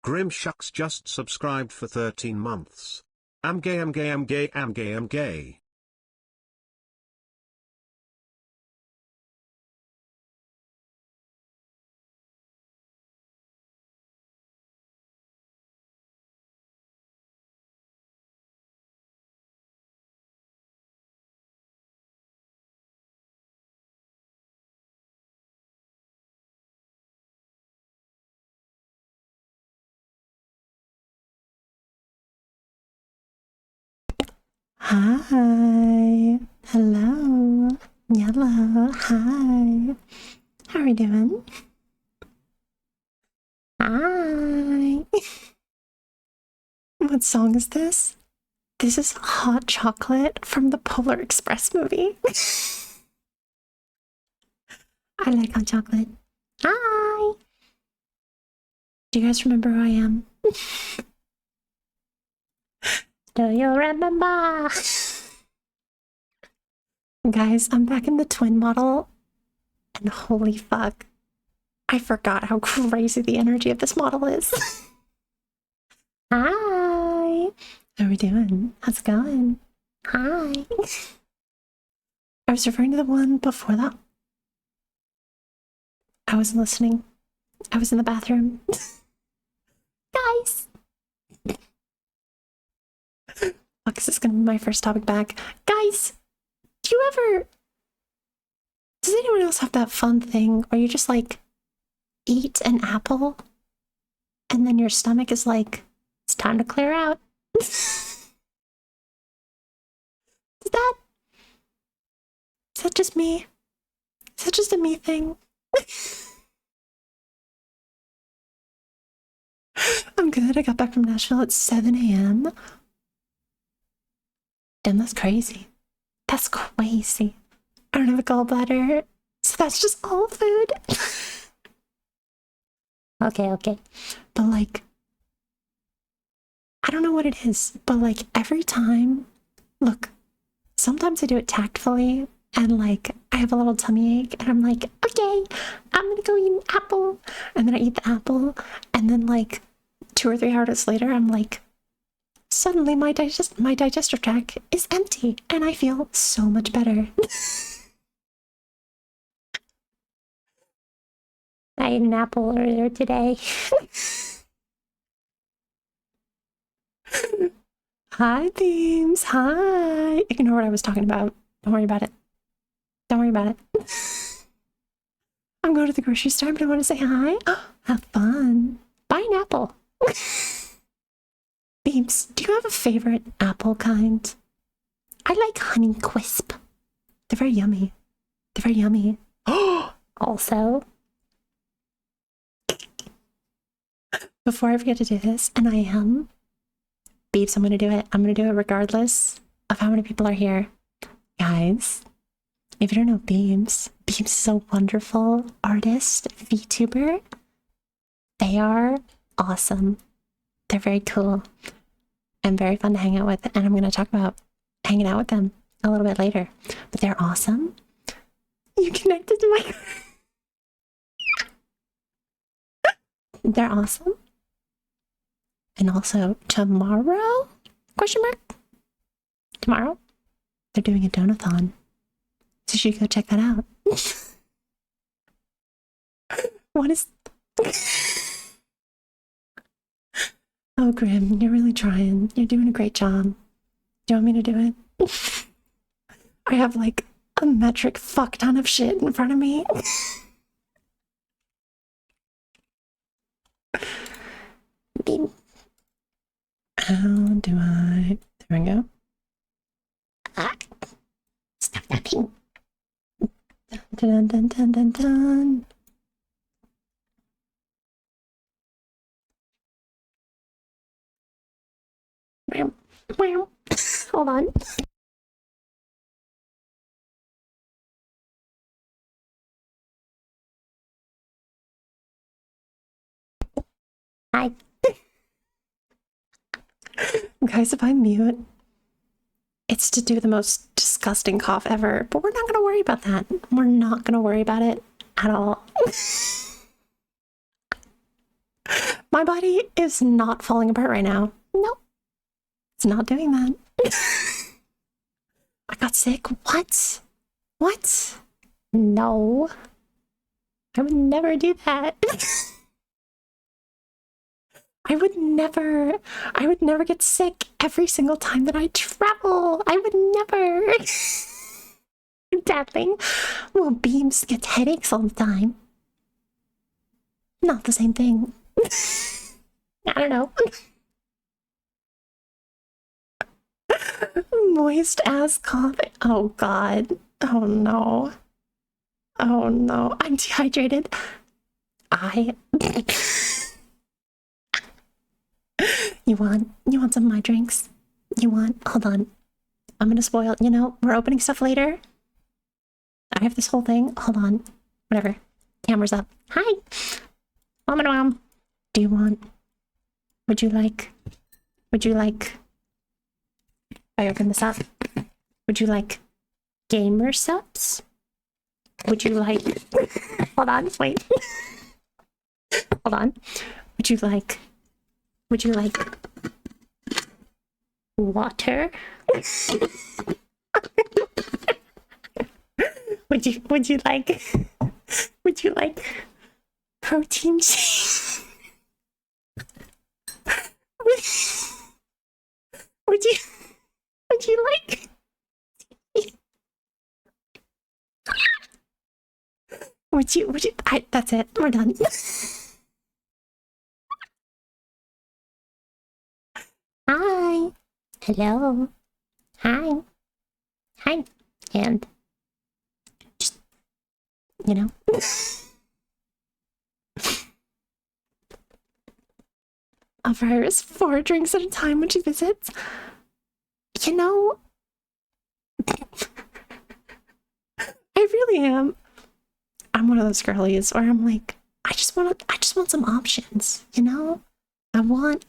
Grim Shucks just subscribed for 13 months. I'm gay, I'm gay, I'm gay, I'm gay, I'm gay. Hi. Hello. Yellow. Hi. How are you doing? Hi. What song is this? This is Hot Chocolate from the Polar Express movie. I like hot chocolate. Hi. Do you guys remember who I am? Do you remember? Guys, I'm back in the twin model, and holy fuck, I forgot how crazy the energy of this model is. Hi! How are we doing? How's it going? Hi! I was referring to the one before that. I wasn't listening. I was in the bathroom. Guys! Fuck, this is gonna be my first topic back. Guys! Do you ever... Does anyone else have that fun thing where you just, like, eat an apple and then your stomach is like, it's time to clear out? Is that just me? Is that just a me thing? I'm good. I got back from Nashville at 7 a.m. Damn, that's crazy. That's crazy. I don't have a gallbladder, so that's just all food. Okay. But like, I don't know what it is, but like every time, look, sometimes I do it tactfully and like I have a little tummy ache and I'm like, okay, I'm gonna go eat an apple. And then I eat the apple and then like 2 or 3 hours later, I'm like, suddenly my digestive tract is empty and I feel so much better. I ate an apple earlier today. Hi, Beams. Hi. Ignore what I was talking about. Don't worry about it. Don't worry about it. I'm going to the grocery store, but I want to say hi. Have fun. Buy an apple. Beams, do you have a favorite apple kind? I like Honey Crisp. They're very yummy. They're very yummy. Also, before I forget to do this, and I am, Beeps, I'm going to do it. I'm going to do it regardless of how many people are here. Guys, if you don't know Beams is a wonderful artist, VTuber. They are awesome. They're very cool and very fun to hang out with. And I'm going to talk about hanging out with them a little bit later. But they're awesome. You connected to my... They're awesome. And also, tomorrow? Question mark? Tomorrow? They're doing a donathon. So you should go check that out. What is... Oh, Grim, you're really trying. You're doing a great job. Do you want me to do it? I have like a metric fuck ton of shit in front of me. How do I... There we go. Stop tapping. Dun dun dun dun dun. Hold on. Hi. Guys, if I mute, it's to do the most disgusting cough ever, but we're not gonna worry about that. We're not gonna worry about it at all. My body is not falling apart right now. Nope. It's not doing that. I got sick. What? What? No. I would never do that. I would never get sick every single time that I travel. I would never. Deadly. Well, Beams gets headaches all the time. Not the same thing. I don't know. Moist ass coffee. Oh god. Oh no. Oh no. I'm dehydrated. You want some of my drinks? Hold on. I'm gonna spoil, we're opening stuff later. I have this whole thing. Hold on. Whatever. Camera's up. Hi. Mom. Would you like, if I open this up, would you like gamer subs? Would you like, hold on, wait. Hold on. Would you like water? Would you like protein shake? Would you like that's it, we're done. Hi. Hello. Hi. And just, offer Iris 4 drinks at a time when she visits. I really am. I'm one of those girlies where I'm like, I just want some options, I want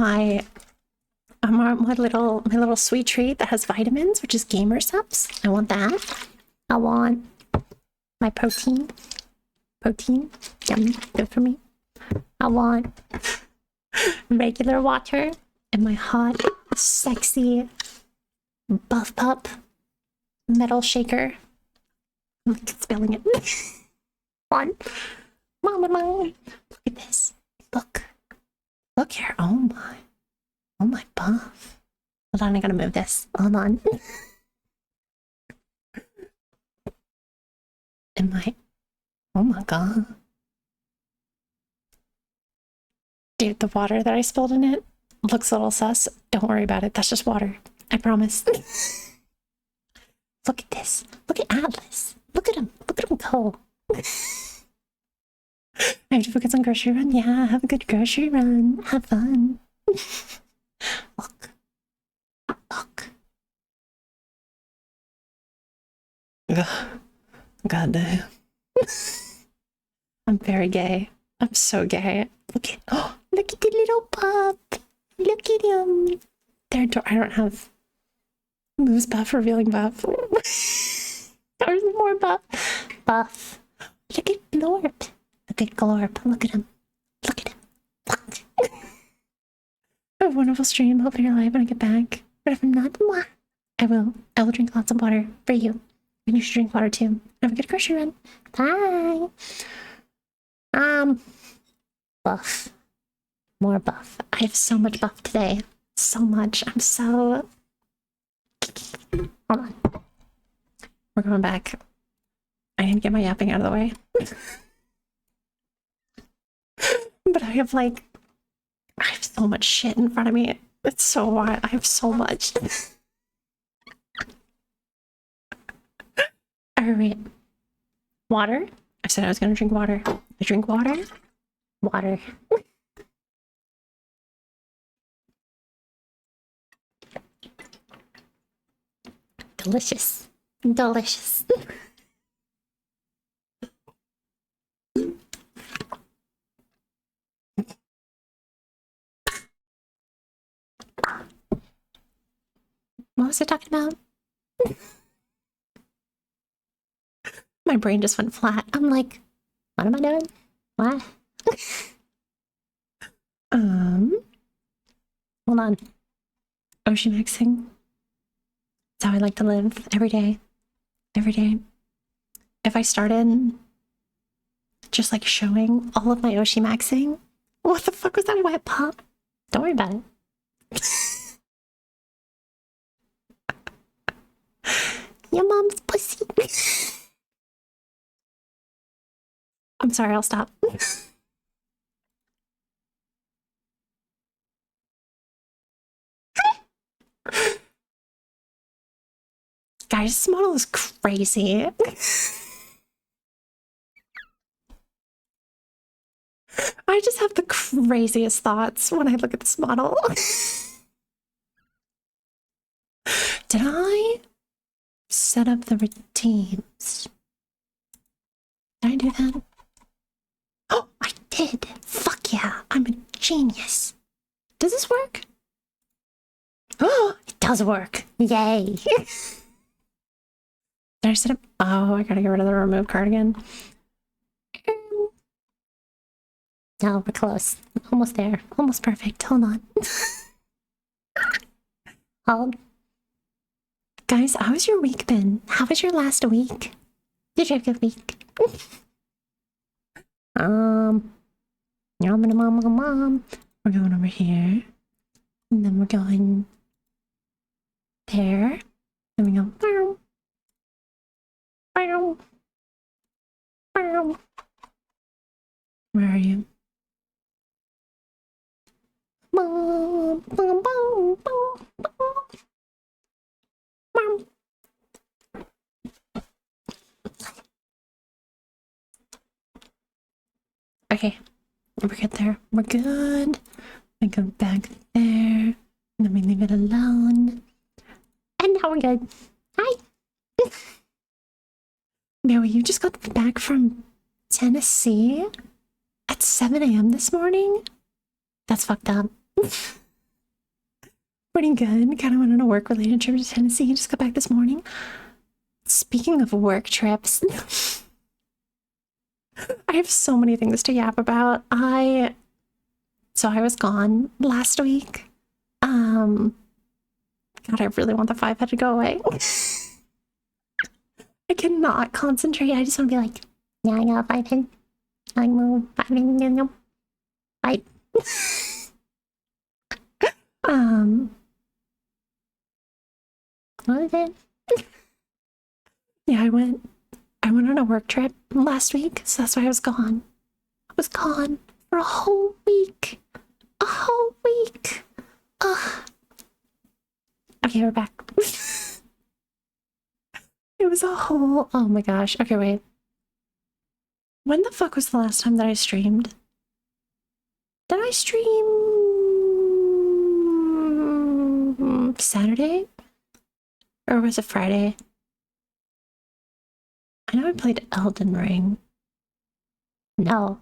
my little sweet treat that has vitamins, which is gamer subs. I want that. I want my protein. Yummy, good for me. I want regular water and my hot, sexy buff pup metal shaker. I'm like spelling it. One. Mom. Look at this. Look here. Oh my buff. Hold on, I gotta move this. Hold on. Oh my god. Dude, the water that I spilled in it looks a little sus. Don't worry about it. That's just water. I promise. Look at this. Look at Atlas. Look at him. Look at him go. I have to focus on grocery run. Yeah, have a good grocery run. Have fun. Look. Ugh. God damn. I'm very gay. I'm so gay. Look at the little pup. Look at him. I don't have moves buff, revealing buff. There's more buff. Look at Glorp. Look at Glorp. Look at him. Look. Have a wonderful stream. Hope you're alive when I get back. But if I'm not, I will drink lots of water for you. And you should drink water too. Have a good grocery run. Bye. Buff. More buff. I have so much buff today. So much. I'm so... Hold on. We're going back. I need to get my yapping out of the way. But I have so much shit in front of me. It's so wild. I have so much. Alright. Water? I said I was gonna drink water. I drink water? Water. Delicious. Delicious. What was I talking about? My brain just went flat. I'm like, what am I doing? What? Hold on. Oshimaxing. That's how I like to live every day. Every day. If I started just like showing all of my Oshimaxing, what the fuck was that wet pop? Don't worry about it. Your mom's pussy. I'm sorry, I'll stop. Guys, this model is crazy. I just have the craziest thoughts when I look at this model. Did I set up the redeems? Did I do that? Oh, I did. Fuck yeah, I'm a genius. Does this work? Oh, it does work. Yay. Did I set up? Oh, I gotta get rid of the remove card again. No, we're close. Almost there. Almost perfect. Hold on. Hold. Guys, how has your week been? How was your last week? Did you have a good week? Mom. We're going over here. And then we're going there. Then we go. Bow. Bow. Bow. Where are you? Boom, boom, boom, boom, boom. Okay, we're good there. We're good. We go back there, and then we leave it alone. And now we're good. Hi. Mary, you just got back from Tennessee at 7 a.m. this morning? That's fucked up. Pretty good. Kind of went on a work-related trip to Tennessee. Just got back this morning. Speaking of work trips, I have so many things to yap about. So I was gone last week. God, I really want the 5-head to go away. I cannot concentrate. I just want to be like, yeah, I got 5-head. I move. I what is it? Yeah, I went on a work trip last week, so that's why I was gone. I was gone for a whole week. A whole week. Ugh. Okay, we're back. It was a whole, oh my gosh. Okay, wait. When the fuck was the last time that I streamed? Did I stream Saturday? Or was it Friday? I know I played Elden Ring. No.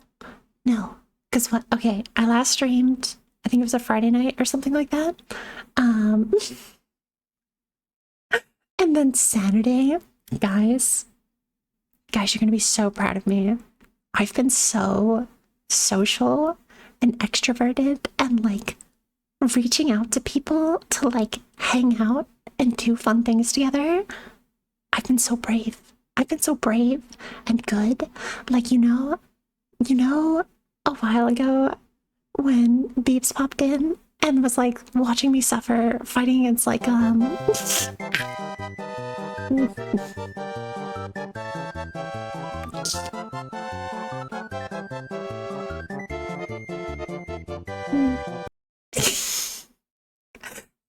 Because what? Okay, I last streamed, I think it was a Friday night or something like that. And then Saturday, guys, you're gonna be so proud of me. I've been so social and extroverted and like reaching out to people to like hang out and do fun things together. I've been so brave. I've been so brave and good. Like, you know, a while ago when Beeps popped in and was like watching me suffer fighting against like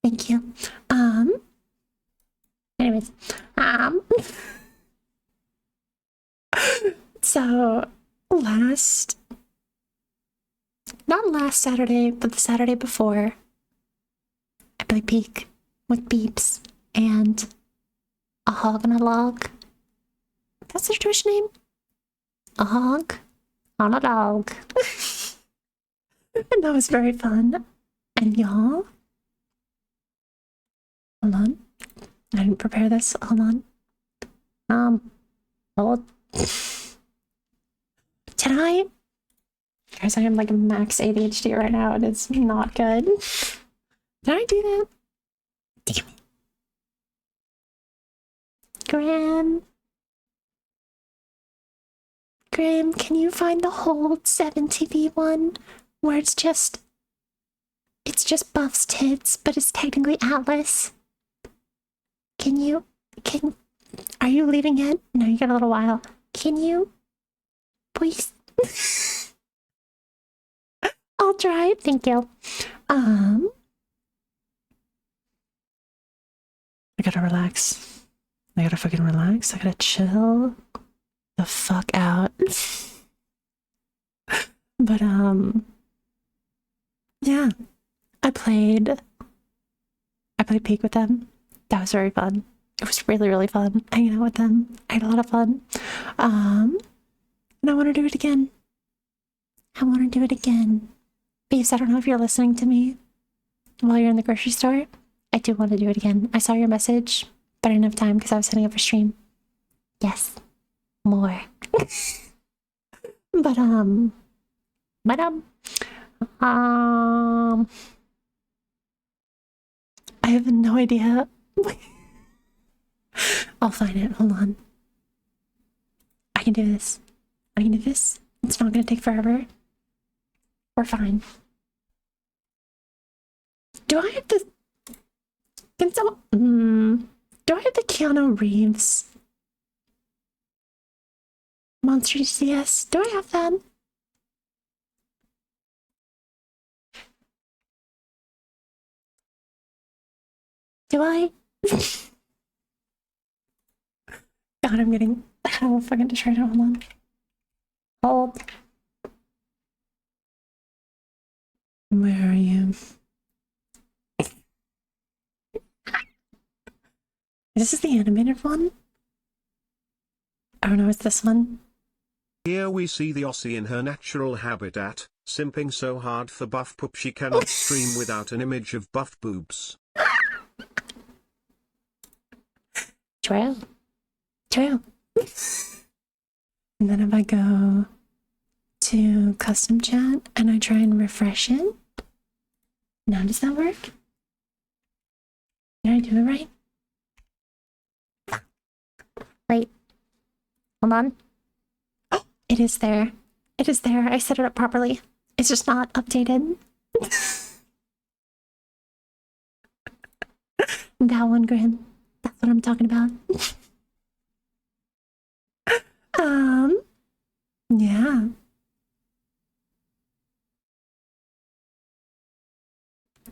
thank you. Anyways, so not last Saturday, but the Saturday before, I played Peak with Beeps and a hog and a log. That's their Twitch name? A hog on a dog. And that was very fun. And y'all, hold on. I didn't prepare this. Hold on. Hold. Did I? Guys, I am like max ADHD right now, and it's not good. Did I do that? Damn it. Graham, can you find the Hold 7 TV one where it's just Buff's tits, but it's technically Atlas? Are you leaving yet? No, you got a little while. Can you, please? I'll try. Thank you. I gotta relax. I gotta fucking relax. I gotta chill the fuck out. But yeah, I played Peak with them. That was very fun. It was really, really fun hanging out with them. I had a lot of fun. And I want to do it again. Beefs, I don't know if you're listening to me while you're in the grocery store. I do want to do it again. I saw your message, but I didn't have time because I was setting up a stream. Yes. More. But I have no idea. I'll find it. Hold on. I can do this. It's not gonna take forever. We're fine. Do I have the... Do I have the Keanu Reeves Monster CS? Do I have that? Do I? God, I'm getting hella fucking distracted. Hold on. Hold. Where are you? This is the animated one? Oh no, it's this one. Here we see the Aussie in her natural habitat, simping so hard for buff pup she cannot stream without an image of buff boobs. True. And then if I go to custom chat and I try and refresh it, now does that work? Did I do it right? Wait. Hold on. Oh, it is there. I set it up properly. It's just not updated. That one, Grin. That's what I'm talking about. Yeah.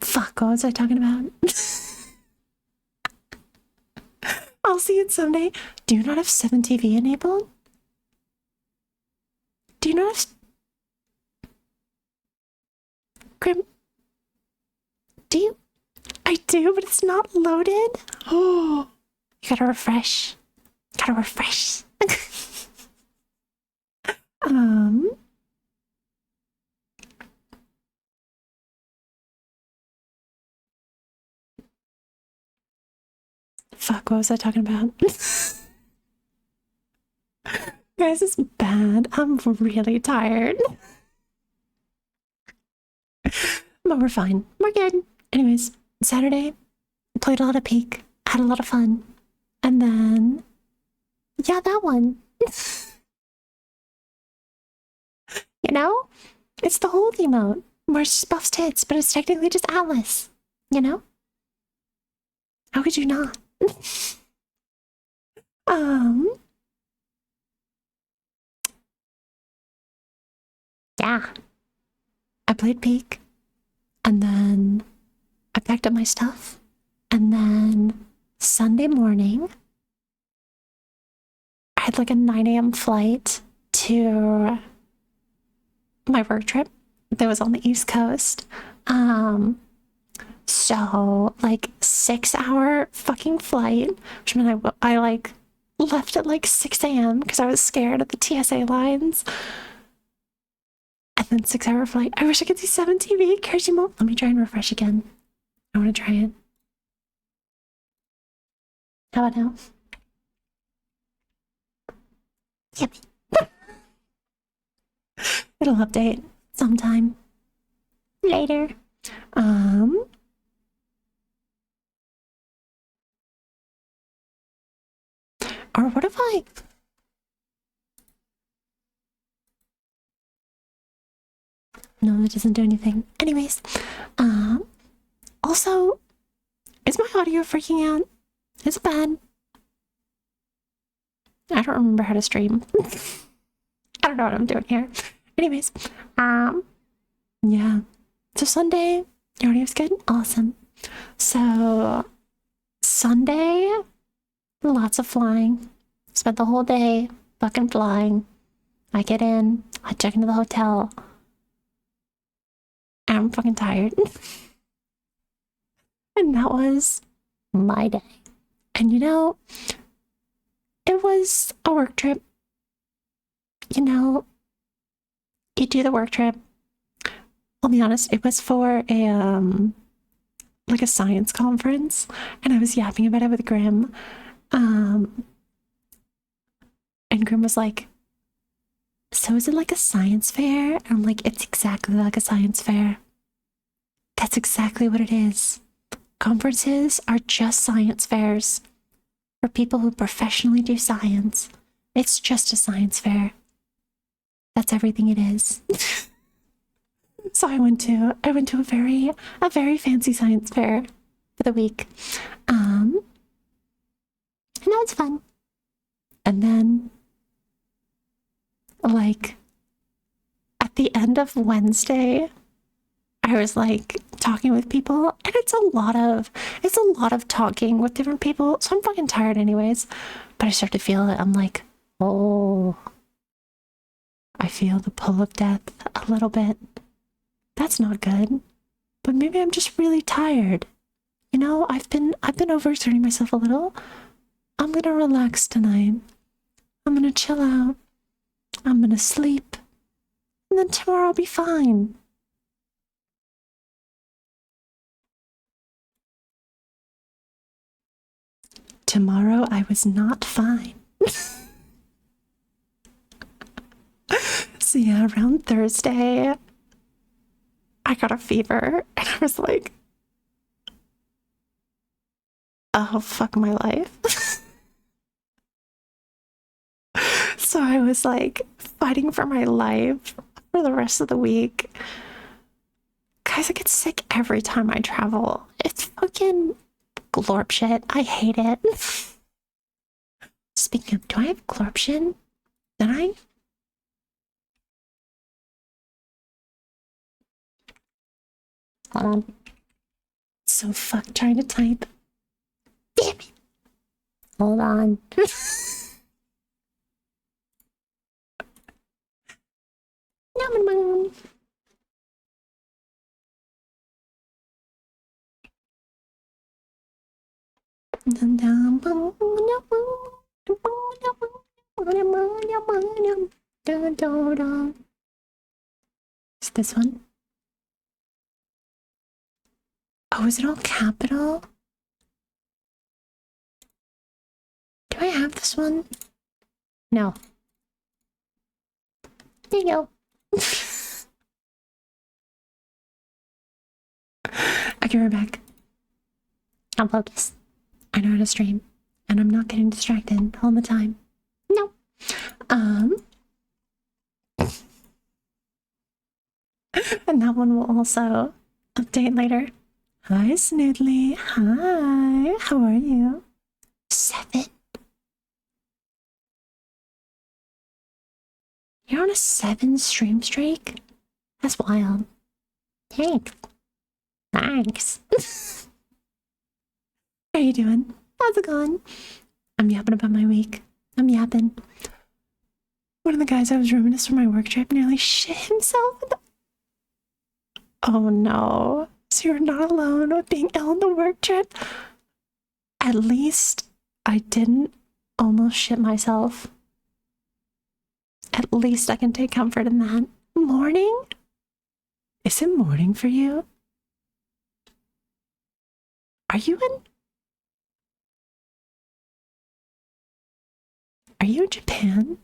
Fuck, what was I talking about? I'll see it someday. Do you not have 7 TV enabled? Do you not have... Grim... Do you... I do, but it's not loaded. Oh, you gotta refresh. Fuck, what was I talking about? Guys, it's bad. I'm really tired. But we're fine. We're good. Anyways, Saturday, played a lot of Peak, had a lot of fun. And then, yeah, that one. You know? It's the whole emote, where it's just Buff's tits, but it's technically just Atlas. You know? How could you not? Yeah. I played Peak, and then I packed up my stuff, and then Sunday morning, I had like a 9 a.m. flight to my work trip that was on the East Coast. So like 6-hour fucking flight, which meant I like left at like 6 a.m. because I was scared of the TSA lines. And then 6-hour flight. I wish I could see 7 TV. Cares you won't. Let me try and refresh again. I want to try it. How about now? Yep. It'll update. sometime later. Or what if I... No, that doesn't do anything. Anyways, also, is my audio freaking out? Is it bad? I don't remember how to stream. I don't know what I'm doing here. Anyways, yeah. So Sunday, your audio's good? Awesome. So, Sunday, lots of flying. Spent the whole day fucking flying. I get in, I check into the hotel. I'm fucking tired. And that was my day. And you know, it was a work trip. You know, you do the work trip. I'll be honest, it was for a like a science conference, and I was yapping about it with Grim. And Grim was like, so is it like a science fair? And I'm like, it's exactly like a science fair. That's exactly what it is. Conferences are just science fairs for people who professionally do science. It's just a science fair. That's everything it is. So I went to a very fancy science fair for the week. And that was fun. And then, like, at the end of Wednesday, I was like talking with people, and it's a lot of talking with different people. So I'm fucking tired anyways. But I start to feel it. I'm like, oh, I feel the pull of death a little bit. That's not good. But maybe I'm just really tired. You know, I've been overexerting myself a little. I'm gonna relax tonight. I'm gonna chill out. I'm gonna sleep. And then tomorrow I'll be fine. Tomorrow I was not fine. So yeah, around Thursday, I got a fever and I was like, oh, fuck my life. So I was like fighting for my life for the rest of the week. Guys, I get sick every time I travel. It's fucking glorp shit. I hate it. Speaking of, do I have glorption? Did I? Hold on. So fuck trying to type. Damn it. Hold on. Is this one? Oh, is it all capital? Do I have this one? No. There you go. Okay, we're back. Upload this. I know how to stream, and I'm not getting distracted all the time. No. And that one will also update later. Hi, Snoodly. Hi. How are you? 7. You're on a 7 stream streak? That's wild. Thanks. Thanks. How you doing? How's it going? I'm yapping about my week. I'm yapping. One of the guys I was rooming with for my work trip nearly shit himself. Oh no. So you're not alone with being ill on the work trip? At least I didn't almost shit myself. At least I can take comfort in that. Morning? Is it morning for you? Are you in Japan?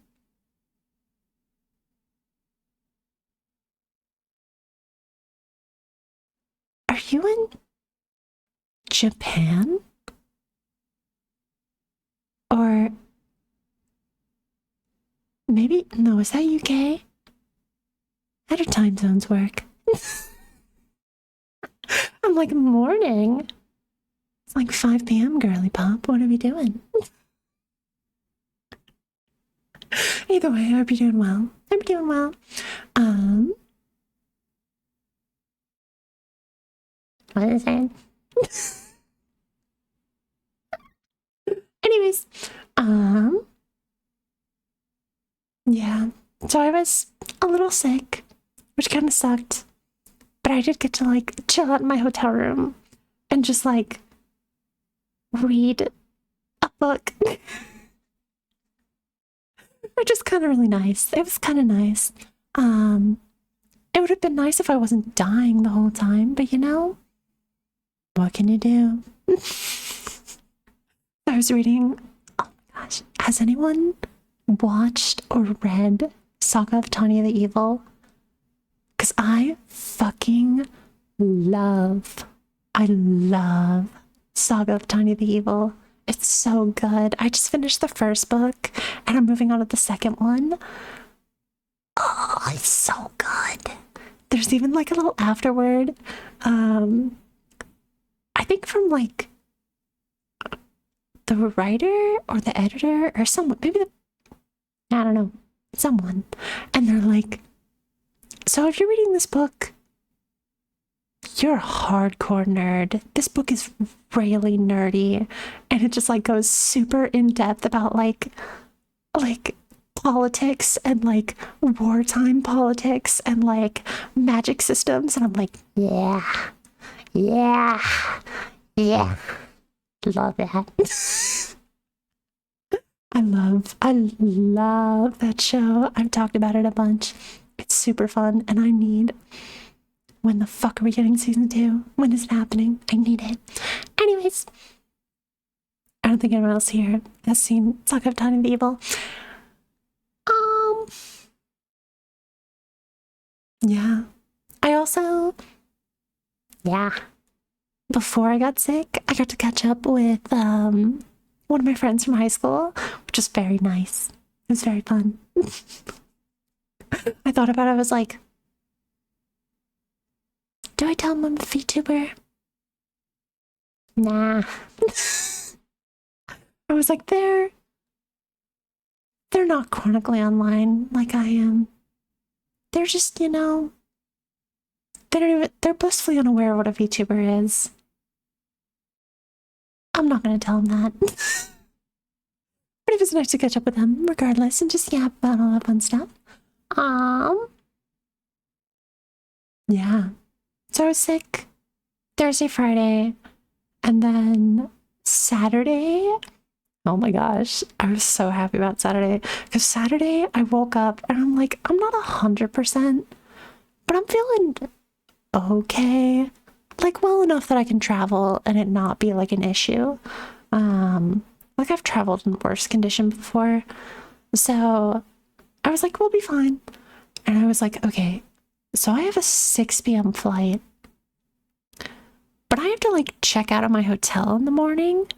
Japan? Or maybe, no, is that UK? How do time zones work? I'm like, morning. It's like 5 p.m., girly pop. What are we doing? Either way, I hope you're doing well. I hope you're doing well. What is it? Anyways, yeah. So I was a little sick, which kind of sucked. But I did get to like chill out in my hotel room and just like read a book. Which is kind of really nice. It was kind of nice. It would have been nice if I wasn't dying the whole time, but you know, what can you do? I was reading, oh my gosh, has anyone watched or read Saga of Tanya the Evil? Because I love Saga of Tanya the Evil. It's so good. I just finished the first book and I'm moving on to the second one. Oh, it's so good. There's even like a little afterword. I think from like the writer or the editor or someone, maybe I don't know, someone. And they're like, so if you're reading this book, you're a hardcore nerd. This book is really nerdy. And it just like goes super in depth about like politics and like wartime politics and like magic systems. And I'm like, yeah. Love that. I love that show. I've talked about it a bunch. It's super fun and I need, when the fuck are we getting season 2? When is it happening? I need it. Anyways, I don't think anyone else here has seen Saga of Tanya the Evil. Yeah. I also, before I got sick, I got to catch up with one of my friends from high school, which was very nice. It was very fun. I thought about it, I was like, do I tell him I'm a VTuber? Nah. I was like, they're not chronically online like I am. They're just, you know, they're blissfully unaware of what a VTuber is. I'm not gonna tell them that. But it was nice to catch up with them regardless and just yap about all that fun stuff. Yeah. So I was sick Thursday, Friday, and then Saturday. Oh my gosh, I was so happy about Saturday because Saturday I woke up and I'm like, I'm not 100%, but I'm feeling okay, like well enough that I can travel and it not be like an issue. Like I've traveled in worse condition before, so I was like, we'll be fine. And I was like, okay, so I have a 6 p.m. flight, but I have to like check out of my hotel in the morning.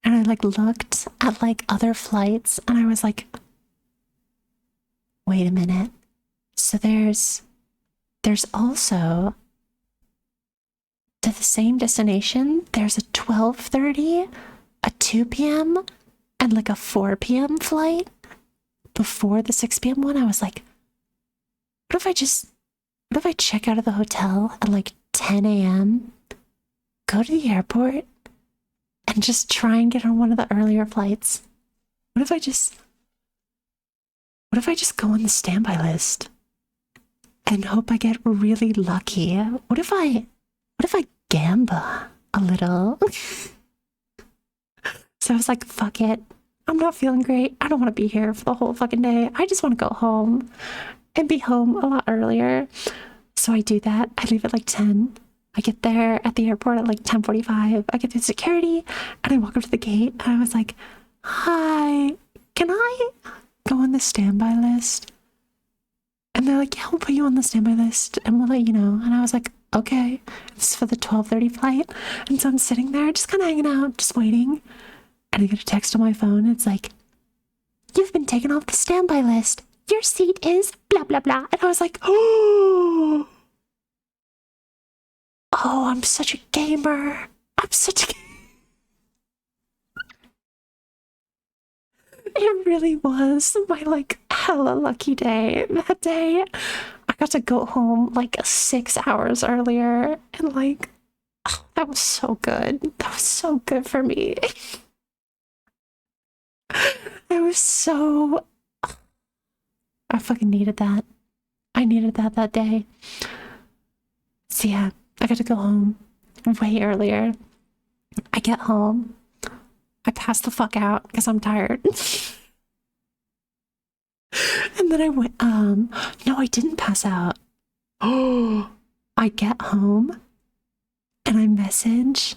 And I like looked at like other flights and I was like, wait a minute. So there's also to the same destination, there's a 12:30, a 2 p.m. and like a 4 p.m. flight before the 6 p.m. one. I was like, what if I check out of the hotel at like 10 a.m., go to the airport, and just try and get on one of the earlier flights? What if I just go on the standby list and hope I get really lucky? What if I gamble a little? So I was like, fuck it. I'm not feeling great. I don't want to be here for the whole fucking day. I just want to go home and be home a lot earlier. So I do that. I leave at like 10. I get there at the airport at like 10:45. I get through security and I walk up to the gate and I was like, hi, can I go on the standby list? And they're like, yeah, we'll put you on the standby list and we'll let you know. And I was like, okay, this is for the 12:30 flight. And so I'm sitting there just kind of hanging out, just waiting. And I get a text on my phone. It's like, you've been taken off the standby list. Your seat is blah, blah, blah. And I was like, oh, I'm such a gamer. I'm such a It really was my like hella lucky day. That day, I got to go home like 6 hours earlier, and like that was so good. That was so good for me. I was so. I fucking needed that. I needed that day. So yeah, I got to go home way earlier. I get home. I pass the fuck out because I'm tired. And then I went, no, I didn't pass out. Oh, I get home and I message.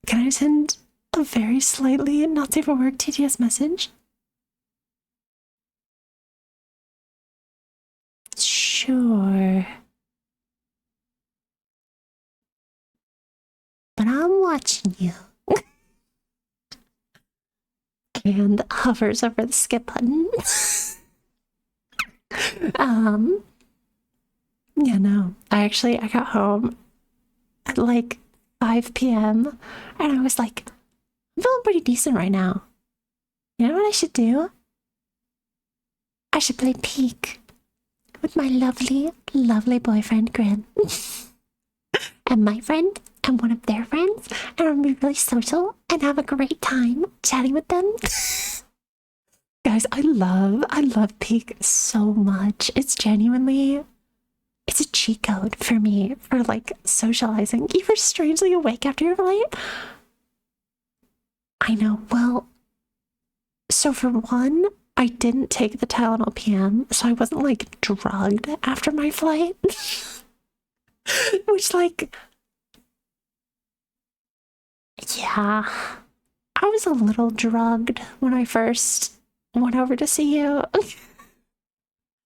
Can I send a very slightly not safe for work TTS message? Sure. But I'm watching you. And hovers over the skip button. Yeah, no. I got home at like 5 p.m. and I was like, I'm feeling pretty decent right now. You know what I should do? I should play Peek with my lovely, lovely boyfriend, Grim. And my friend and one of their friends, and I'm be really social and have a great time chatting with them. Guys, I love Peek so much. It's genuinely, it's a cheat code for me for like socializing. You were strangely awake after your flight. I know. Well, so for one, I didn't take the Tylenol PM, so I wasn't like drugged after my flight. Which, like, yeah, I was a little drugged when I first went over to see you.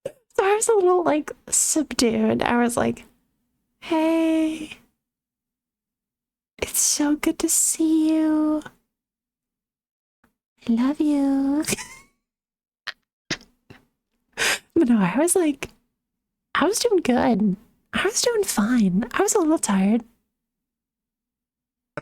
So I was a little like subdued. I was like, hey, it's so good to see you. I love you. But no, I was like, I was doing good. I was doing fine. I was a little tired.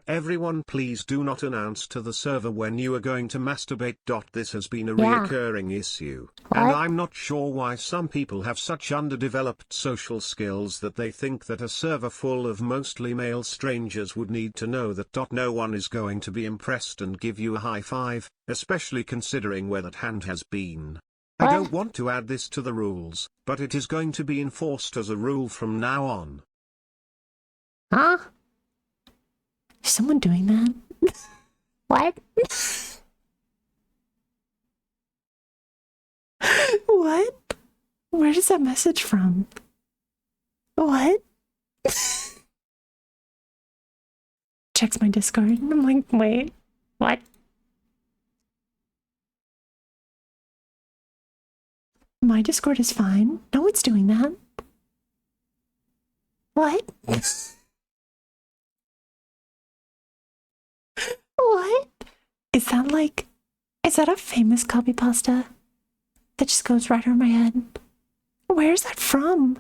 Everyone, please do not announce to the server when you are going to masturbate. This has been a Yeah. reoccurring issue. What? And I'm not sure why some people have such underdeveloped social skills that they think that a server full of mostly male strangers would need to know that. No one is going to be impressed and give you a high five, especially considering where that hand has been. I What? don't want to add this to the rules, but it is going to be enforced as a rule from now on. Huh? Is someone doing that? What? What? Where is that message from? What? Checks my Discord. And I'm like, wait, what? My Discord is fine. No one's doing that. What? What? Is that a famous copy pasta that just goes right over my head? Where is that from?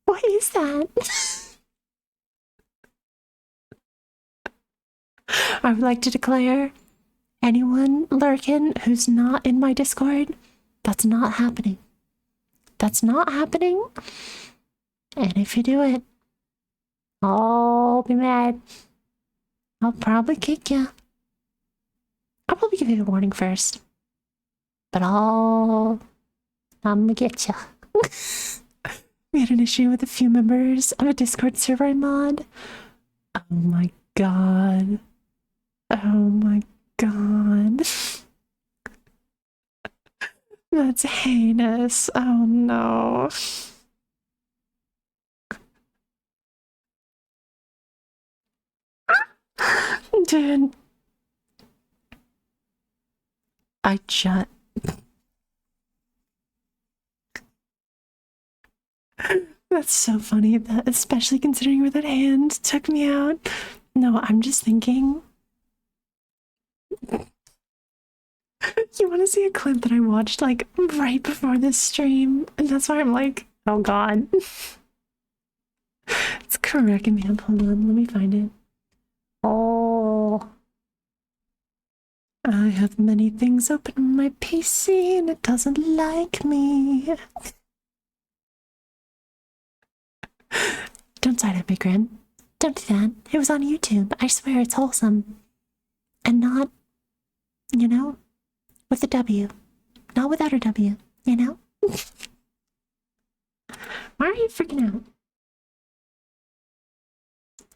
What is that? I would like to declare anyone lurking who's not in my Discord, that's not happening. That's not happening. And if you do it, I'll be mad. I'll probably kick you. I'll probably give you a warning first. But I'm gonna get you. We had an issue with a few members of a Discord server I mod. Oh my god. Oh my god. That's heinous. Oh no. Dude. I that's That's so funny, that, especially considering where that hand took me out. No, I'm just thinking. You want to see a clip that I watched like right before this stream? And that's why I'm like, oh god. It's cracking me up. Hold on, let me find it. Oh. I have many things open on my PC and it doesn't like me. Don't side at me, Grim. Don't do that. It was on YouTube. I swear it's wholesome. And not, you know, with a W. Not without a W, you know? Why are you freaking out?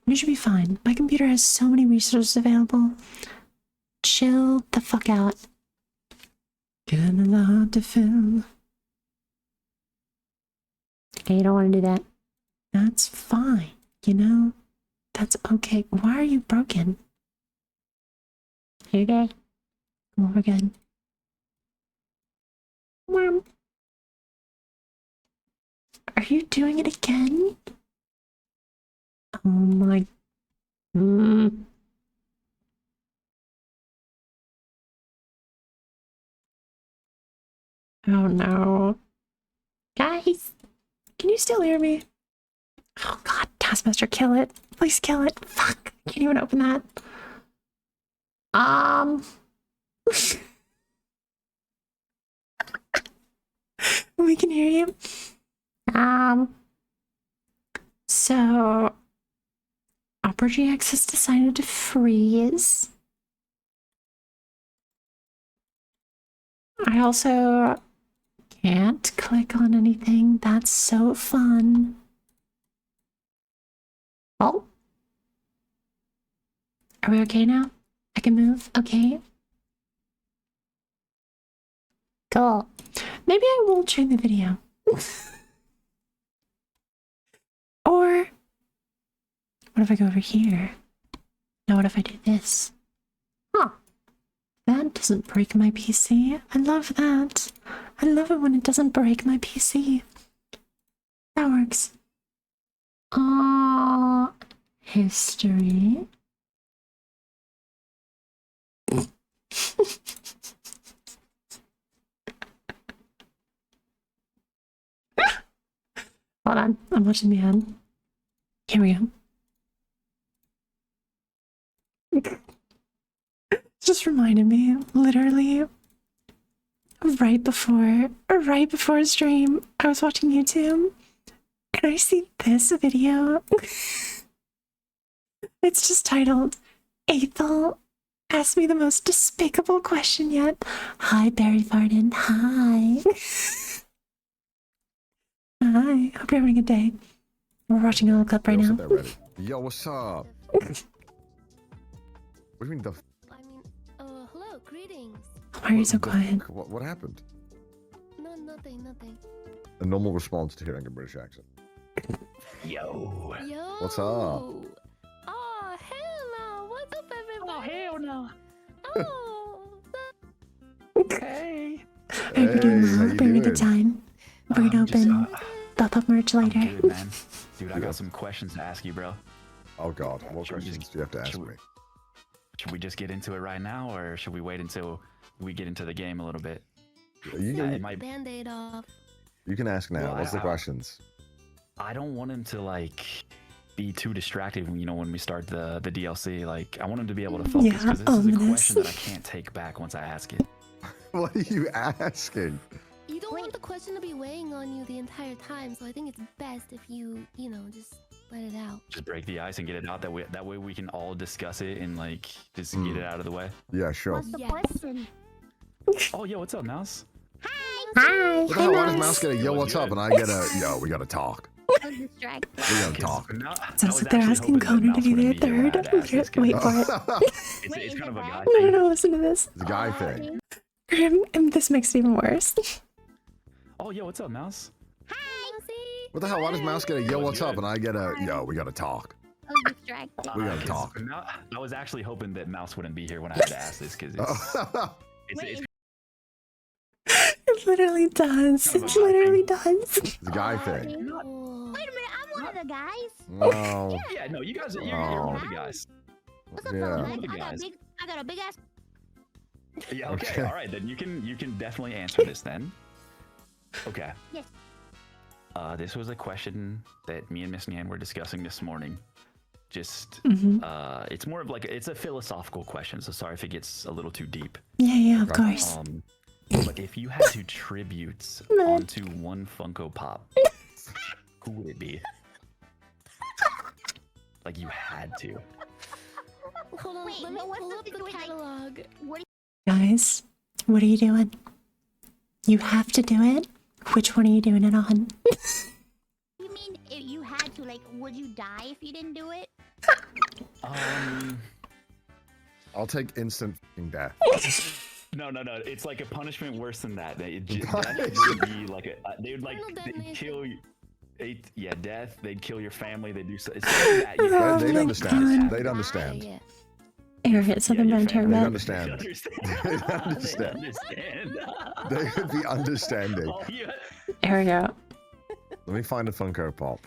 You should be fine. My computer has so many resources available. Chill the fuck out. Getting a lot to fill. Okay, you don't want to do that. That's fine, you know? That's okay. Why are you broken? You okay? Come on, we're good. Mom. Are you doing it again? Oh my... Oh no. Guys, can you still hear me? Oh god, Taskmaster, kill it. Please kill it. Fuck, I can't even open that. We can hear you. So Opera GX has decided to freeze. I also can't click on anything. That's so fun. Oh. Are we okay now? I can move? Okay. Cool. Maybe I won't turn the video. Or what if I go over here? Now what if I do this? Huh. That doesn't break my PC. I love that. I love it when it doesn't break my PC. That works. History. Hold on, I'm watching the ad. Here we go. Just reminded me, literally, right before stream, I was watching YouTube, and I see this video. It's just titled, Aethel asked me the most despicable question yet. Hi, Barry Farden. Hi. Hi. Hope you're having a good day. We're watching a little clip right now. Yo, what's up? What do you mean the? Hello, greetings. Why are you so quiet? What happened? No, nothing. A normal response to hearing a British accent. Yo. Yo. What's up? Oh, hell no. What's up, everybody? Oh, hell no. Oh. Okay. How you doing, how Mom? you Having a doing? good time. We're gonna open pop-up merch later. I'm good, man. Dude, I got some questions to ask you, bro. Oh God, what Should we questions just- do you have to ask should we- me? Should we just get into it right now, or should we wait until we get into the game a little bit? You Yeah, it can, might. Band-aid off. you can ask now. Well, What's the questions? I don't want him to like be too distracted. You know, when we start the DLC, like I want him to be able to focus Yeah, because this is a ominous. question that I can't take back once I ask it. What are you asking? You don't want the question to be weighing on you the entire time, so I think it's best if you just let it out. Just break the ice and get it out. That way we can all discuss it and like just get it out of the way. Yeah, sure. What's the Yes. question? Oh, yo, what's up, Mouse? Hi. What the Hi, hell? Why does Mouse. Mouse get a yo? What's up? And I get a yo. We gotta talk. I'm distracted. We gotta talk. Sounds like they're asking Conan to be their third. Wait for it. It's kind of a guy No, thing. no, listen to this. It's a guy thing. Grim, and this makes it even worse. Oh, yo, what's up, Mouse? What the hell? Why does Mouse get a yo? What's up? And I get a yo. We gotta talk. I'm distracted. We gotta talk. I was actually hoping that Mouse wouldn't be here when I had to ask this because it's It literally does. It literally does. It's a guy thing. Oh. Wait a minute, one of the guys. No. Yeah, no, you guys, you're one of the guys. What's up, Yeah. Mike? One of the guys. I got a big ass. Yeah, okay, Okay. all right, then you can definitely answer this then. Okay. Yes. This was a question that me and Miss Nyan were discussing this morning. Just, it's more of like, it's a philosophical question, so sorry if it gets a little too deep. Yeah, of course. But if you had to tribute onto one Funko Pop, who would it be? Like you had to. Hold on, Wait, let me but what's pull the up the situation? catalog. What? Guys, what are you doing? You have to do it. Which one are you doing it on? You mean if you had to, like, would you die if you didn't do it? I'll take instant fucking death. No. It's like a punishment worse than that. Death would be like they would like they'd kill you. Death. They'd kill your family. They'd do so. It's like that. Oh They'd my understand. God. They'd understand. Yeah. Alright, so the your mentor family- They'd met. understand. They'd understand. understand. They would be understanding. Oh, yeah. Here we go. Let me find a Funko Pop.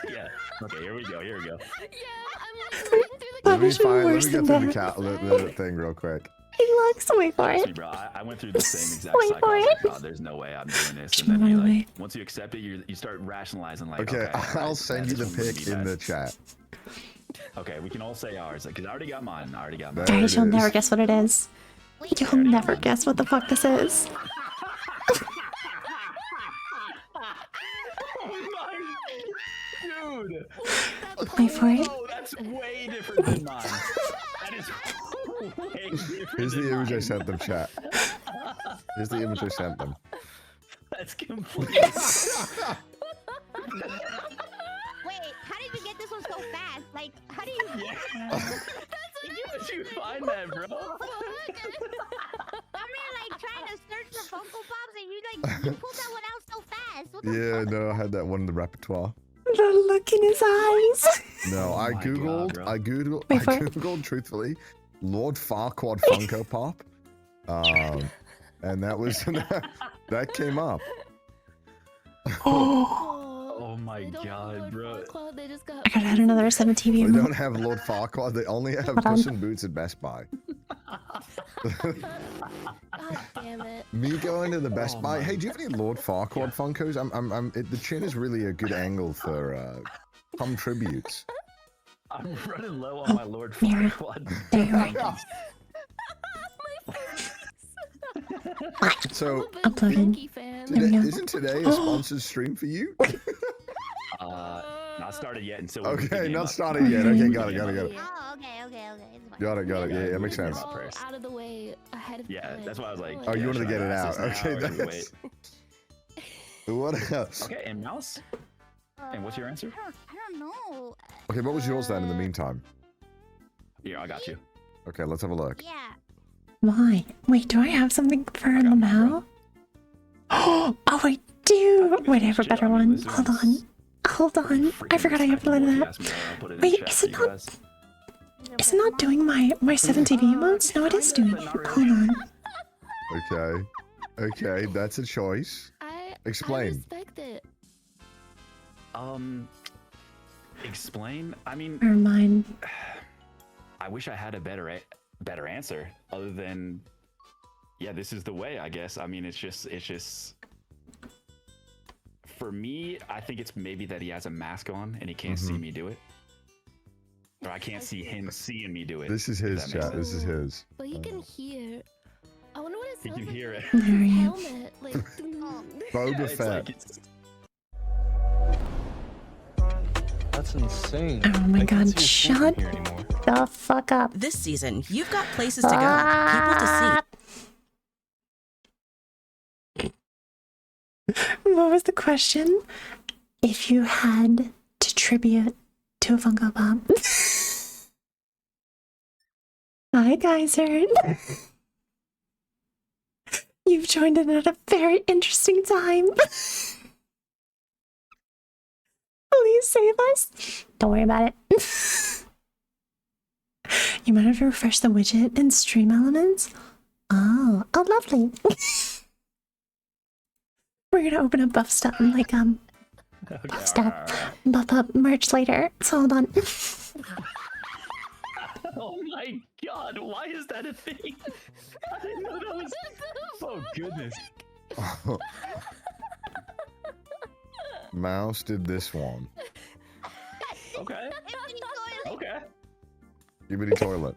Yeah. Okay, here we go. Yeah, I'm like looking through the Let me Punishment let worse me get than through death. the thing real quick. He looks. Wait for Trust me, it. bro. I went through the same exact Wait cycle. for I was it. like, God, there's no way I'm doing this. Just And then move you, out of the like, way. once you accept it, you start rationalizing like, Okay, okay, I'll send you the this one would pic be in the best. chat. Okay, we can all say ours because I already got mine. There Guys, it you'll is. never guess what it is. Wait, You'll never guess what the fuck this is. Dude. Wait for it. Oh, that's way different than mine. That is way different. Here's the than image I mine. sent them, chat. Here's the image I sent them. That's completely. Wait, how did you get this one so fast? Like, how do you? Yeah. Did you find that, bro? I mean, like trying to search for Funko Pops, and you pulled that one out so fast. What the Yeah, fuck? no, I had that one in the repertoire. The look in his eyes. No, Oh I my googled, God, bro. Wait for it. truthfully, Lord Farquaad Funko Pop, and that was that came up. Oh, Oh my They don't have God, Lord bro. Farquaad, they just got I gotta add another 17 They view. don't have Lord Farquaad. They only have Hold on. Puss in Boots at Best Buy. God damn it. Me going to the Best Oh Buy. my Hey, do you have any Lord Farquaad Funkos? The chin is really a good angle for some tributes. I'm running low on my Lord Mira. Farquaad. There you are. So, I'm a big Uploaded. Pinky fan. There we go. isn't today a sponsored stream for you? Not started yet until we Okay, pick the game not up. started yet. Okay, got it. Oh, okay. It's fine. Got it. Yeah, that makes We're sense. all out of the way ahead of Yeah, time. that's why I was like, Oh, you yeah, wanted to should I get it ask out. this Okay, now or should we that's. wait? What else? Okay, and mouse? And what's your answer? I don't know. Okay, what was yours then in the meantime? Yeah, I got you. Okay, let's have a look. Yeah. Why? Wait, do I have something for I got mine, Lamau? Oh, I do. Wait, I have a Shit, better I mean, one. this Hold is on. Hold on. I freaking forgot I respectable if uploaded you that. ask me. I'll put it in Wait, chat is for it you not? guys. It's not doing my 17 emotes? No, it is doing it. Hold on. Okay, that's a choice. I Explain. respect it. Explain? I mean, Never mind. I wish I had a better answer other than, yeah, this is the way, I guess. I mean, it's just for me, I think it's maybe that he has a mask on and he can't see me do it. Or I can't see him seeing me do it. This is if his that makes chat. sense. This is his. But he can hear. I wonder what it He sounds can like. hear it. with There his he is. helmet. Like, Boba Yeah, it's Fett. like it's- That's insane. Oh my I can't God, see a thing shut from here anymore. the fuck up. This season, you've got places to go, people to see. What was the question? If you had to tribute to a Funko Pop. Hi, Geyser. You've joined in at a very interesting time. Please save us. Don't worry about it. You might have to refresh the widget in Stream Elements. Oh, lovely. We're gonna open up buff stuff and Okay, Stop. alright. Buff up merch later. So hold on. Oh my god, why is that a thing? I didn't know that was. Oh goodness. Mouse did this one. Okay. Okay. Skibbity toilet.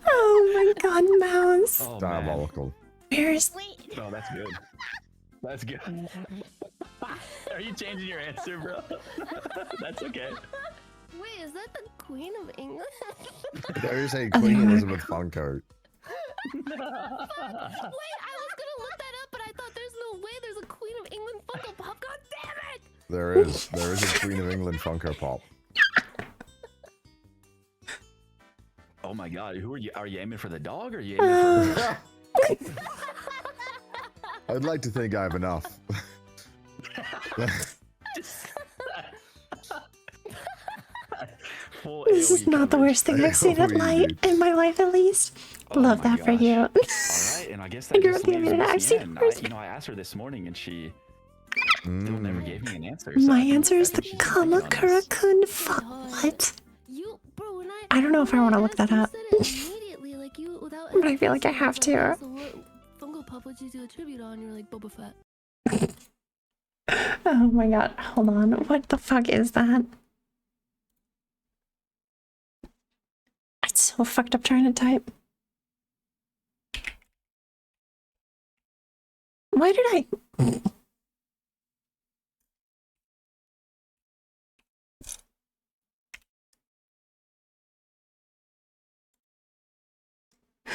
Oh my god, Mouse. Oh, man. Diabolical. Where's... Wait. Oh, that's good. That's good. Are you changing your answer, bro? That's okay. Wait, is that the Queen of England? There is a Queen Elizabeth Funko. Wait, I was gonna look that up, but I thought there's no way there's a Queen of England Funko Pop. God damn it! There is a Queen of England Funko Pop. Oh my god, who are you? Are you aiming for the dog or are you aiming for... I'd like to think I have enough. Full This is AoE not the coverage. worst thing I've seen at AoE, night dude. in my life, at least. Oh Love my that for gosh. you. Alright, and I guess I that grew just up the leaves internet. I've Miss seen Yen. worse. I asked her this morning and she still never Mm. gave me an answer. so My I think- answer I is the think she's working on this. Kamakura-kun. Fuck, what? You, bro, when I don't know if I when want to look asked, that you up. said it immediately, like you, without But I feel like I have hesitation, to. so what Funko Pop would you do a tribute on? You're like Boba Fett. Oh my god, hold on. What the fuck is that? It's so fucked up trying to type. Why did I...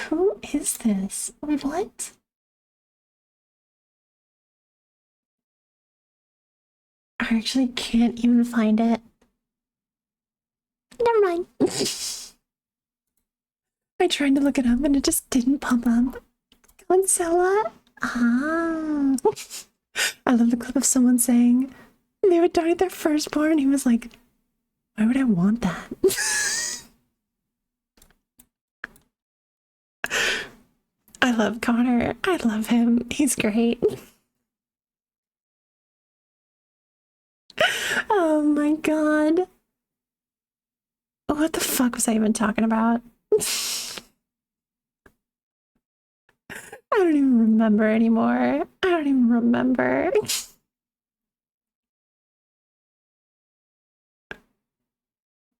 Who is this? What? I actually can't even find it. Never mind. I tried to look it up and it just didn't pop up. Godzilla? Ah. I love the clip of someone saying they would donate their firstborn. He was like, why would I want that? I love Connor. I love him. He's great. Oh my god. What the fuck was I even talking about? I don't even remember anymore. I don't even remember.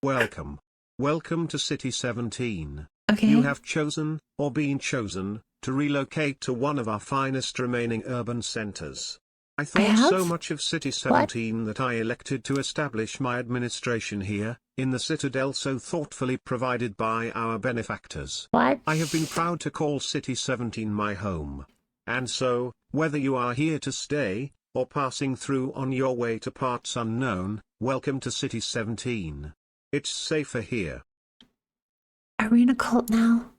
Welcome. Welcome to City 17. Okay. You have chosen, or been chosen, to relocate to one of our finest remaining urban centers. I thought so have? much of City 17 that I elected to establish my administration here, in the citadel so thoughtfully provided by our benefactors. What? I have been proud to call City 17 my home. And so, whether you are here to stay, or passing through on your way to parts unknown, welcome to City 17. It's safer here. Are we in a cult now?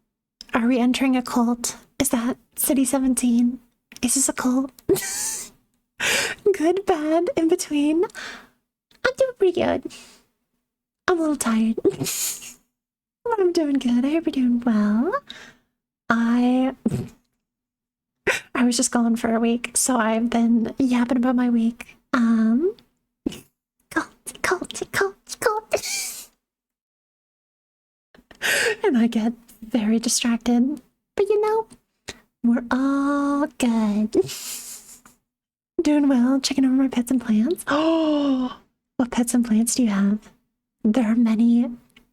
Are we entering a cult? Is that City 17? Is this a cult? Good, bad, in between. I'm doing pretty good. I'm a little tired. But I'm doing good. I hope you're doing well. I was just gone for a week, so I've been yapping about my week. Cult. And I get very distracted. But you know, we're all good. Doing well, checking over my pets and plants. Oh, what pets and plants do you have? There are many,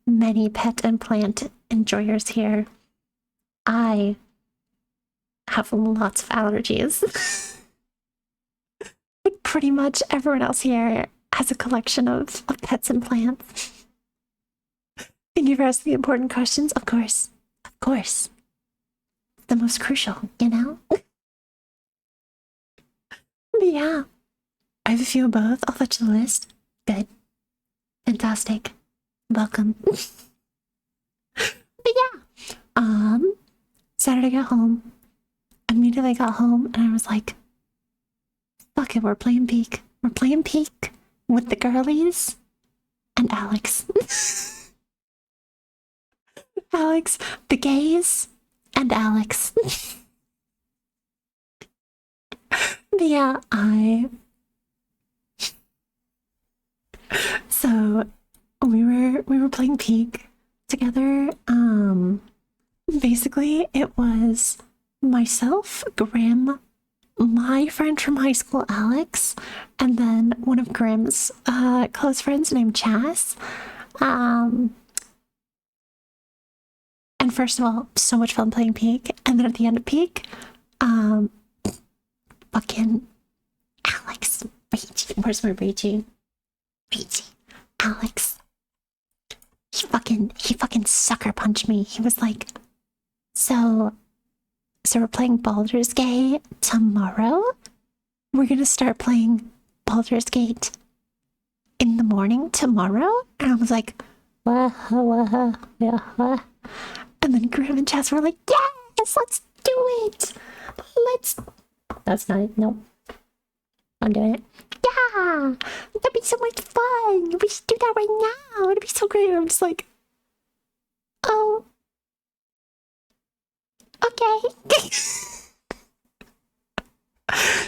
many pet and plant enjoyers here. I have lots of allergies. But pretty much everyone else here has a collection of pets and plants. Thank you for asking the important questions. Of course. Of course. The most crucial, you know? But yeah. I have a few of both. I'll fetch the list. Good. Fantastic. Welcome. But yeah. Saturday I got home. Immediately got home and I was like, fuck it, we're playing Peek. We're playing Peek with the girlies and Alex. Alex, the gays, and Alex. Yeah, so we were playing Peak together. Basically it was myself, Grim, my friend from high school, Alex, and then one of Grim's close friends named Chas. And first of all, so much fun playing Peak, and then at the end of Peak, fucking Alex, Raging. Where's my Raging? Raging. Alex. He fucking sucker punched me. He was like, so we're playing Baldur's Gate tomorrow? We're gonna start playing Baldur's Gate in the morning tomorrow? And I was like, yeah. And then Grim and Chess were like, yes, let's do it. That's not it. Nope. I'm doing it. Yeah, that'd be so much fun. We should do that right now. It'd be so great. I'm just like, oh, okay.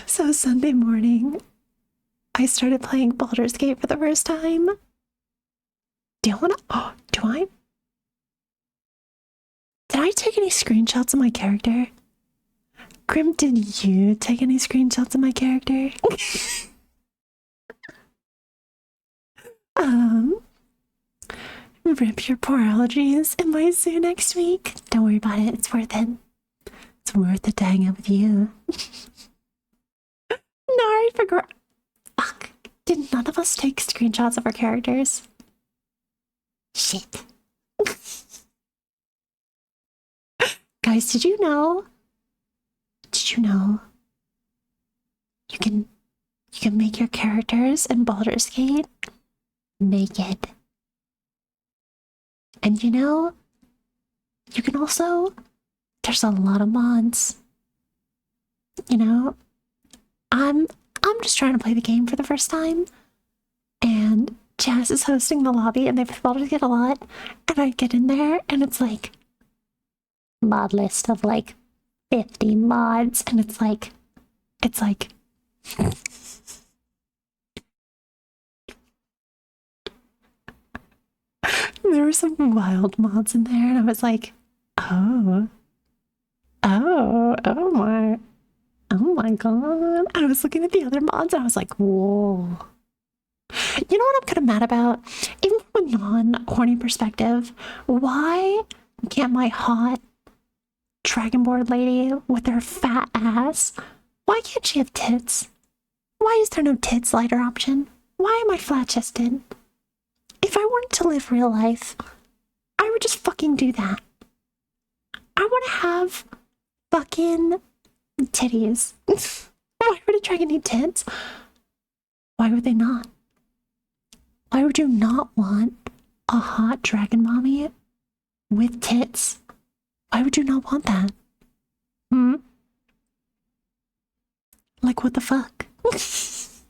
So Sunday morning, I started playing Baldur's Gate for the first time. Do you wanna? Oh, do I? Did I take any screenshots of my character? Grim, did you take any screenshots of my character? Rip your poor allergies in my zoo next week. Don't worry about it. It's worth it. It's worth it to hang out with you. No, I forgot. Fuck. Did none of us take screenshots of our characters? Shit. Guys, did you know? You can make your characters in Baldur's Gate naked. And you know, you can also, there's a lot of mods. You know, I'm just trying to play the game for the first time, and Jazz is hosting the lobby, and they've Baldur's Gate a lot, and I get in there, and it's like mod list of like 50 mods, and it's like there were some wild mods in there, and I was like, oh my god. I was looking at the other mods, and I was like, whoa. You know what I'm kind of mad about? Even from a non-horny perspective, why can't my hot dragonborn lady with her fat ass, why can't she have tits? Why is there no tits lighter option? Why am I flat-chested? If I wanted to live real life, I would just fucking do that. I want to have fucking titties. Why would a dragon need tits? Why would they not? Why would you not want a hot dragon mommy with tits? Why would you not want that? Like, what the fuck? Let's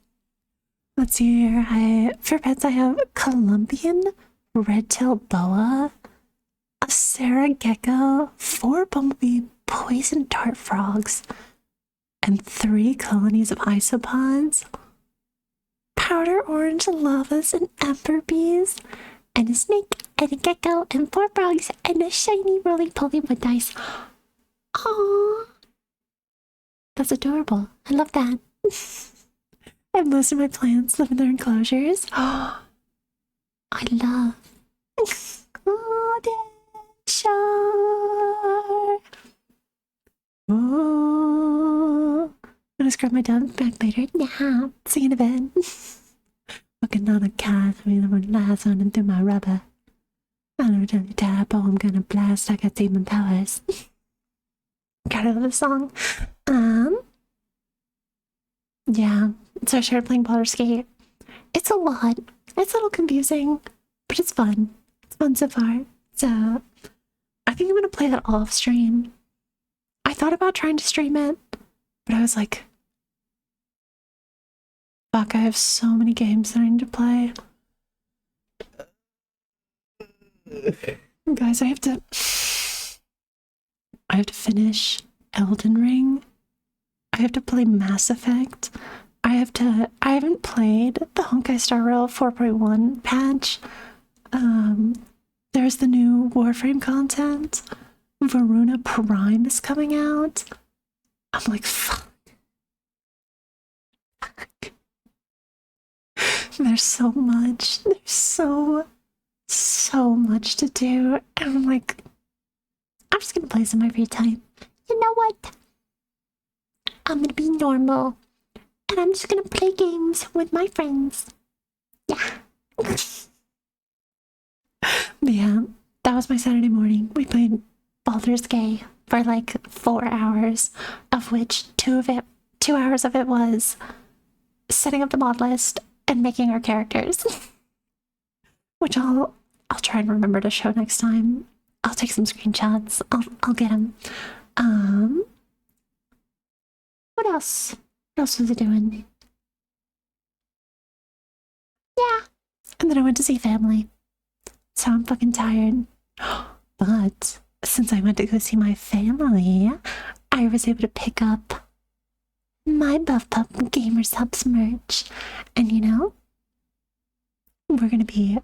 see here. For pets, I have Colombian red-tailed boa, a Sarah gecko, 4 bumblebee poison dart frogs, and 3 colonies of isopods, powder orange lavas and ember bees, and a snake, and a gecko, and 4 frogs, and a shiny roly-poly wood dice. Aww. That's adorable. I love that. And most of my plants live in their enclosures. Oh, I love golden shore. Oh, I'm gonna scrub my dog back later. Yeah, see you in a bed. Looking on a cat, I mean, I'm gonna last on and through my rubber. I don't know, tap, oh, I'm gonna blast. I got demon powers. Gotta love this song. Yeah, so I started playing Baldur's Gate. It's a lot. It's a little confusing, but it's fun. It's fun so far. So I think I'm gonna play that off stream. I thought about trying to stream it, but I was like, fuck, I have so many games that I need to play. Guys, I have to finish Elden Ring. I have to play Mass Effect. I haven't played the Honkai Star Rail 4.1 patch. There's the new Warframe content. Varuna Prime is coming out. I'm like, fuck. There's so much. There's so much to do. And I'm like, I'm just gonna play some in my free time. You know what? I'm gonna be normal. And I'm just gonna play games with my friends. Yeah. But yeah, that was my Saturday morning. We played Baldur's Gate for like 4 hours, of which 2 hours of it was setting up the mod list and making our characters. Which I'll try and remember to show next time. I'll take some screenshots. I'll get them. What else? What else was I doing? Yeah. And then I went to see family. So I'm fucking tired. But since I went to go see my family, I was able to pick up my Buff Pup Gamer Subs merch. And you know, we're gonna be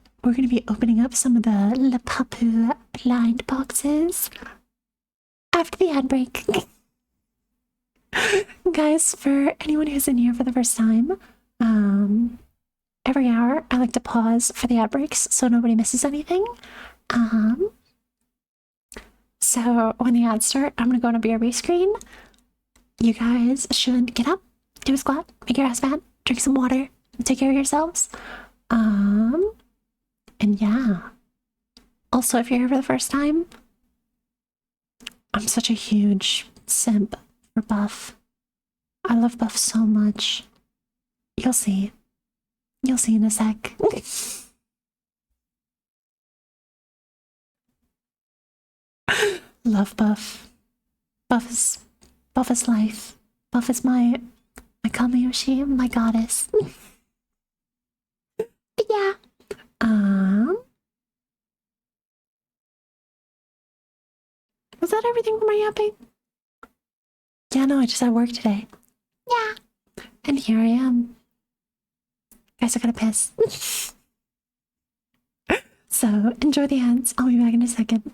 opening up some of the Lapupu blind boxes after the ad break. Guys, for anyone who's in here for the first time, every hour I like to pause for the ad breaks so nobody misses anything. So when the ads start, I'm gonna go on a BRB screen. You guys should get up, do a squat, make your ass fat, drink some water, and take care of yourselves. And yeah. Also, if you're here for the first time, I'm such a huge simp for Buff. I love Buff so much. You'll see. You'll see in a sec. Love Buff. Buff is life. Buff is my Kamayoshi, my goddess. But yeah. Was that everything for my yapping? Yeah, no, I just had work today. Yeah. And here I am. Guys, I gotta piss. So, enjoy the ads. I'll be back in a second.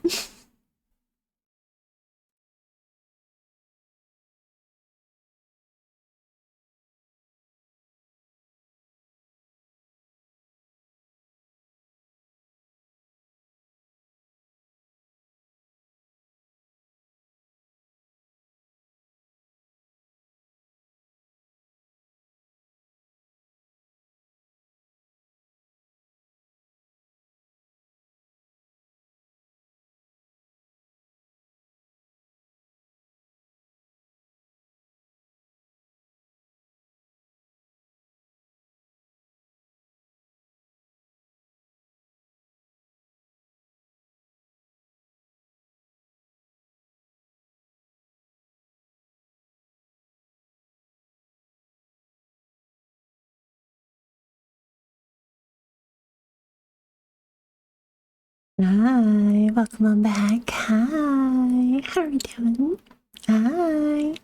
Hi, welcome on back. Hi, how are you doing? Hi.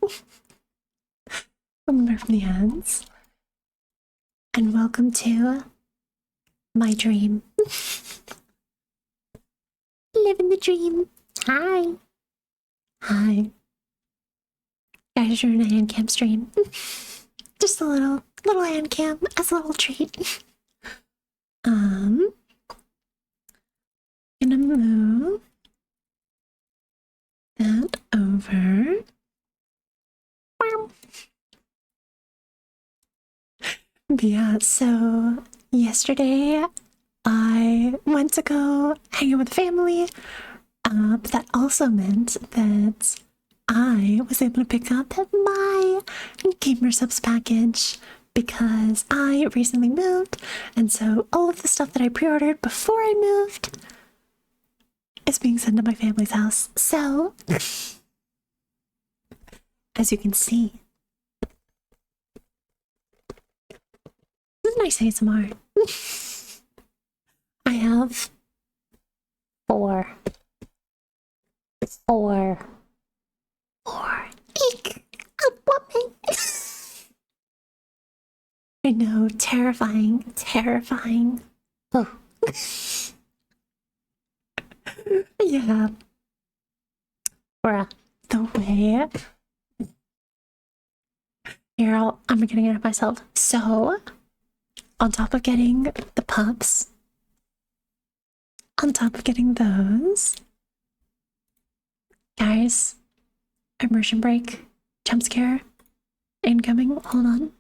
Welcome back from the ads. And welcome to my dream. Living the dream. Hi. Hi. Guys, you're in a hand cam stream. Just a little hand cam as a little treat. Gonna move that over. But yeah, so yesterday I went to go hang out with the family, but that also meant that I was able to pick up my Gamer Subs package because I recently moved, and so all of the stuff that I pre-ordered before I moved is being sent to my family's house. So, as you can see, this is nice ASMR. I have four. Eek, a woman. I know, terrifying, terrifying. Oh. Yeah. Bruh, the way. Here, I'm getting it myself. So, on top of getting the pups, on top of getting those, guys, immersion break, jump scare, incoming. Hold on.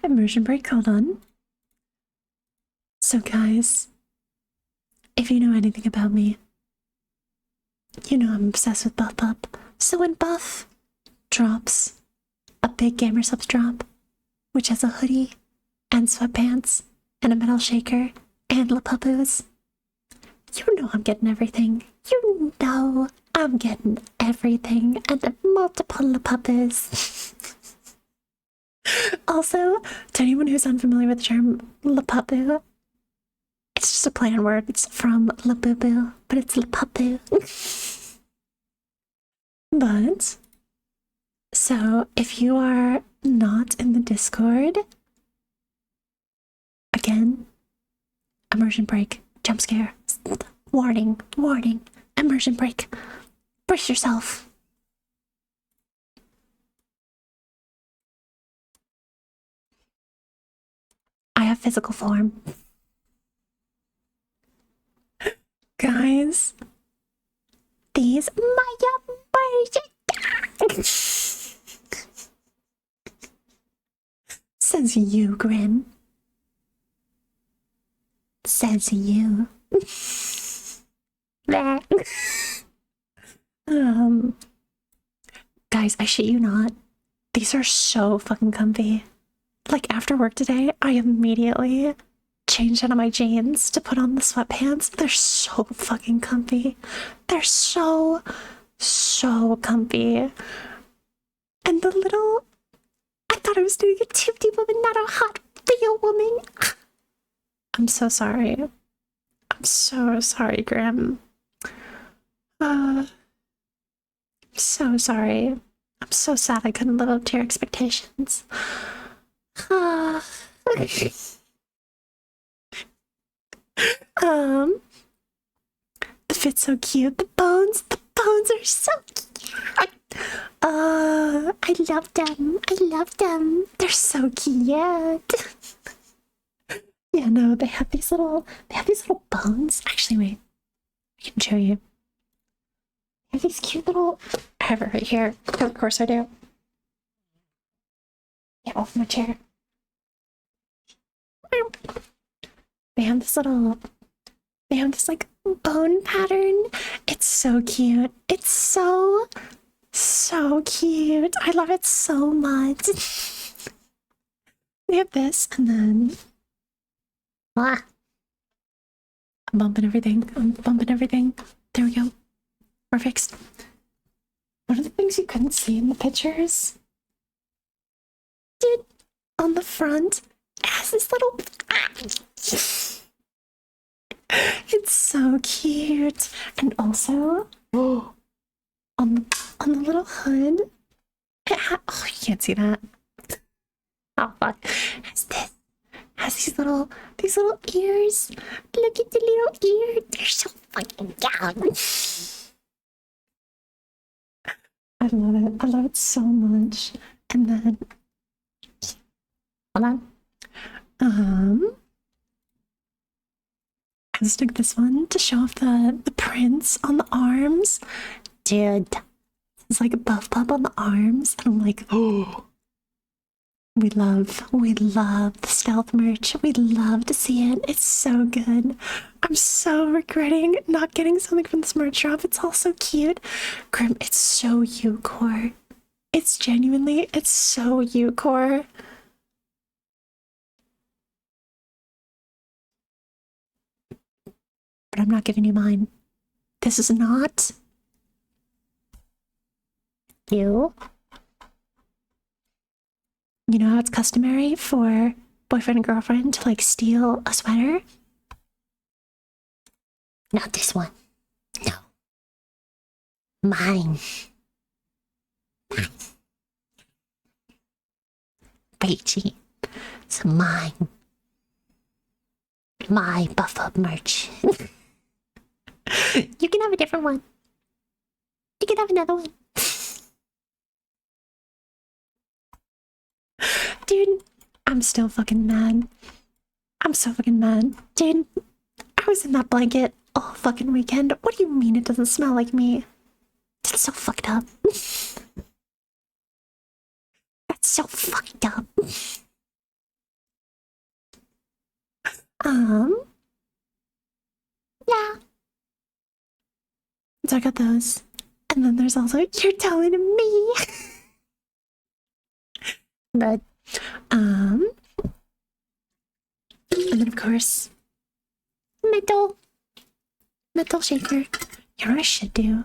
Immersion break, hold on. So, guys, if you know anything about me, you know I'm obsessed with Buff Up. So when Buff drops a big Gamer Subs drop, which has a hoodie and sweatpants and a metal shaker and Lapupus, you know I'm getting everything. You know I'm getting everything and multiple Lapupus. Also, to anyone who's unfamiliar with the term Lapupu, it's just a play on words from Labubu, but it's Lapupu. But, so if you are not in the Discord, again, immersion break, jump scare, warning, warning, immersion break, brace yourself. I have physical form. Guys, these says you, Grim. Says you. Guys, I shit you not. These are so fucking comfy. Like, after work today, I immediately changed out of my jeans to put on the sweatpants. They're so fucking comfy. They're so comfy. And the little... I thought I was doing a 2D woman, not a hot real woman. I'm so sorry. I'm so sorry, Grim. I'm so sorry. I'm so sad I couldn't live up to your expectations. The fit's so cute. The bones are so cute. I love them. I love them. They're so cute. Yeah, no, they have these little bones. Actually, wait. I can show you. They have these cute little... I have it right here. Of course I do. Get off my chair. They have this like bone pattern. It's so cute. It's so cute. I love it so much. We have this, and then I'm bumping everything. There we go. We're fixed. One of the things you couldn't see in the pictures, dude, on the front, it has this little... It's so cute. And also, on the little hood, it oh, you can't see that. Oh fuck. Has these little ears. Look at the little ear. They're so fucking cute. I love it. I love it so much. And then, hold on. I just took this one to show off the prints on the arms. Dude, it's like a buff pop on the arms. And I'm like, oh, we love the stealth merch. We love to see it. It's so good. I'm so regretting not getting something from this merch drop. It's all so cute. Grim, it's so you core. It's genuinely, it's so you core. But I'm not giving you mine. This is not you. You know how it's customary for boyfriend and girlfriend to like steal a sweater. Not this one. No. Mine. Beachy. It's mine. My buff up merch. You can have a different one. You can have another one. Dude, I'm still fucking mad. I'm so fucking mad. Dude, I was in that blanket all fucking weekend. What do you mean it doesn't smell like me? That's so fucked up. That's so fucked up. Yeah. So I got those. And then there's also, you're telling me. But, and then of course, metal shaker. You know what I should do?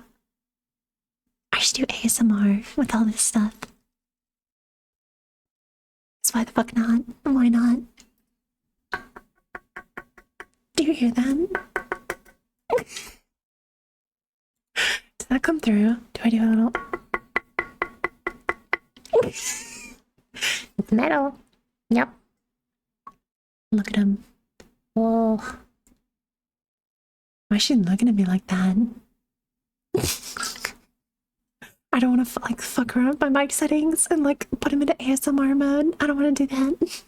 I should do ASMR with all this stuff. So why the fuck not? Why not? Do you hear them? Did that come through? Do I do a little? It's metal. Yep. Look at him. Whoa. Why is she looking at me like that? I don't want to like fuck around with my mic settings and like put him into ASMR mode. I don't want to do that.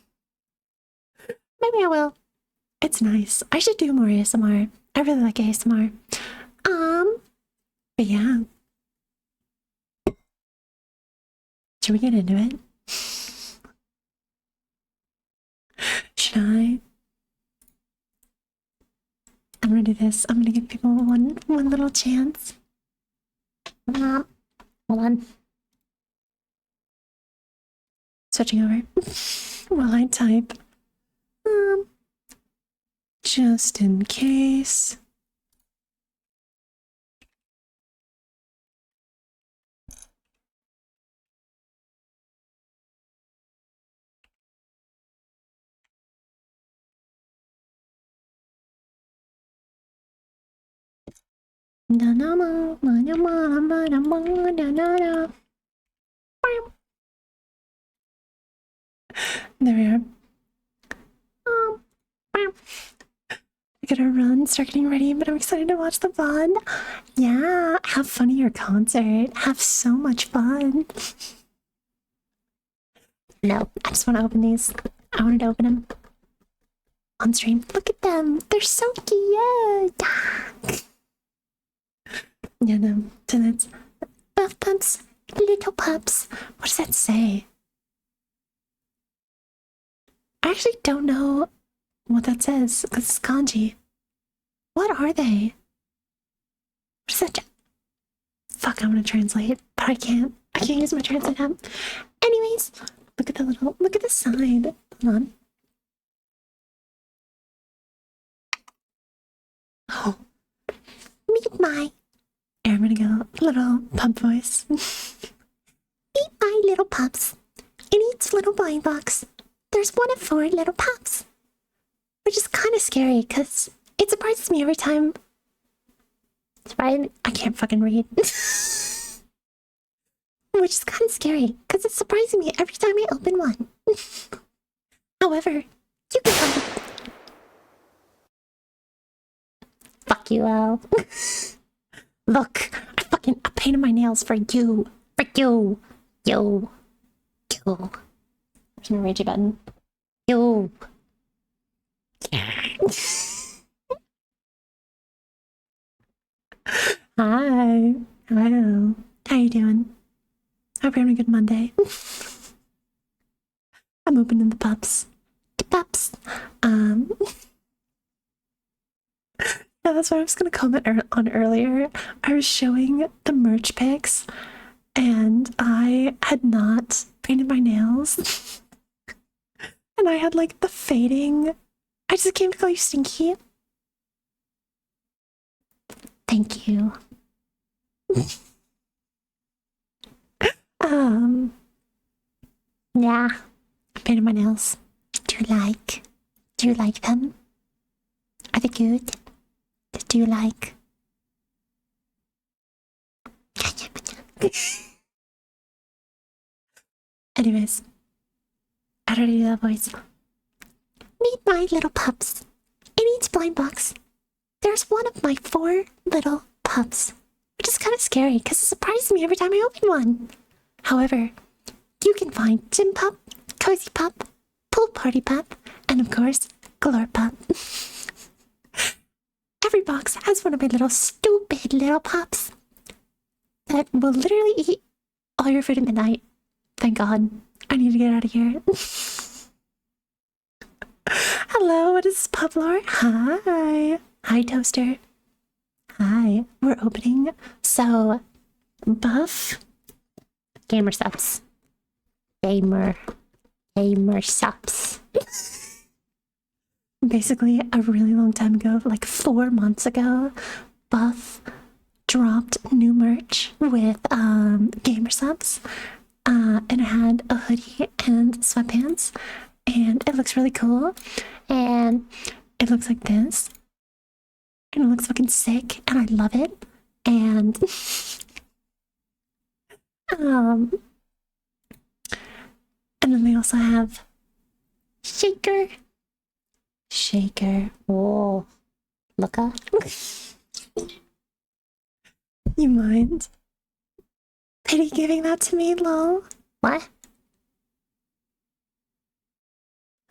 Maybe I will. It's nice. I should do more ASMR. I really like ASMR. But yeah. Should we get into it? Should I? I'm gonna do this. I'm gonna give people one little chance. Hold on. Switching over. While I type. Just in case. There we are. I gotta run, start getting ready, but I'm excited to watch the VOD. Yeah, have fun at your concert. Have so much fun. No, I just want to open these. I wanted to open them on stream. Look at them. They're so cute. Yeah, no. So that's buff pups, little pups. What does that say? I actually don't know what that says because it's kanji. What are they? What is that? Fuck, I'm gonna translate, but I can't. I can't use my translate app. Anyways, look at the little. Look at the side. Hold on. Oh, meet my. Here, I'm gonna go little pup voice. Meet my little pups. In each little blind box, there's 1 of 4 little pups. Which is kind of scary, because it surprises me every time. I can't fucking read. Which is kind of scary, because it's surprising me every time I open one. However, you can find it. Fuck you, Al. Look, I painted my nails for you. For you. Yo. Yo. There's no ragey button. Yo. Hi. Hello. How you doing? Hope you're having a good Monday. I'm opening the pups. The pups. Yeah, that's what I was gonna comment on earlier. I was showing the merch pics, and I had not painted my nails. And I had like the fading. I just came to call you Stinky. Thank you. Yeah, I painted my nails. 2 do you like? Do you like them? Are they good? Do you like? Anyways, I don't do that voice. Meet my little pups. In each blind box, there's one of my 4 little pups, which is kind of scary because it surprises me every time I open one. However, you can find Gym Pup, Cozy Pup, Pool Party Pup, and of course, Galore Pup. Every box has one of my little stupid little pups that will literally eat all your food at midnight. Thank God. I need to get out of here. Hello, what is this, Pup Lore? Hi. Hi, Toaster. Hi. We're opening. So, Buff. Gamer subs. Gamer subs. Basically, a really long time ago, like 4 months ago, Buff dropped new merch with gamer subs. And it had a hoodie and sweatpants, and it looks really cool. And it looks like this, and it looks fucking sick, and I love it. And and then they also have Shaker. Oh, look up. You mind? Pity giving that to me, lol. What?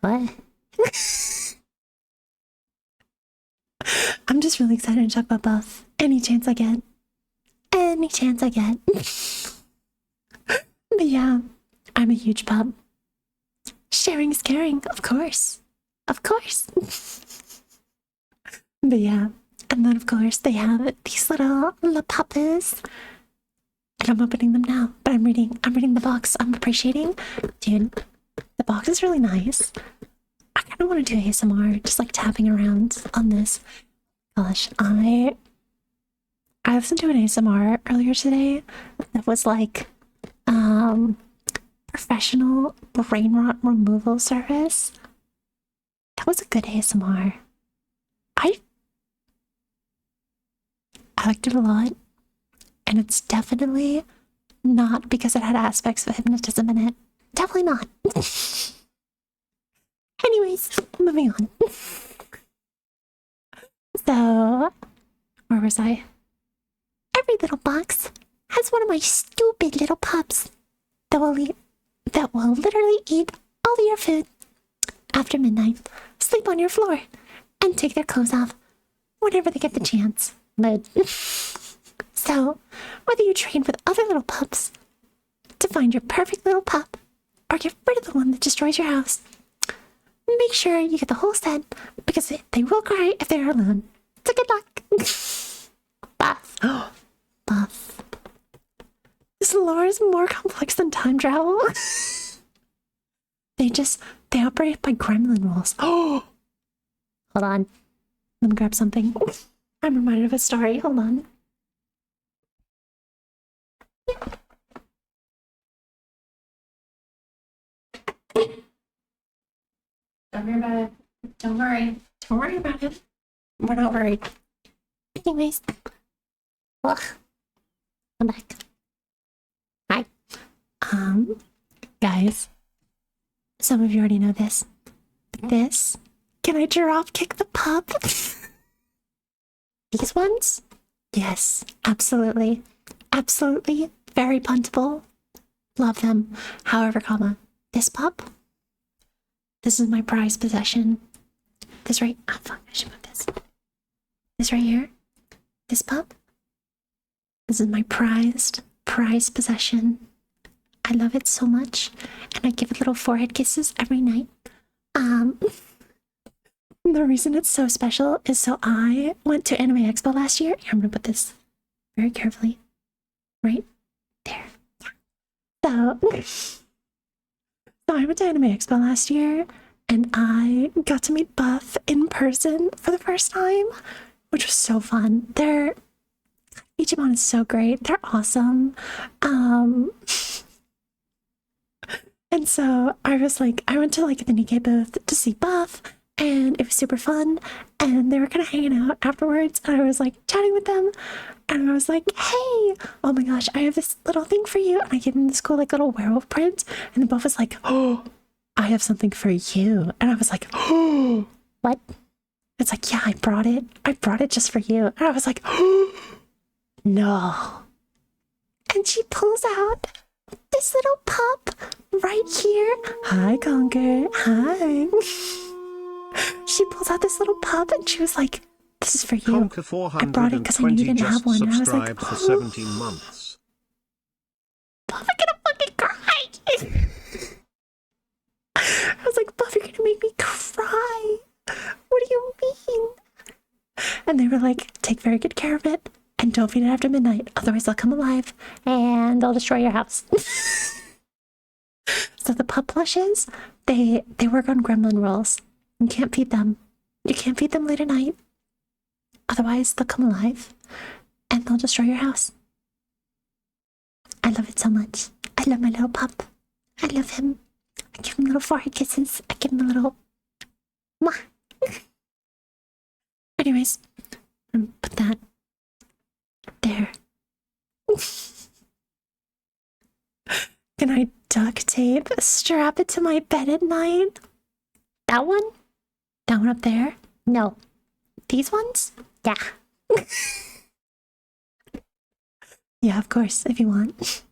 I'm just really excited to talk about Buff. Any chance I get. But yeah, I'm a huge pup. Sharing is caring, of course. But yeah, and then of course they have these little Lapupus. And I'm opening them now, but I'm reading the box. I'm appreciating. Dude, the box is really nice. I kind of want to do ASMR, just like tapping around on this. Gosh, I listened to an ASMR earlier today that was like, professional brain rot removal service. That was a good ASMR. I liked it a lot. And it's definitely not because it had aspects of hypnotism in it. Definitely not. Anyways, moving on. So, where was I? Every little box has one of my stupid little pups that will literally eat all of your food after midnight, sleep on your floor, and take their clothes off whenever they get the chance. But so, whether you train with other little pups to find your perfect little pup, or get rid of the one that destroys your house, make sure you get the whole set, because they will cry if they're alone. So good luck! Buff. Buff. This lore is more complex than time travel. They operate by gremlin rules. Oh! Hold on. Let me grab something. I'm reminded of a story. Hold on. Don't worry about it. Don't worry. Don't worry about it. We're not worried. Anyways. Ugh. I'm back. Hi. Guys. Some of you already know this. This. Can I drop kick the pup? These ones? Yes, absolutely. Absolutely. Very puntable. Love them. However, this pup? This is my prized possession. This right... Oh, fuck. I should put this. This right here. This pup. This is my prized possession. I love it so much. And I give it little forehead kisses every night. The reason it's so special is so I went to Anime Expo last year. Here, I'm gonna put this very carefully. Right there. So I went to Anime Expo last year and I got to meet Buff in person for the first time, which was so fun. Ichiban is so great. They're awesome. And so I was like, I went to like the Nikkei booth to see Buff, and it was super fun. And they were kind of hanging out afterwards. And I was like chatting with them, and I was like, hey, oh my gosh, I have this little thing for you. And I gave them this cool like little werewolf print. And then Buff was like, oh, I have something for you. And I was like, oh, what? It's like, yeah, I brought it. I brought it just for you. And I was like, oh, no. And she pulls out this little pup right here. Hi, Conker. Hi. She pulls out this little pup and she was like, this is for you. Conker I brought it because I knew you 420 didn't have just one. And I was like, subscribed for 17 months. Buff, I'm gonna fucking cry. I was like, Buff, you're gonna make me cry. What do you mean? And they were like, take very good care of it and don't feed it after midnight. Otherwise they'll come alive and they'll destroy your house. So the pup plushes, they work on gremlin rules. You can't feed them. You can't feed them late at night. Otherwise they'll come alive and they'll destroy your house. I love it so much. I love my little pup. I love him. I give him little forehead kisses. I give him a little mwah. Anyways, put that there. Can I duct tape, strap it to my bed at night? That one? That one up there? No. These ones? Yeah. Yeah, of course, if you want.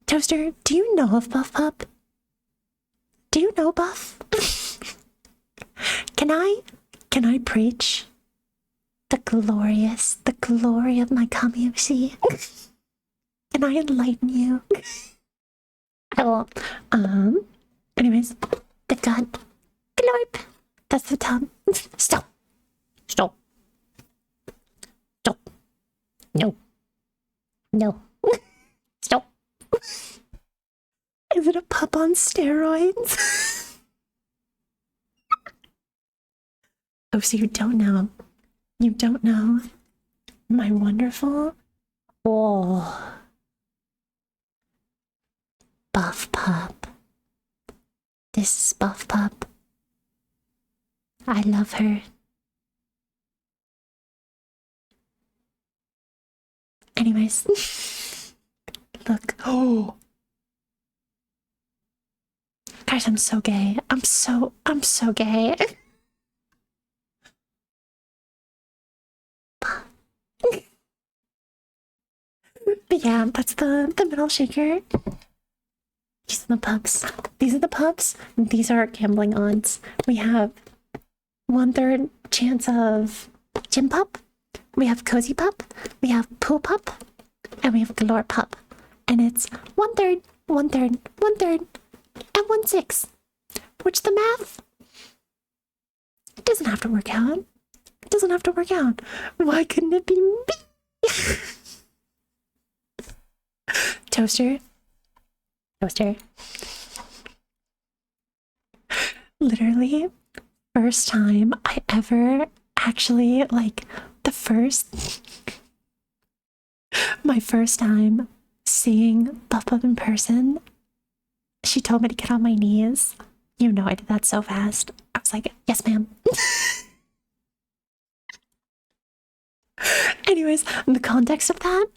Toaster, do you know of Buff Pup? Do you know Buff? Can I preach the glory of my Kamiyoshi? Can I enlighten you? I will. Anyways, they've got glorp. That's the tub. Stop. Stop. Stop. No. No. Stop. Is it a pup on steroids? Oh, so you don't know. You don't know my wonderful Buff Pup. This is Buff Pup. I love her. Anyways, look. Oh, guys, I'm so gay. I'm so gay. But yeah, that's the middle shaker. These are the pups. These are the pups. These are our gambling odds. We have 1/3 chance of Gym Pup. We have Cozy Pup. We have Poo Pup. And we have Galore Pup. And it's 1/3, 1/3, 1/3, and 1/6. Which the math, it doesn't have to work out. It doesn't have to work out. Why couldn't it be me? Toaster. Literally, first time I ever actually, like, my first time seeing Buff Pup in person, she told me to get on my knees. You know, I did that so fast. I was like, yes, ma'am. Anyways, in the context of that,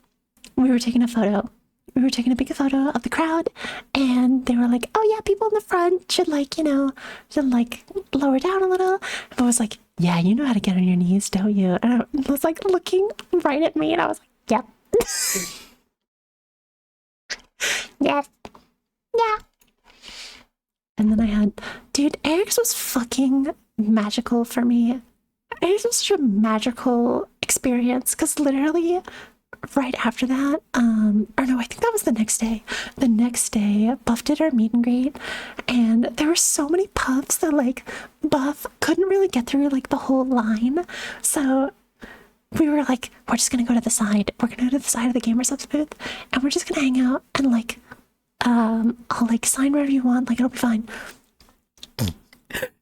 we were taking a photo. We were taking a big photo of the crowd, and they were like, oh yeah, people in the front should, like, you know, lower down a little. And I was like, yeah, you know how to get on your knees, don't you? And I was like looking right at me, and I was like, yep. Yes. Yeah. And then I had, dude, Eric's was fucking magical for me. It was such a magical experience, because literally right after that, or no, I think that was the next day. The next day, Buff did our meet and greet, and there were so many pups that, like, Buff couldn't really get through, like, the whole line. So we were like, we're just gonna go to the side. We're gonna go to the side of the Gamer Subs booth, and we're just gonna hang out and, like, I'll, like, sign wherever you want. Like, it'll be fine.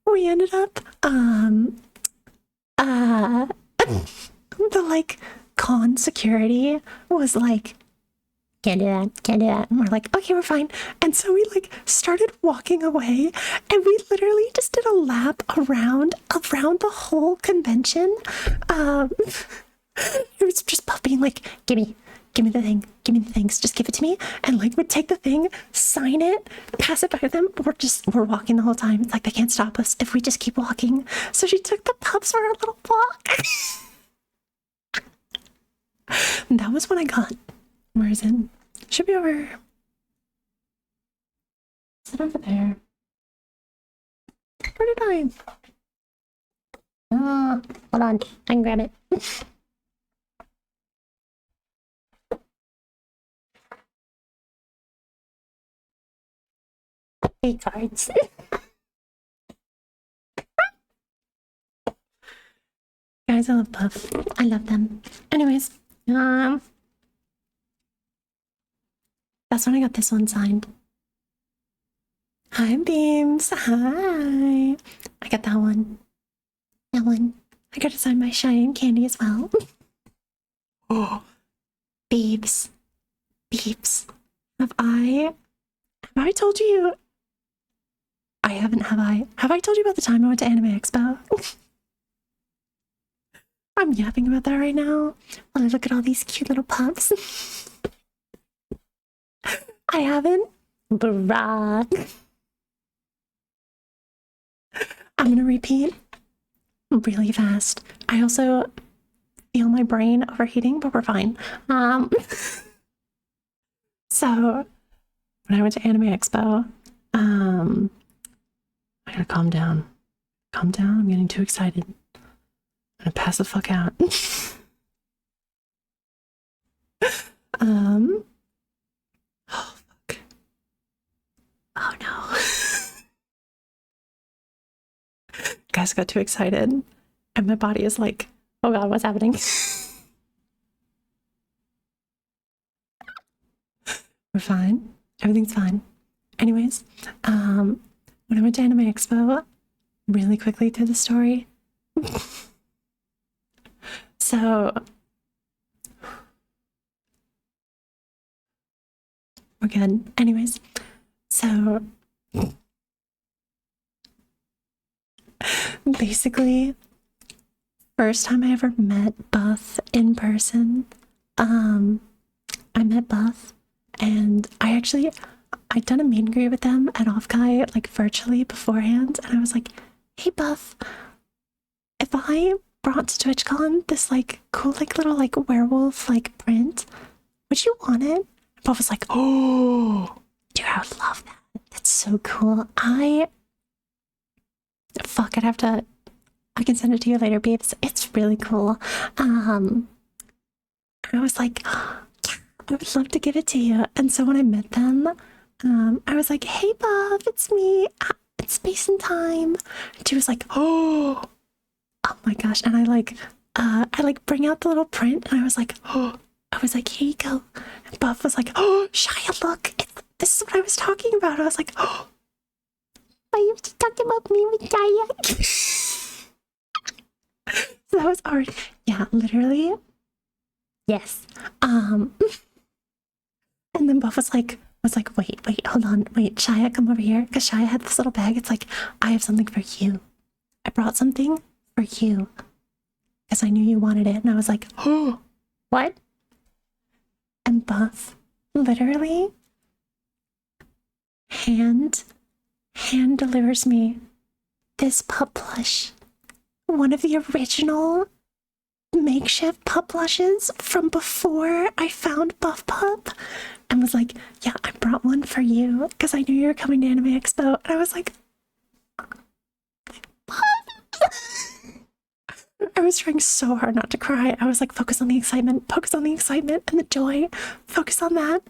We ended up, the, like, con security was like, can't do that, can't do that. And we're like, okay, we're fine. And so we like started walking away, and we literally just did a lap around the whole convention. It was just Puff being like, give me the thing, give me the things, just give it to me. And like would take the thing, sign it, pass it back to them. We're walking the whole time. It's like they can't stop us if we just keep walking. So she took the pups for a little walk. And that was when I got, where is it? Should be over. Is it over there? Where did I? Hold on, I can grab it. Cards. Guys, I love Puff. I love them. Anyways, that's when I got this one signed. Hi, Beams. Hi. I got that one. That one. I got to sign my Cheyenne candy as well. Oh, Beeps. Beeps. Have I told you? I haven't, have I? Have I told you about the time I went to Anime Expo? I'm yapping about that right now while I look at all these cute little pups. I haven't? Bruh. I'm gonna repeat really fast. I also feel my brain overheating, but we're fine. So, when I went to Anime Expo, I gotta calm down. Calm down, I'm getting too excited. I'm gonna pass the fuck out. Oh, fuck. Oh, no. Guys, got too excited. And my body is like, oh god, what's happening? We're fine. Everything's fine. Anyways, when I went to Anime Expo, really quickly through the story. So, we're good. Anyways, so basically, first time I ever met Buff in person, I met Buff, and I'd done a meet and greet with them at Offkai, like virtually beforehand, and I was like, hey Buff, if I brought to TwitchCon this like cool like little like werewolf like print, would you want it? And Buff was like, oh, dude, I would love that. That's so cool. Fuck, I can send it to you later, babes. It's really cool. I was like, yeah, I would love to give it to you. And so when I met them, I was like, hey Buff, it's me. It's Space and Time. And she was like, oh my gosh. And I bring out the little print, and I was like, here you go. And Buff was like, oh, Shia, look, this is what I was talking about. I was like, oh, why are you talking about me with Shia? So that was already, yeah, literally, yes. And then Buff was like, wait, hold on, wait, Shia, come over here, because Shia had this little bag. It's like, I have something for you. I brought something for you, because I knew you wanted it. And I was like, oh, what? And Buff literally hand delivers me this pup plush, one of the original makeshift pup plushes from before I found Buff Pup, and was like, yeah, I brought one for you because I knew you were coming to Anime Expo. And I was like, Pup. I was trying so hard not to cry. I was like, focus on the excitement and the joy, focus on that.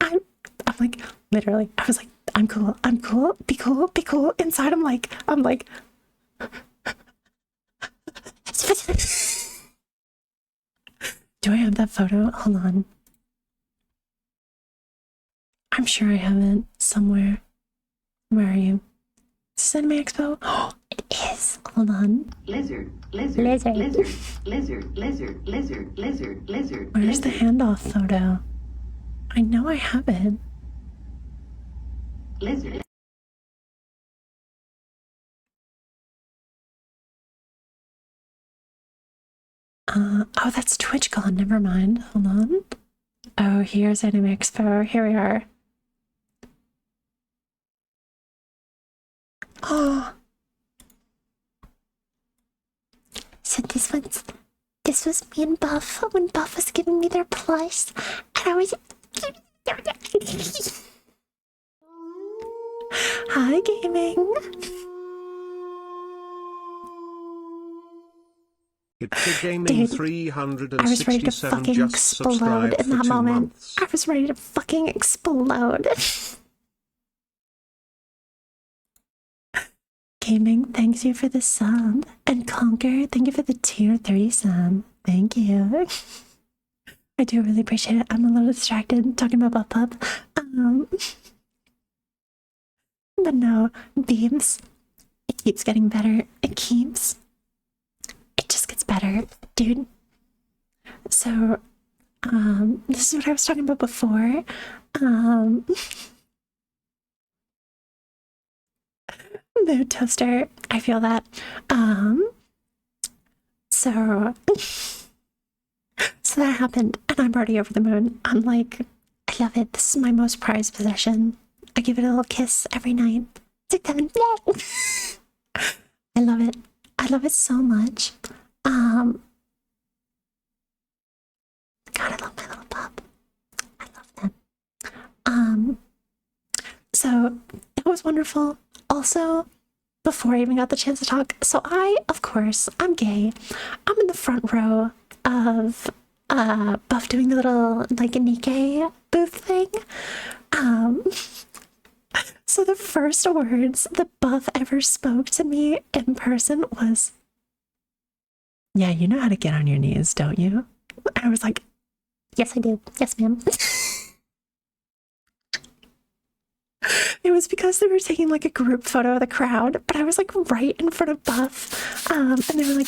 I'm like, literally, I was like, I'm cool, be cool. Inside I'm like do I have that photo? Hold on. I'm sure I have it somewhere. Where are you? Is this Anime Expo? Oh, it is. Hold on. Lizard. Where's the handoff photo? I know I haven't. Lizard. Oh, that's Twitch gone. Never mind. Hold on. Oh, here's Anime Expo. Here we are. Oh. So this was me and Buff when Buff was giving me their plush, and I was. Hi, gaming. It's the gaming Dude, 367 I was ready to fucking just explode subscribed in for that 2 moment. months. I was ready to fucking explode. Gaming, thanks you for the sub. And Conquer, thank you for the tier 30 sub. Thank you. I do really appreciate it. I'm a little distracted talking about Pup. But no, Beams, it keeps getting better. It just gets better, dude. So, this is what I was talking about before. Mood toaster, I feel that. So that happened, and I'm already over the moon. I'm like, I love it. This is my most prized possession. I give it a little kiss every night. It's like I love it. I love it so much. God, I love my little pup. I love them. So it was wonderful. Also, before I even got the chance to talk, so of course, I'm gay. I'm in the front row of Buff doing the little like Nikkei booth thing. So the first words that Buff ever spoke to me in person was, "Yeah, you know how to get on your knees, don't you?" And I was like, "Yes, I do. Yes, ma'am." It was because they were taking like a group photo of the crowd, but I was like right in front of Buff. And they were like,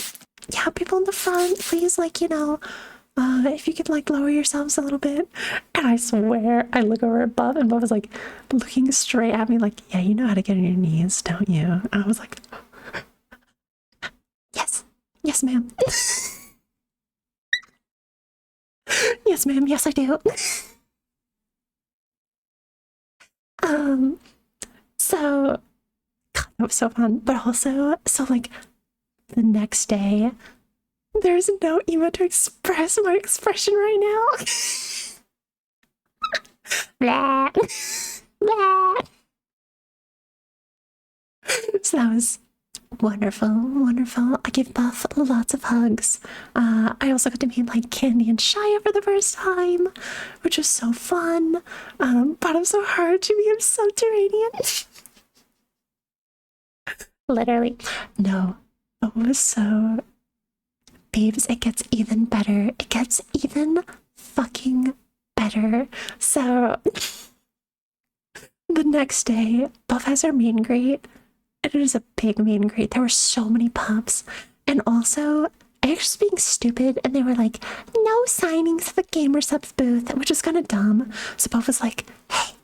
"Yeah, people in the front, please, like, if you could like lower yourselves a little bit." And I swear, I look over at Buff, and Buff was like looking straight at me like, "Yeah, you know how to get on your knees, don't you?" And I was like, "Yes, yes, ma'am." Yes, ma'am, yes, I do. So God, that was so fun. But also, so like the next day, there's no emo to express my expression right now. Blah. Blah. So that was wonderful, wonderful. I gave Buff lots of hugs. I also got to meet like Candy and Shia for the first time, which was so fun. Bottom so hard to me. I'm so Duranian. Literally. No. It was so... Babes, it gets even better. It gets even fucking better. So... The next day, Buff has her meet and greet. And it is a big meet and greet. There were so many pups. And also, I was being stupid, and they were like, "No signings at the Gamer Subs booth," which was kind of dumb. So Buff was like, "Hey,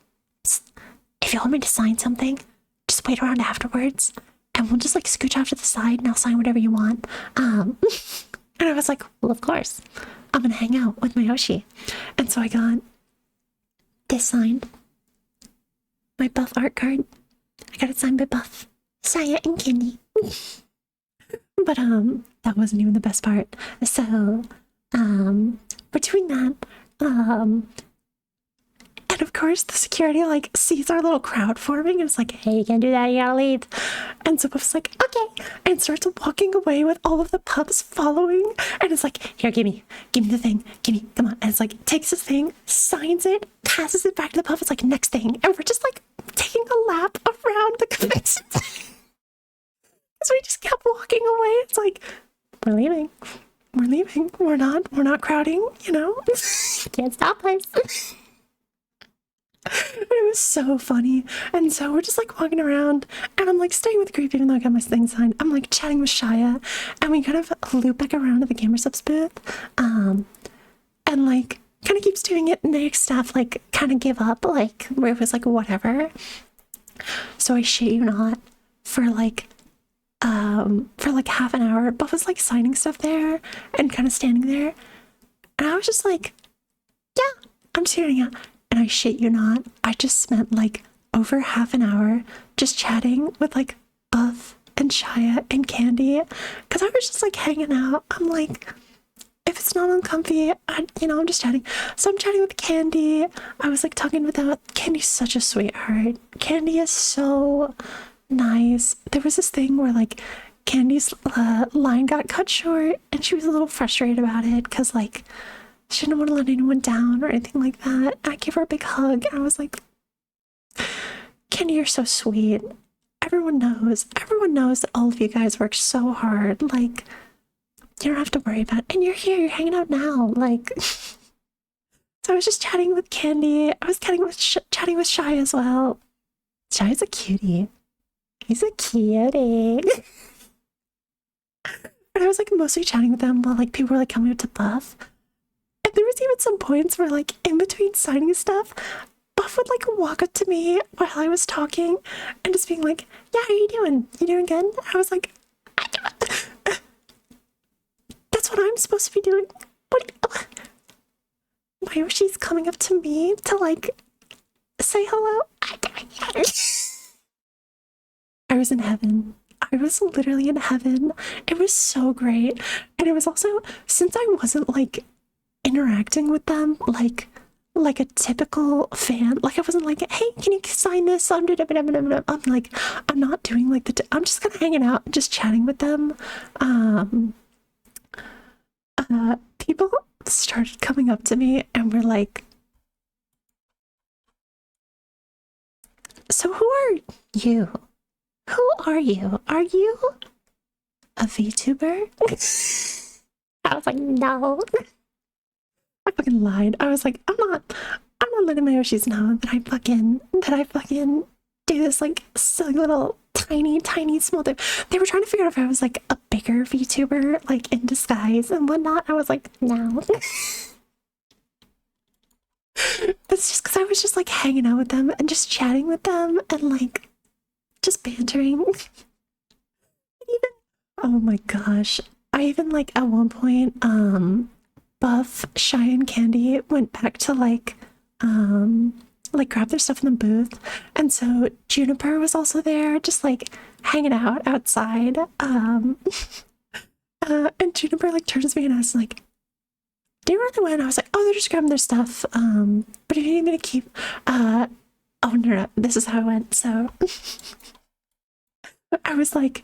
if you want me to sign something, just wait around afterwards, and we'll just like scooch off to the side, and I'll sign whatever you want." And I was like, "Well, of course. I'm gonna hang out with my Yoshi." And so I got this signed. My Buff art card. I got it signed by Buff, Shia, and Candy. But that wasn't even the best part. So we're doing that. And of course the security like sees our little crowd forming and it's like, "Hey, you can't do that, you gotta leave." And so Buff's like, "Okay," and starts walking away with all of the pups following. And it's like, "Here, give me the thing, come on." And it's like, takes his thing, signs it, passes it back to the pup. It's like, "Next thing." And we're just like taking a lap around the convention. So we just kept walking away. It's like, we're leaving. We're not crowding, Can't stop us. It was so funny. And so we're just like walking around, and I'm like staying with the group even though I got my thing signed. I'm like chatting with Shia, and we kind of loop back around to the Gamer Subs booth, and like kind kind of keeps doing it, and the staff like kind of give up, like where it was like whatever. So I shit you not, for like half an hour, Buff was like signing stuff there and kind of standing there, and I was just like, yeah, I'm staring at, and I shit you not, I just spent like over half an hour just chatting with like Buff and Shia and Candy, because I was just like hanging out. I'm like, if it's not uncomfy, I'm just chatting. So I'm chatting with Candy. I was like talking with them. Candy's such a sweetheart. Candy is so nice. There was this thing where like Candy's line got cut short, and she was a little frustrated about it because like she didn't want to let anyone down or anything like that. I gave her a big hug, and I was like, Candy, you're so sweet. Everyone knows that all of you guys work so hard. Like, you don't have to worry about it. And you're here, you're hanging out now. Like, so I was just chatting with Candy. I was chatting with Shy as well. Shy's a cutie. He's a cutie. And I was like mostly chatting with them while like people were like coming up to Buff. And there was even some points where like in between signing stuff, Buff would like walk up to me while I was talking and just being like, yeah, how you doing? You doing good? I was like, that's what I'm supposed to be doing. Why she's coming up to me to like say hello? I was in heaven. I was literally in heaven. It was so great. And it was also, since I wasn't like interacting with them like a typical fan, like I wasn't like, hey, can you sign this? I'm like, I'm not doing like I'm just kind of hanging out and just chatting with them. People started coming up to me and were like, so who are you? Who are you? Are you a VTuber? I was like, no. I fucking lied. I was like, I'm not letting my Yoshis know that I fucking do this like silly little tiny small thing. They were trying to figure out if I was like a bigger VTuber, like in disguise and whatnot. I was like, no. It's just because I was just like hanging out with them and just chatting with them and like just bantering. Even, oh my gosh, I even like at one point Buff, Shy, and Candy went back to like grab their stuff in the booth, and so Juniper was also there just like hanging out outside. And Juniper like turns to me and asks like, do you really win? I was like, oh, they're just grabbing their stuff, but if you need me to keep oh no, this is how it went. So I was like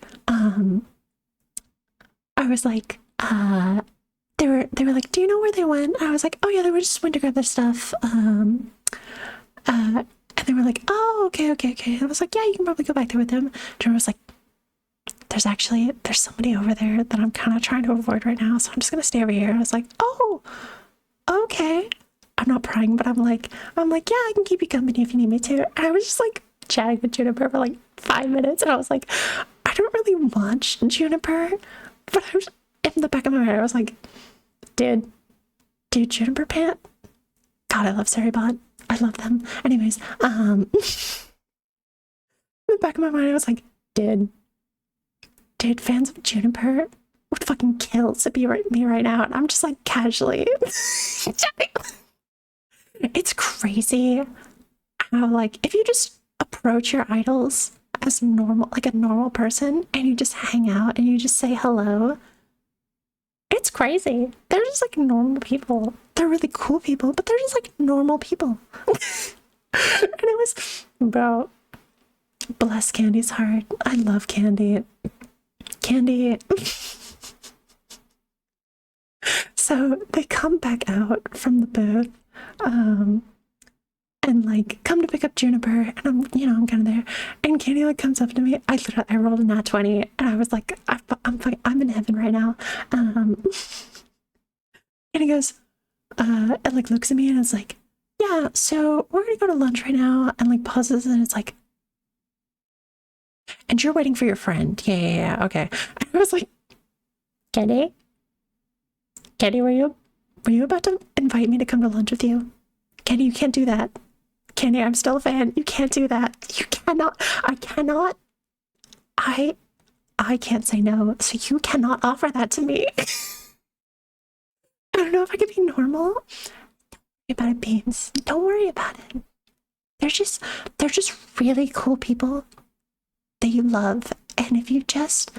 they were like, do you know where they went? I was like, oh yeah, they just went to grab their stuff. And they were like, oh, okay. I was like, yeah, you can probably go back there with them. Jordan was like, there's somebody over there that I'm kind of trying to avoid right now, so I'm just gonna stay over here. I was like, oh, okay. I'm not prying, but I'm like, yeah, I can keep you company if you need me to. And I was just like chatting with Juniper for like 5 minutes, and I was like, I don't really watch Juniper, but I was in the back of my head, I was like, dude, Juniper Pant. God, I love Saribot. I love them. Anyways, in the back of my mind, I was like, dude, fans of Juniper would fucking kill to be me right now. And I'm just like casually. It's crazy how like if you just approach your idols as normal, like a normal person, and you just hang out and you just say hello, it's crazy. They're just like normal people. They're really cool people, but they're just like normal people. And it was, bro, bless Candy's heart. I love Candy. So they come back out from the booth, and like come to pick up Juniper, and I'm kind of there, and Candy like comes up to me. I rolled a nat 20, and I was like, I'm in heaven right now. And he goes, and like looks at me and is like, yeah, so we're gonna go to lunch right now, and like pauses, and it's like, and you're waiting for your friend. Yeah, okay. And I was like, Candy, were you were you about to invite me to come to lunch with you? Kenny, you can't do that. Kenny, I'm still a fan. You can't do that. You cannot. I cannot. I can't say no, so you cannot offer that to me. I don't know if I could be normal. Don't worry about it, Beans. Don't worry about it. They're just really cool people that you love. And if you just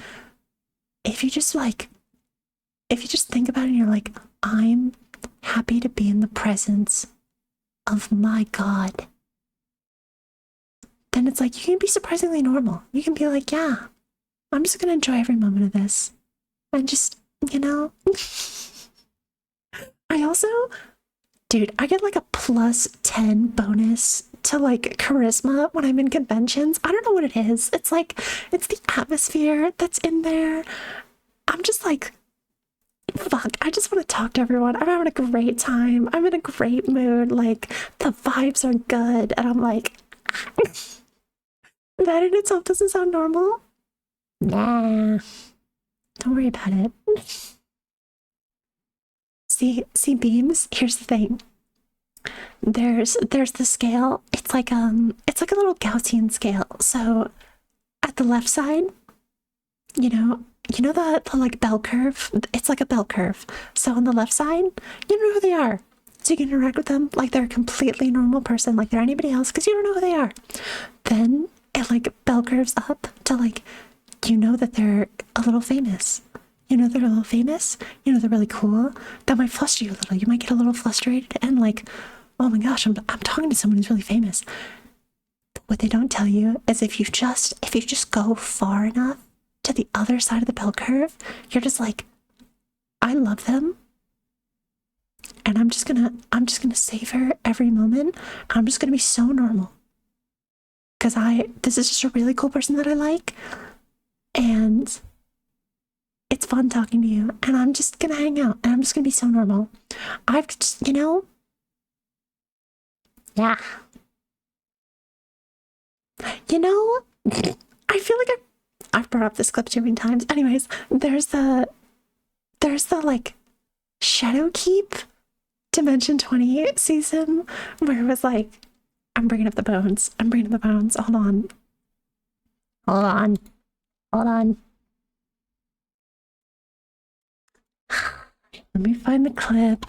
think about it and you're like, I'm happy to be in the presence of my God, then it's like you can be surprisingly normal. You can be like, yeah, I'm just gonna enjoy every moment of this. And just, you know. I also, dude, I get like a +10 bonus to like charisma when I'm in conventions. I don't know what it is. It's like, it's the atmosphere that's in there. I'm just like, fuck, I just want to talk to everyone. I'm having a great time. I'm in a great mood. Like, the vibes are good. And I'm like, that in itself doesn't sound normal. Nah. Don't worry about it. See, Beams? Here's the thing. There's the scale. It's like a little Gaussian scale. So at the left side, you know the like bell curve? It's like a bell curve. So on the left side, you know who they are. So you can interact with them like they're a completely normal person, like they're anybody else, because you don't know who they are. Then it like bell curves up to like, you know that they're a little famous. You know they're a little famous. You know they're really cool. That might fluster you a little. You might get a little frustrated and like, oh my gosh, I'm talking to someone who's really famous. But what they don't tell you is if you just go far enough to the other side of the bell curve, you're just like, I love them. And I'm just gonna savor every moment. I'm just gonna be so normal. Cause this is just a really cool person that I like. And it's fun talking to you. And I'm just gonna hang out and I'm just gonna be so normal. I've just, yeah. I feel like I've brought up this clip too many times. Anyways, there's the like Shadowkeep Dimension 20 season where it was like, I'm bringing up the bones. Hold on. Let me find the clip,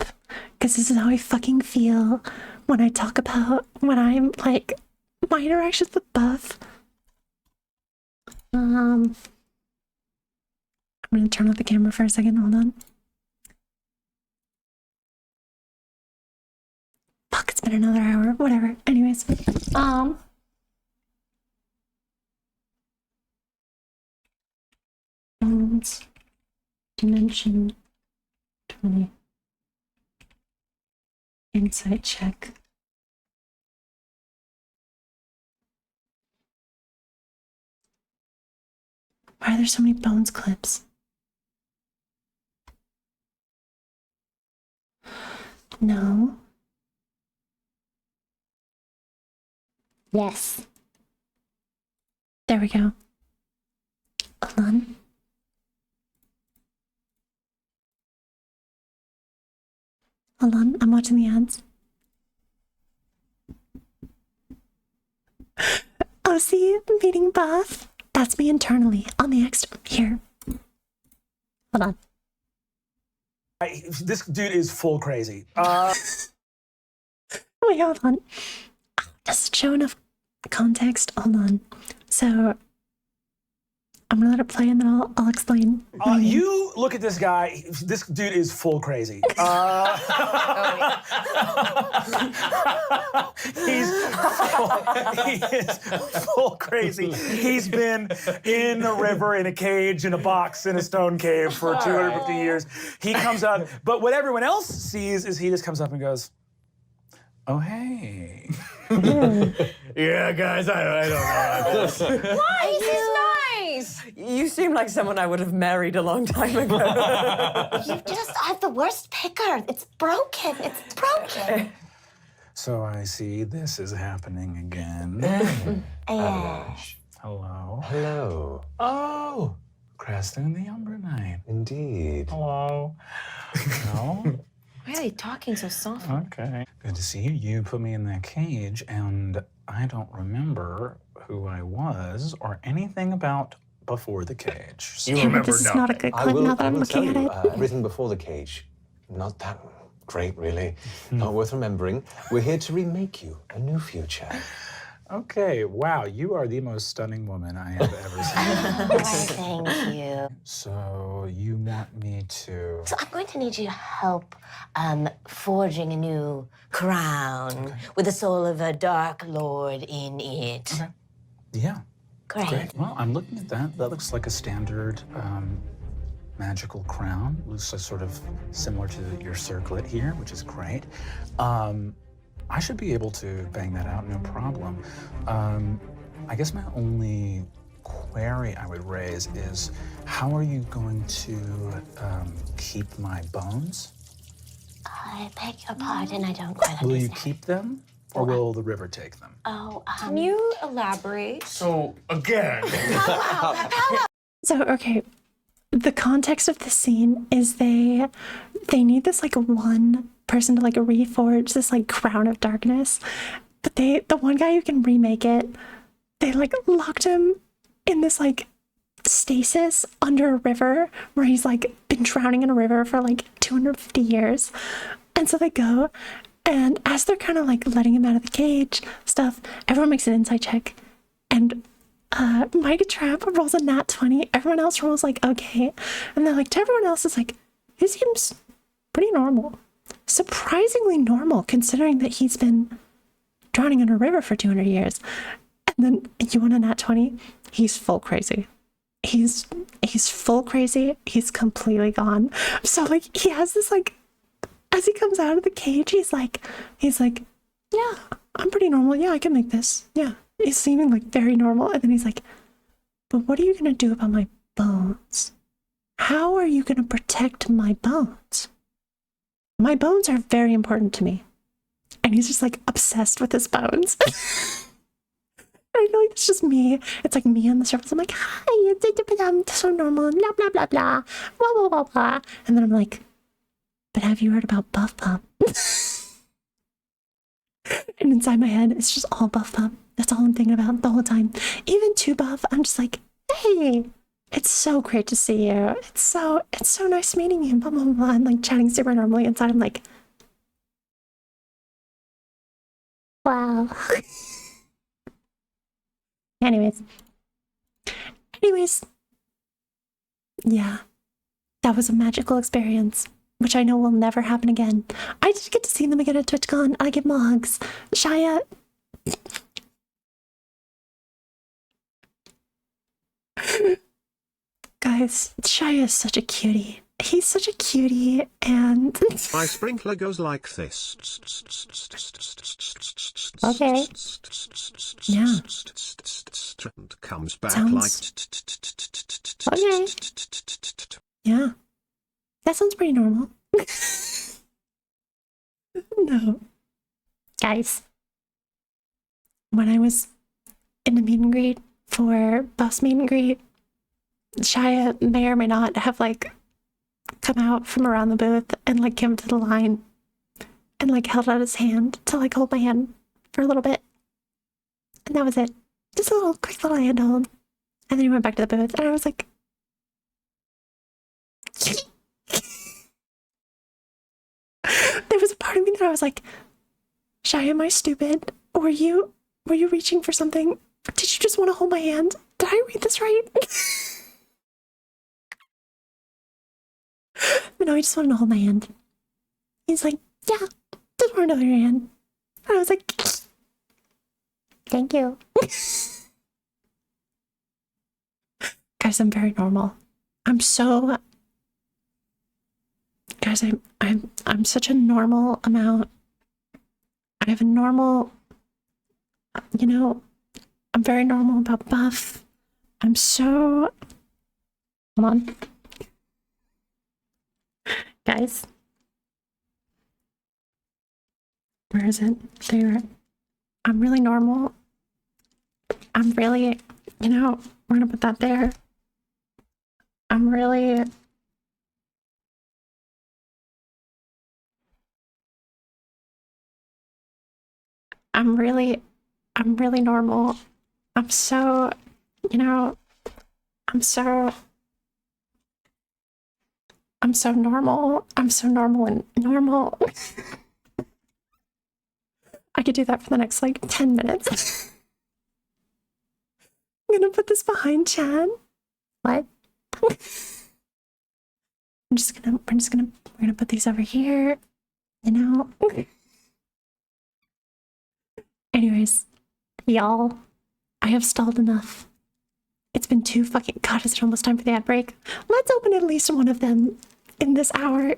because this is how I fucking feel when I talk about when I'm like my interactions with Buff. I'm gonna turn off the camera for a second. Hold on. Fuck, it's been another hour. Whatever. Anyways, Dimension 20 insight check. Why are there so many bones clips? No. Yes. There we go. Hold on. I'm watching the ads. Oh, see, meeting Buff. That's me internally on the extra. Here. Hold on. This dude is full crazy. Wait, hold on. Does it show enough context? Hold on. So, I'm gonna let it play and then I'll explain. You look at this guy. This dude is full crazy. He is full crazy. He's been in a river, in a cage, in a box, in a stone cave for 250 years. He comes up, but what everyone else sees is he just comes up and goes, "Oh, hey." Yeah, guys, I don't know about this. Why? He's nice. You seem like someone I would have married a long time ago. You just have the worst picker. It's broken. So I see this is happening again. Hello. Oh, Creston the Umber Knight. Indeed. Hello. No. Why are they talking so soft? Okay. Good to see you. You put me in that cage, and I don't remember who I was or anything about before the cage. So You remember this is not a good clip now that I'm looking at it. Everything before the cage, not that great, really. Not worth remembering. We're here to remake you a new future. Okay, wow, you are the most stunning woman I have ever seen. Thank you. So you want me to... So I'm going to need you to help forging a new crown with the soul of a dark lord in it. Okay. Yeah. Great. Well, I'm looking at that. That looks like a standard magical crown. Looks sort of similar to your circlet here, which is great. I should be able to bang that out, no problem. I guess my only query I would raise is, how are you going to keep my bones? I beg your pardon, I don't quite understand. Will you keep them, or will the river take them? Oh, Can you elaborate? So, again. So, okay, the context of the scene is they need this like one person to like reforge this like crown of darkness, but the one guy who can remake it, they like locked him in this like stasis under a river where he's like been drowning in a river for like 250 years. And so they go, and as they're kind of like letting him out of the cage stuff, everyone makes an insight check, and Mike Trap rolls a nat 20. Everyone else rolls like okay, and they're like, to everyone else, it's like, he seems pretty normal, surprisingly normal considering that he's been drowning in a river for 200 years. And then you want a nat 20? He's full crazy. He's full crazy. He's completely gone. So like he has this like, as he comes out of the cage, he's like, yeah, I'm pretty normal. Yeah, I can make this. Yeah. He's seeming like very normal. And then he's like, but what are you going to do about my bones? How are you going to protect my bones? My bones are very important to me. And he's just like obsessed with his bones. I feel like it's just me. It's like me on the surface. I'm like, hi, I'm so normal, blah, blah, blah, blah, blah, blah, blah, blah. And then I'm like, but have you heard about Buff Pup? And inside my head, it's just all Buff Pup. That's all I'm thinking about the whole time. Even to Buff, I'm just like, hey, it's so great to see you. It's so nice meeting you, blah, blah, blah. And like chatting super normally. Inside, I'm like, wow. Anyways, yeah, that was a magical experience, which I know will never happen again. I did get to see them again at TwitchCon. I give them hugs. Shia. Guys, Shia is such a cutie. He's such a cutie, and my sprinkler goes like this. Okay. Yeah. And comes back Sounds... Okay. Yeah. That sounds pretty normal. No. Guys, when I was in the meet and greet for Buff's meet and greet, Shia may or may not have like come out from around the booth and like came to the line and like held out his hand to like hold my hand for a little bit. And that was it. Just a little quick little hand hold. And then he went back to the booth and I was like, there was a part of me that I was like, Shia, am I stupid? Were you reaching for something? Did you just want to hold my hand? Did I read this right? But no, he just wanted to hold my hand. He's like, yeah, just wanted to hold your hand. And I was like, thank you. Guys, I'm very normal. Guys, I'm such a normal amount. I have a normal, you know, I'm very normal about Buff. I'm so, hold on. Guys. Where is it? There. I'm really normal. I'm really, you know, we're gonna put that there. I'm really... I'm really normal. I'm so, you know, I'm so normal. I'm so normal and normal. I could do that for the next like 10 minutes. I'm gonna put this behind Chad. What? we're gonna put these over here, you know. Anyways, y'all, I have stalled enough. It's been too fucking God, is it almost time for the ad break? Let's open at least one of them in this hour.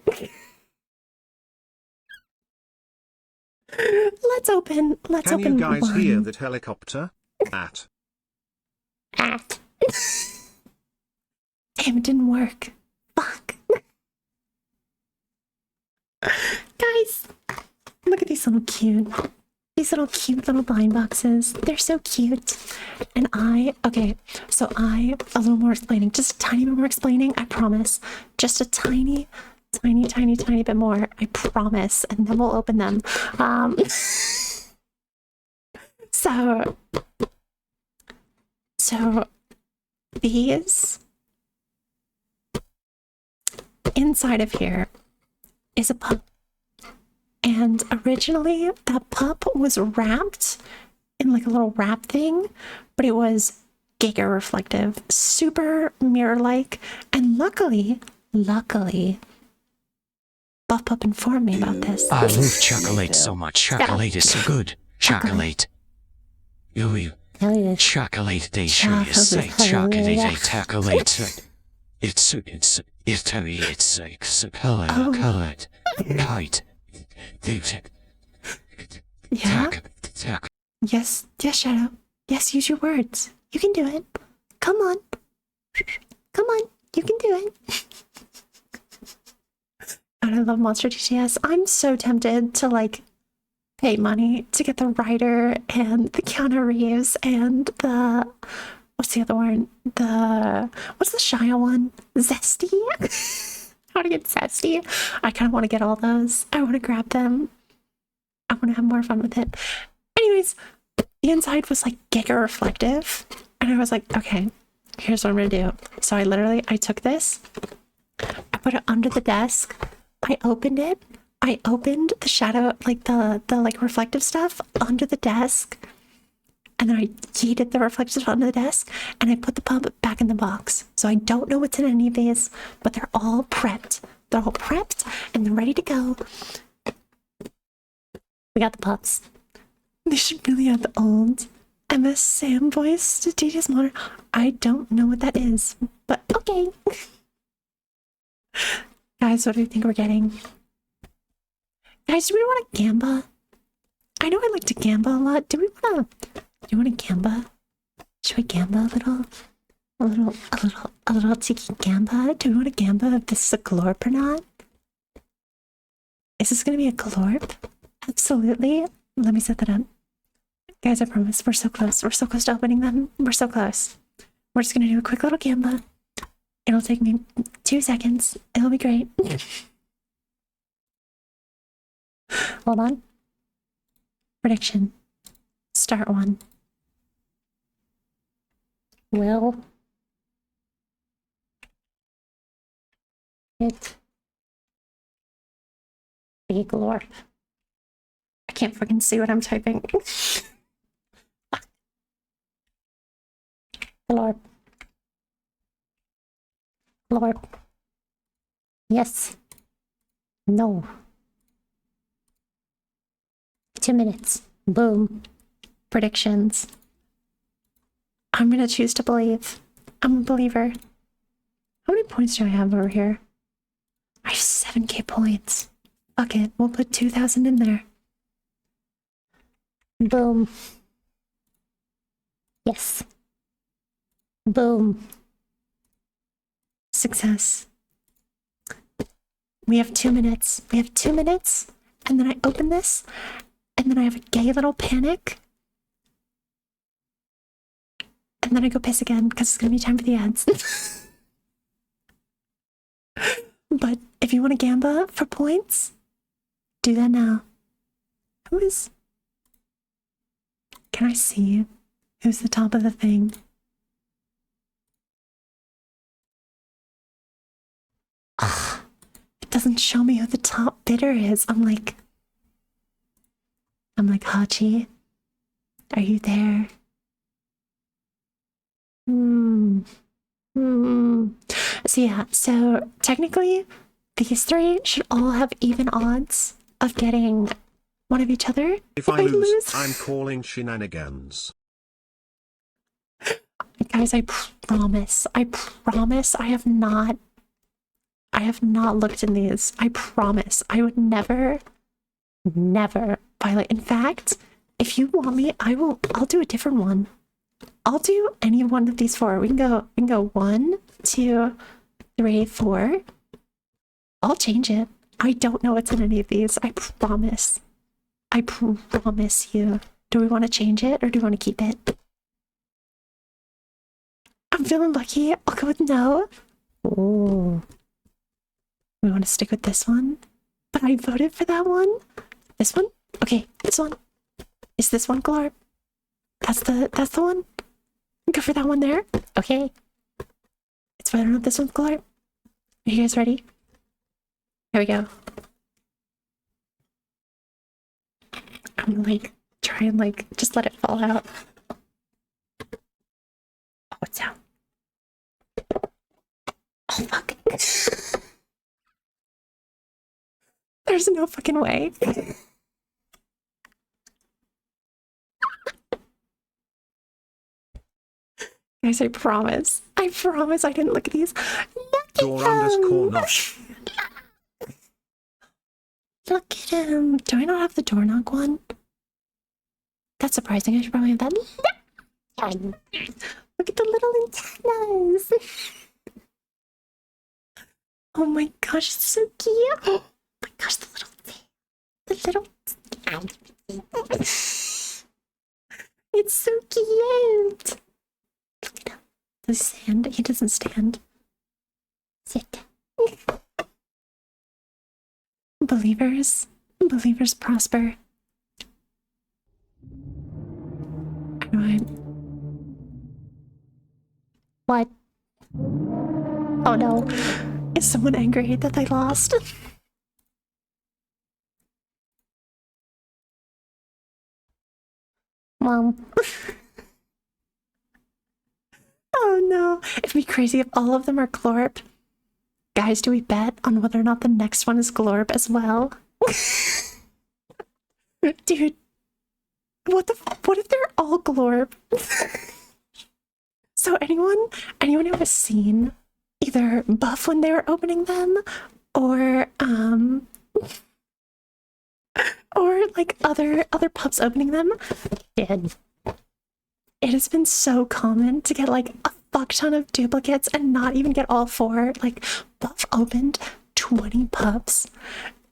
Let's open Can you guys one. hear that helicopter? At. Damn, it didn't work. Fuck. Guys, look at these little cute little blind boxes. They're so cute. And okay, so a little more explaining, just a tiny bit more explaining, I promise. Just a tiny bit more, I promise. And then we'll open them. So these, inside of here is a pup. And originally that pup was wrapped in like a little wrap thing, but it was giga reflective, super mirror-like. And luckily, Buff Pup informed me about this. I love chocolate so much. Chocolate is so good. Chocolate. You. Chocolate, they sure you say chocolate, chocolate. It's like so colored. Kite. Yeah? Yes, Shadow. Yes, use your words. You can do it. Come on. You can do it. God, I love Monster TTS. I'm so tempted to like pay money to get the writer and the Keanu Reeves and the what's the other one? What's the Shia one? Zesty? I want to get Zesty. I kind of want to get all those. I want to grab them. I want to have more fun with it. Anyways, the inside was like giga reflective. And I was like, okay, here's what I'm going to do. So I took this. I put it under the desk. I opened it. I opened the shadow, like the like reflective stuff under the desk. And then I yeeted the reflective stuff under the desk. And I put the pump back in the box. So I don't know what's in any of these, but they're all prepped. They're all prepped and they're ready to go. We got the pups. They should really have the old MS Sam voice to TTS monitor. I don't know what that is, but okay. Guys, what do you think we're getting? Guys, do we want to gamba? I know I like to gamba a lot. Do you want to gamba? Should we gamba a little tiki gamba? Do we want to gamba if this is a glorp or not? Is this going to be a glorp? Absolutely. Let me set that up. Guys, I promise, we're so close. We're so close to opening them. We're so close. We're just going to do a quick little gamba. It'll take me 2 seconds. It'll be great. Hold on. Prediction. Start one. Will it be glorp? I can't freaking see what I'm typing. Glorp. Glorp. Yes. No. 2 minutes. Boom. Predictions. I'm gonna choose to believe. I'm a believer. How many points do I have over here? I have 7k points. Fuck it. We'll put 2,000 in there. Boom. Yes. Boom. Success. We have 2 minutes. We have 2 minutes. And then I open this. And then I have a gay little panic. And then I go piss again because it's going to be time for the ads. But if you want to gamba for points, do that now. Who is... Can I see who's the top of the thing? It doesn't show me who the top bidder is. I'm like, Hachi, are you there? So yeah, so technically, these three should all have even odds of getting one of each other. If I lose, I'm calling shenanigans. Guys, I promise I have not looked in these. I promise. I would never violate. In fact, if you want me, I'll do a different one. I'll do any one of these four. We can go 1, 2, 3, 4. I'll change it. I don't know what's in any of these. I promise. I promise you. Do we want to change it or do we want to keep it? I'm feeling lucky. I'll go with no. Oh. We want to stick with this one. But I voted for that one. This one? Okay, this one. Is this one Glorp? That's the one? Go for that one there. Okay. It's whether or not this one's Glorp. Are you guys ready? Here we go. I'm gonna like try and like just let it fall out. Oh, it's out. Oh fuck. There's no fucking way. Guys, I promise I didn't look at these. Door_knock. Look at him. Do I not have the door knock one? That's surprising. I should probably have that. Look at the little antennas. Oh my gosh, it's so cute. Oh my gosh, the little thing. It's so cute. Look at him. Does he stand? He doesn't stand. Sit. Believers prosper. What? Oh no. Is someone angry that they lost? Mom. Oh no. It'd be crazy if all of them are Glorp. Guys, do we bet on whether or not the next one is Glorp as well? Dude. What if they're all Glorp? So anyone who has seen either Buff when they were opening them or like other pups opening them, it has been so common to get like a fuck ton of duplicates and not even get all 4. Like Buff opened 20 pups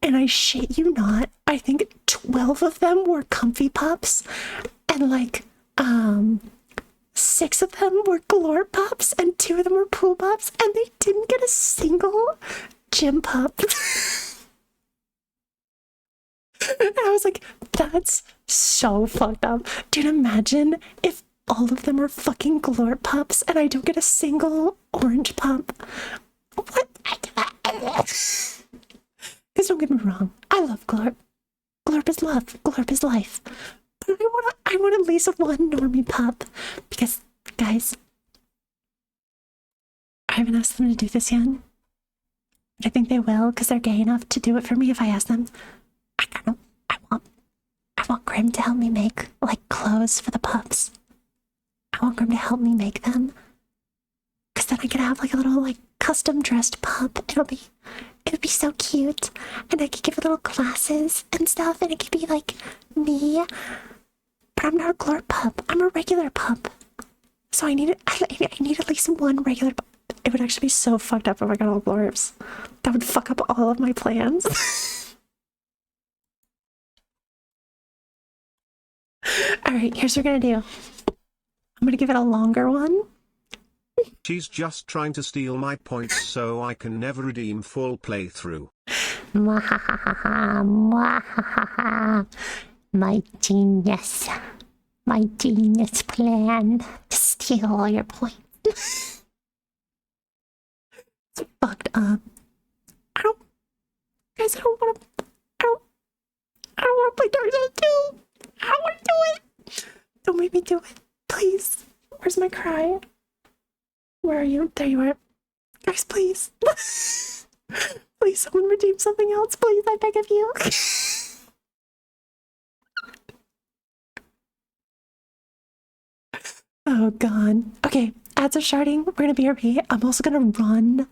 and I shit you not, I think 12 of them were comfy pups and like 6 of them were Glorp pups and 2 of them were pool pups and they didn't get a single gym pup. And I was like, that's so fucked up. Dude, imagine if all of them are fucking Glorp pups and I don't get a single orange pup. What? Because don't get me wrong, I love Glorp. Glorp is love. Glorp is life. But I want at least one normie pup. Because, guys, I haven't asked them to do this yet. But I think they will because they're gay enough to do it for me if I ask them. I want Grim to help me make, like, clothes for the pups. I want Grim to help me make them. Because then I could have, like, a little, like, custom-dressed pup. It'll be so cute. And I could give it little glasses and stuff. And it could be, like, me. But I'm not a Glorp pup. I'm a regular pup. So I need at least one regular pup. It would actually be so fucked up if I got all Glorps. That would fuck up all of my plans. Alright, here's what we're gonna do. I'm gonna give it a longer one. She's just trying to steal my points so I can never redeem full playthrough. Mwahaha, mwahaha. My genius. My genius plan to steal all your points. It's fucked up. Guys, I don't want to play Dark Souls 2. I don't want to do it. Don't make me do it. Please. Where's my cry? Where are you? There you are. Guys, please. Please, someone redeem something else. Please, I beg of you. Oh, God. Okay, ads are starting. We're going to BRB. I'm also going to run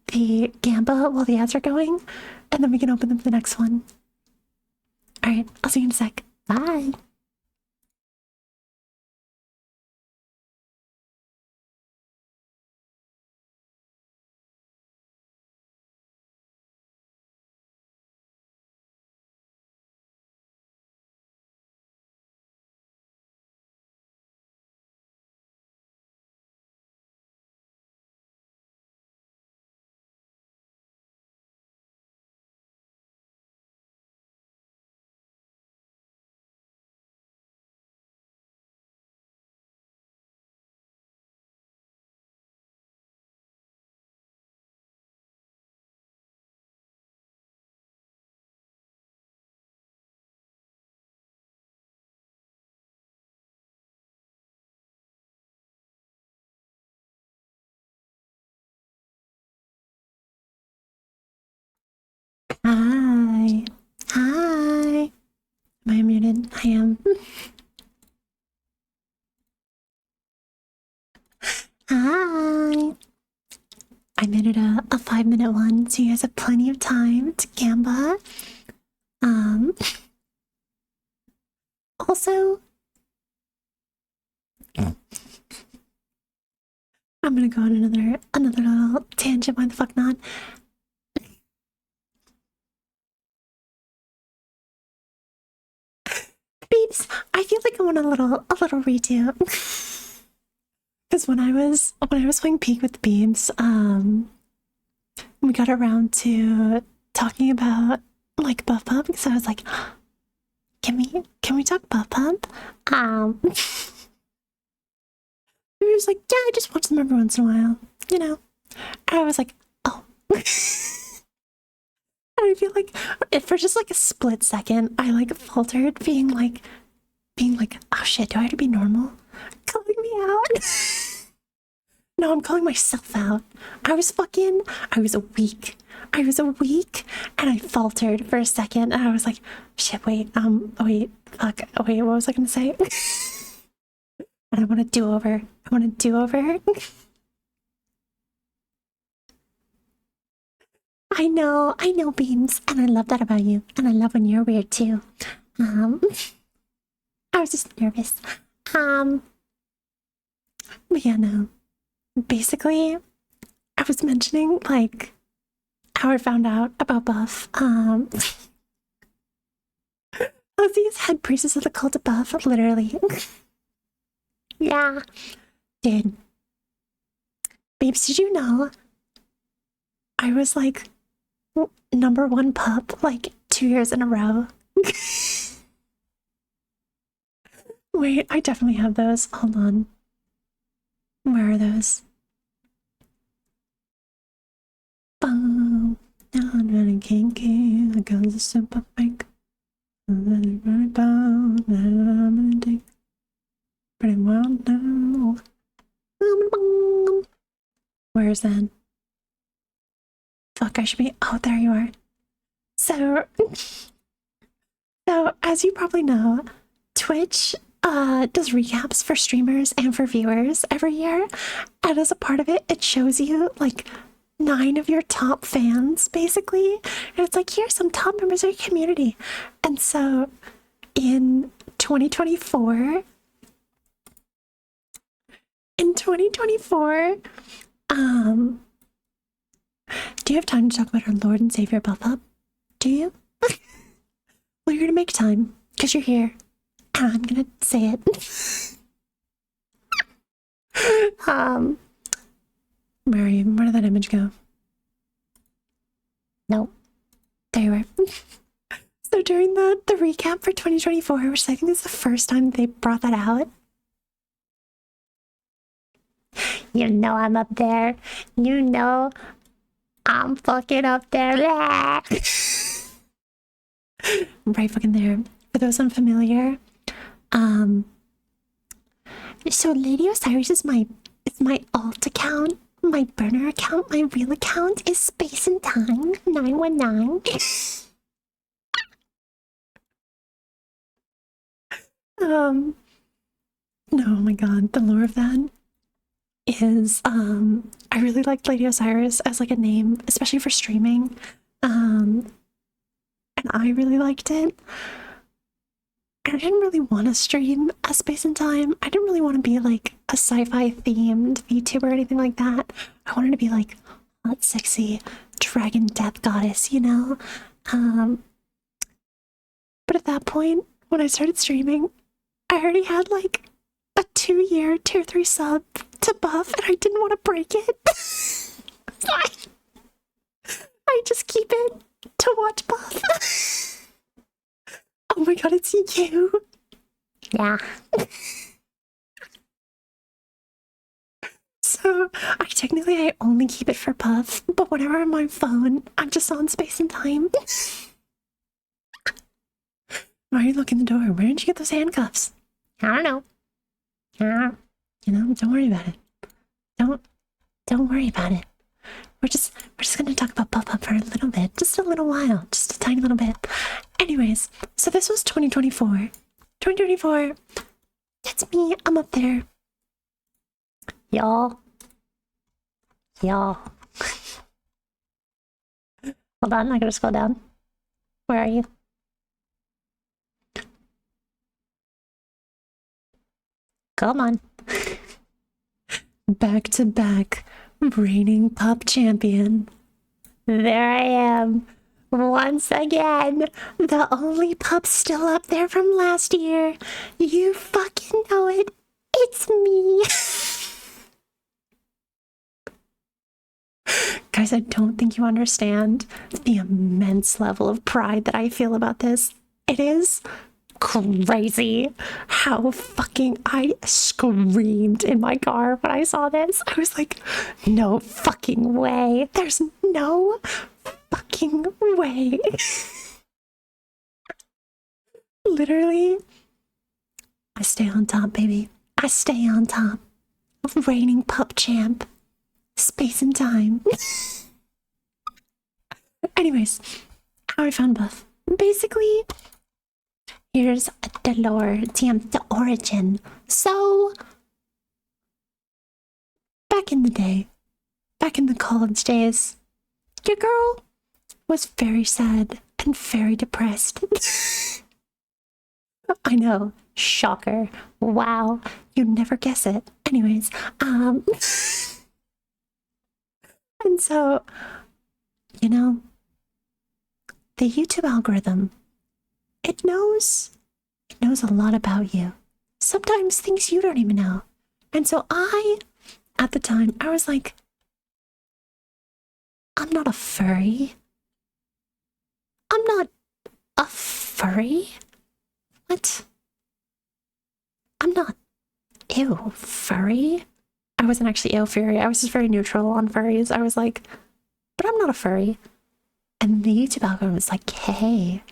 the Gamba while the ads are going, and then we can open them for the next one. All right, I'll see you in a sec. Bye. Hi. Hi. Am I muted? I am. Hi. I made it a 5-minute one, so you guys have plenty of time to Gamba. Also, I'm gonna go on another little tangent. Why the fuck not? Babes, I feel like I want a little redo. Because when I was playing Peak with the Beams, we got around to talking about like Buff Pump, because I was like, can we talk Buff Pump? He was like, yeah, I just watch them every once in a while, you know. And I was like, oh. And I feel like if for just like a split second, I like faltered, being like, oh shit, do I have to be normal? Calling me out. No, I'm calling myself out. I was weak. And I faltered for a second, and I was like, shit, wait, fuck, wait, what was I gonna say? And I want to do over. I know, Beams, and I love that about you, and I love when you're weird too. I was just nervous. But yeah, no. Basically, I was mentioning, like, how I found out about Buff. Ozzy is head priestess of the cult of Buff, literally. Yeah. Dude. Babes, did you know I was, like, #1 pup, like, 2 years in a row? Wait, I definitely have those. Hold on. Where are those? Boom. Now I'm running kinky. The guns are super fake. I'm gonna take pretty well now. Where is that? Fuck, I should be. Oh, there you are. So as you probably know, Twitch does recaps for streamers and for viewers every year, and as a part of it, it shows you like 9 of your top fans, basically, and it's like, here's some top members of your community. And so in 2024, do you have time to talk about our Lord and Savior Buff Up? Do you? Well, you're gonna make time because you're here, and I'm gonna say it. Where are you? Where did that image go? Nope. There you are. So during the recap for 2024, which I think is the first time they brought that out, you know I'm up there. You know I'm fucking up there. Right fucking there. For those unfamiliar, so Lady Osiris is my alt account. My burner account, my real account is Space and Time 919. No, oh my god, the lore of that is I really liked Lady Osiris as like a name, especially for streaming. And I really liked it. And I didn't really want to stream a Space and Time. I didn't really want to be like a sci-fi themed VTuber or anything like that. I wanted to be like hot, sexy dragon death goddess, you know? But at that point, when I started streaming, I already had like a 2-year tier 3 sub to buff, and I didn't want to break it. So I just keep it to watch buff. Oh my god, it's you. Yeah. So I only keep it for buff, but whenever I'm on my phone, I'm just on Space and Time. Why are you looking at the door? Where did you get those handcuffs? I don't know. You know, don't worry about it. Don't worry about it. We're just gonna talk about Pop-Up for a little bit. Just a little while. Just a tiny little bit. Anyways, so this was 2024. 2024. That's me. I'm up there. Y'all. Hold on, I gotta scroll down. Where are you? Come on. Back to back, reigning pup champion. There I am. Once again, the only pup still up there from last year. You fucking know it. It's me. Guys, I don't think you understand the immense level of pride that I feel about this. It is crazy how fucking I screamed in my car when I saw this. I was like, no fucking way. There's no fucking way. Literally, I stay on top, baby. I stay on top. Reigning pup champ. Space and Time. Anyways, how I found buff. Basically, here's the lore, the origin. So, back in the day, back in the college days, your girl was very sad and very depressed. I know, shocker. Wow, you'd never guess it. Anyways, and so, you know, the YouTube algorithm, it knows a lot about you. Sometimes things you don't even know. And so at the time, I was like, I'm not a furry. I'm not a furry? What? I'm not, ew, furry? I wasn't actually ew furry. I was just very neutral on furries. I was like, but I'm not a furry. And the YouTube algorithm was like, hey,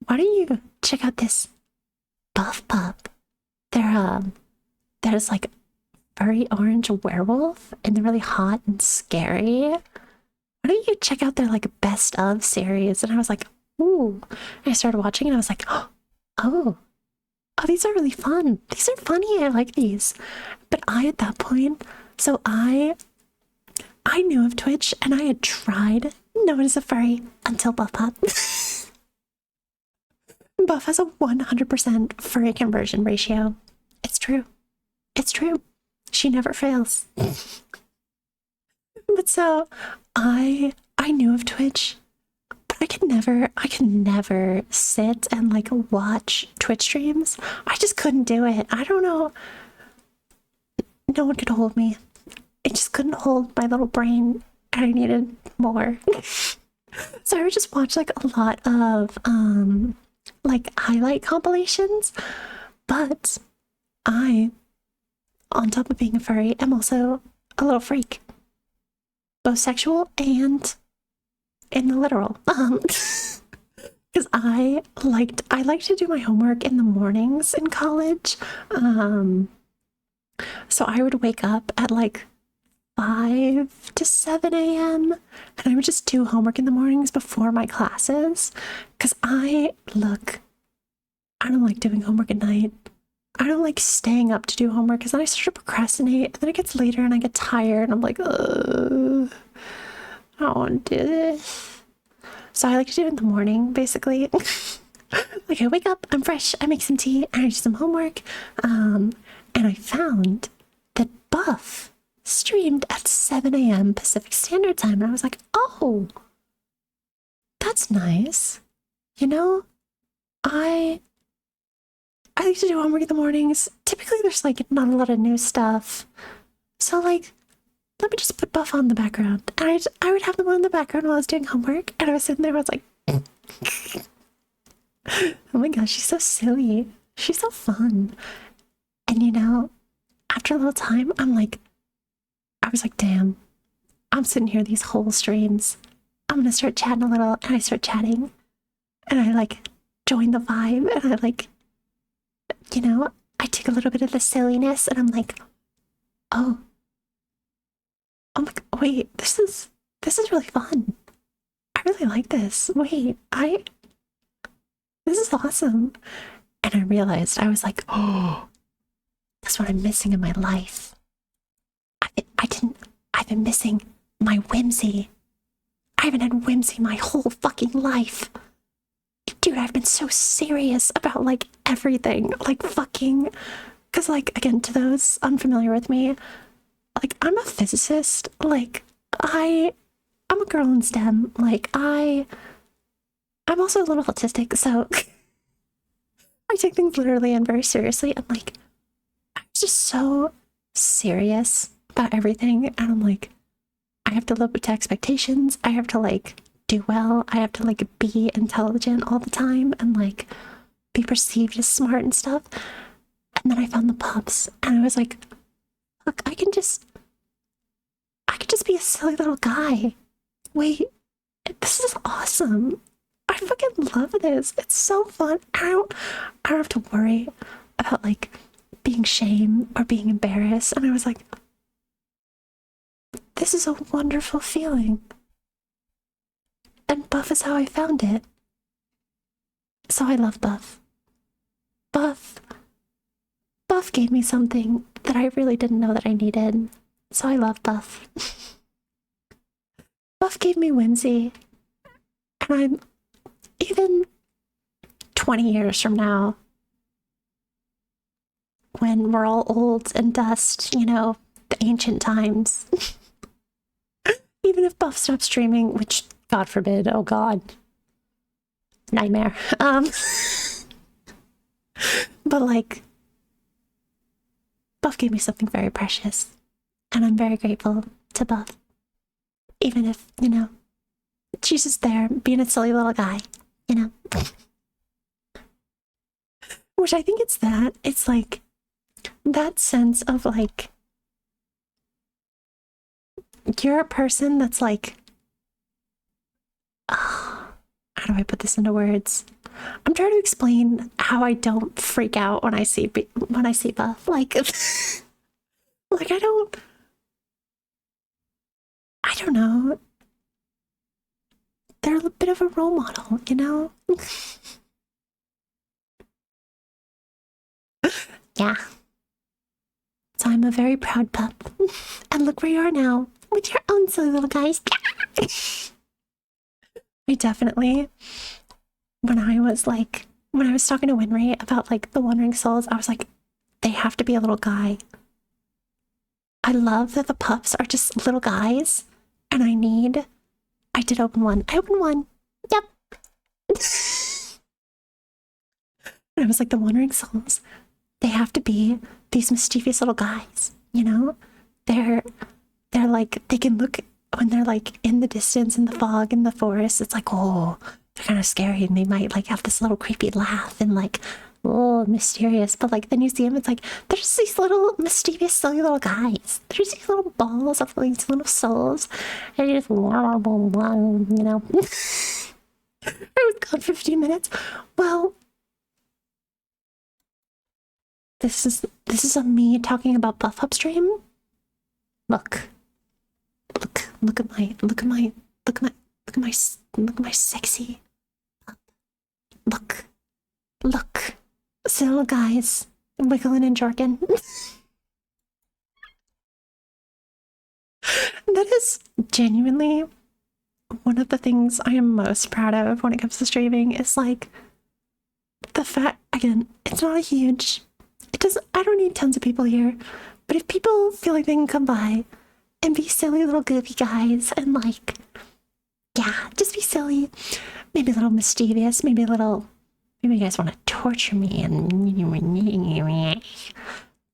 why don't you check out this buff pup? There's like furry orange werewolf, and they're really hot and scary. Why don't you check out their like best of series? And I was like, ooh. And I started watching, and I was like, oh, these are really fun. These are funny. I like these. But at that point, so I knew of Twitch, and I had tried known as a furry until Buff Pup. Buff has a 100% furry conversion ratio. It's true. It's true. She never fails. But so I knew of Twitch, but I could never sit and like watch Twitch streams. I just couldn't do it. I don't know. No one could hold me. It just couldn't hold my little brain. I needed more. So I would just watch like a lot of like highlight compilations, but I, on top of being a furry, am also a little freak. Both sexual and in the literal. Because I liked to do my homework in the mornings in college. So I would wake up at like 5 to 7 a.m. and I would just do homework in the mornings before my classes. Because I don't like doing homework at night. I don't like staying up to do homework because then I start to procrastinate. And then it gets later and I get tired and I'm like, I don't want to do this. So I like to do it in the morning, basically. Like I wake up, I'm fresh, I make some tea, and I do some homework. And I found that Buff streamed at 7 a.m. Pacific Standard Time. And I was like, oh, that's nice. You know, I like to do homework in the mornings. Typically there's like not a lot of new stuff. So like, let me just put Buff on the background. And I would have them on the background while I was doing homework. And I was sitting there, I was like, oh my gosh, she's so silly. She's so fun. And you know, after a little time, I was like, damn, I'm sitting here these whole streams. I'm gonna start chatting a little. And I start chatting. And I like join the vibe. And I like, you know, I take a little bit of the silliness and I'm like, oh my god, wait, this is really fun. I really like this. Wait, this is awesome. And I realized, I was like, oh, that's what I'm missing in my life. I've been missing my whimsy. I haven't had whimsy my whole fucking life. Dude, I've been so serious about like everything, like fucking, because like, again, to those unfamiliar with me, like I'm a physicist, like I'm a girl in STEM, like I'm also a little autistic, so I take things literally and very seriously, and like I'm just so serious about everything, and I'm like, I have to live up to expectations, I have to like do well, I have to like be intelligent all the time and like be perceived as smart and stuff. And then I found the pups and I was like, look, I could just be a silly little guy. Wait, this is awesome. I fucking love this. It's so fun. I don't have to worry about like being shame or being embarrassed. And I was like, this is a wonderful feeling. And Buff is how I found it. So I love Buff. Buff gave me something that I really didn't know that I needed. So I love Buff. Buff gave me whimsy. And I'm even 20 years from now, when we're all old and dust, you know, the ancient times. Even if Buff stops streaming, which God forbid, oh God. Nightmare. But like, Buff gave me something very precious. And I'm very grateful to Buff. Even if, you know, she's just there being a silly little guy, you know. Which I think it's that. It's like that sense of like, you're a person that's like, how do I put this into words? I'm trying to explain how I don't freak out when I see Buff. Like, like I don't know. They're a bit of a role model, you know? Yeah. So I'm a very proud pup. And look where you are now, with your own silly little guys. I definitely, when I was talking to Winry about like the Wandering Souls, I was like, they have to be a little guy. I love that the pups are just little guys, and I did open one. I opened one. Yep. And I was like, the Wandering Souls, they have to be these mischievous little guys, you know? They're like, they can look when they're like in the distance in the fog in the forest, it's like, oh, they're kind of scary, and they might like have this little creepy laugh and like, oh, mysterious. But like then you see them, it's like there's these little mischievous, silly little guys. There's these little balls of these little souls, and you just, you know. I was gone for 15 minutes. Well, this is a me talking about buff upstream. Look at my sexy. Look, silly little guys wiggling and jerking. That is genuinely one of the things I am most proud of when it comes to streaming. Is like the fact, again, it's not a huge, I don't need tons of people here, but if people feel like they can come by and be silly little goofy guys and like, yeah, just be silly, maybe a little mischievous, maybe you guys want to torture me and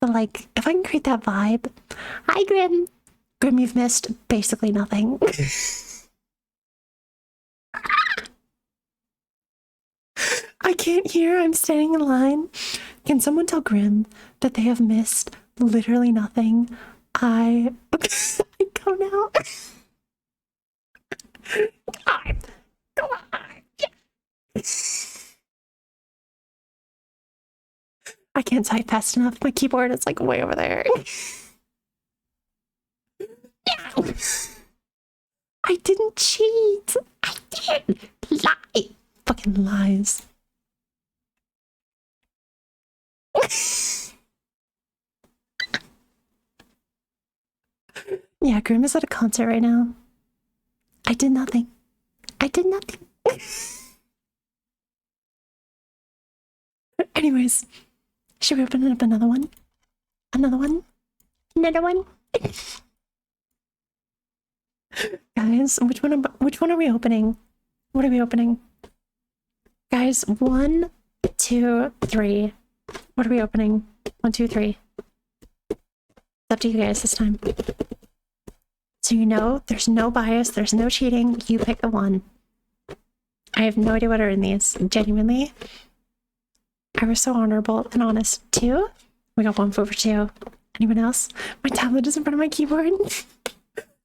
but like, if I can create that vibe. Hi, Grim, you've missed basically nothing. I can't hear. I'm standing in line. Can someone tell Grim that they have missed literally nothing? I go now. Come on. Yeah. I can't type fast enough. My keyboard is like way over there. Yeah. I didn't cheat. I did. Lie. Fucking lies. Yeah, Grim is at a concert right now. I did nothing. Anyways, should we open up another one? Guys, which one are we opening? What are we opening? Guys, 1, 2, 3. What are we opening? 1, 2, 3. It's up to you guys this time. So you know, there's no bias, there's no cheating. You pick the one. I have no idea what are in these. Genuinely, I was so honorable and honest. 2. We got 1 for 2. Anyone else? My tablet is in front of my keyboard.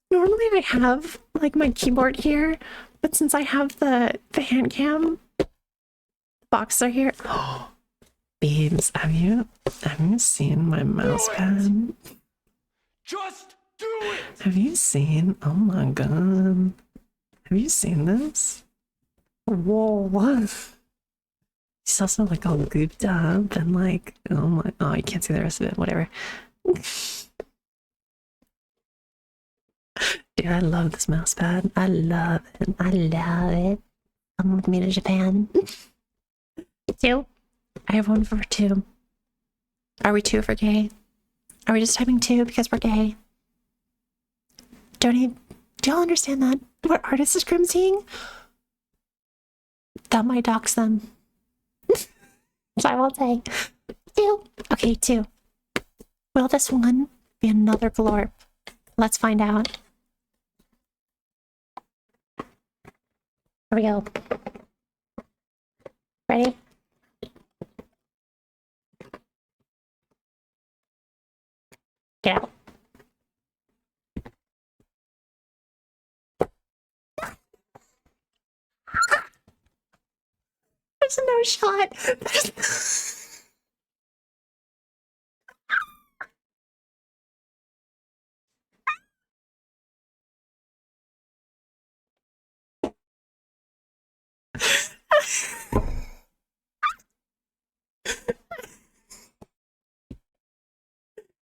Normally I have like my keyboard here, but since I have the hand cam, the boxes are here. Babes, have you seen my mouse pad? Just do it! Have you seen? Oh my god. Have you seen this? Whoa, what? He's also like all gooped up and like, oh, you can't see the rest of it, whatever. Dude, I love this mouse pad. I love it. Come with me to Japan. 2. I have 1 for 2. Are we 2 for gay? Are we just typing 2 because we're gay? Do y'all understand that? What artist is Grim seeing? That might dox them. So I won't say. 2. Okay, 2. Will this one be another glorp? Let's find out. Here we go. Ready? Get out. There's no shot.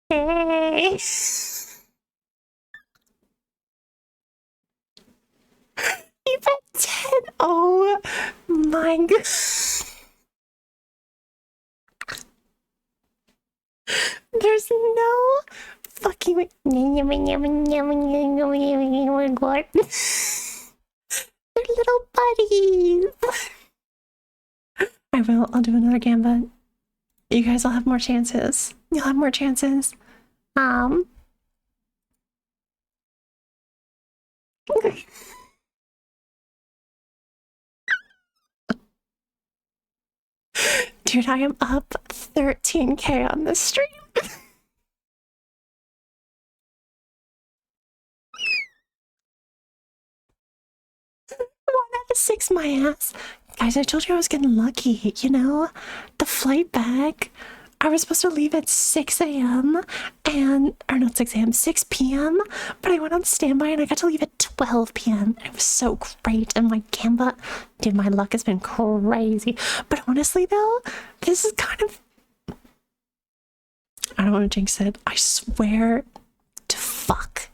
Hey. You bet 10. Oh my god. There's no fucking way. They're little buddies. I'll do another gambit. You guys will have more chances. You'll have more chances. Dude, I am up 13K on this stream. 1 out of 6, my ass. Guys, I told you I was getting lucky, you know? The flight back, I was supposed to leave at 6 a.m. or not 6 a.m., 6 p.m. But I went on standby and I got to leave at 12 p.m. It was so great. And my Canva, dude, my luck has been crazy. But honestly, though, this is kind of, I don't want to jinx it. I swear to fuck.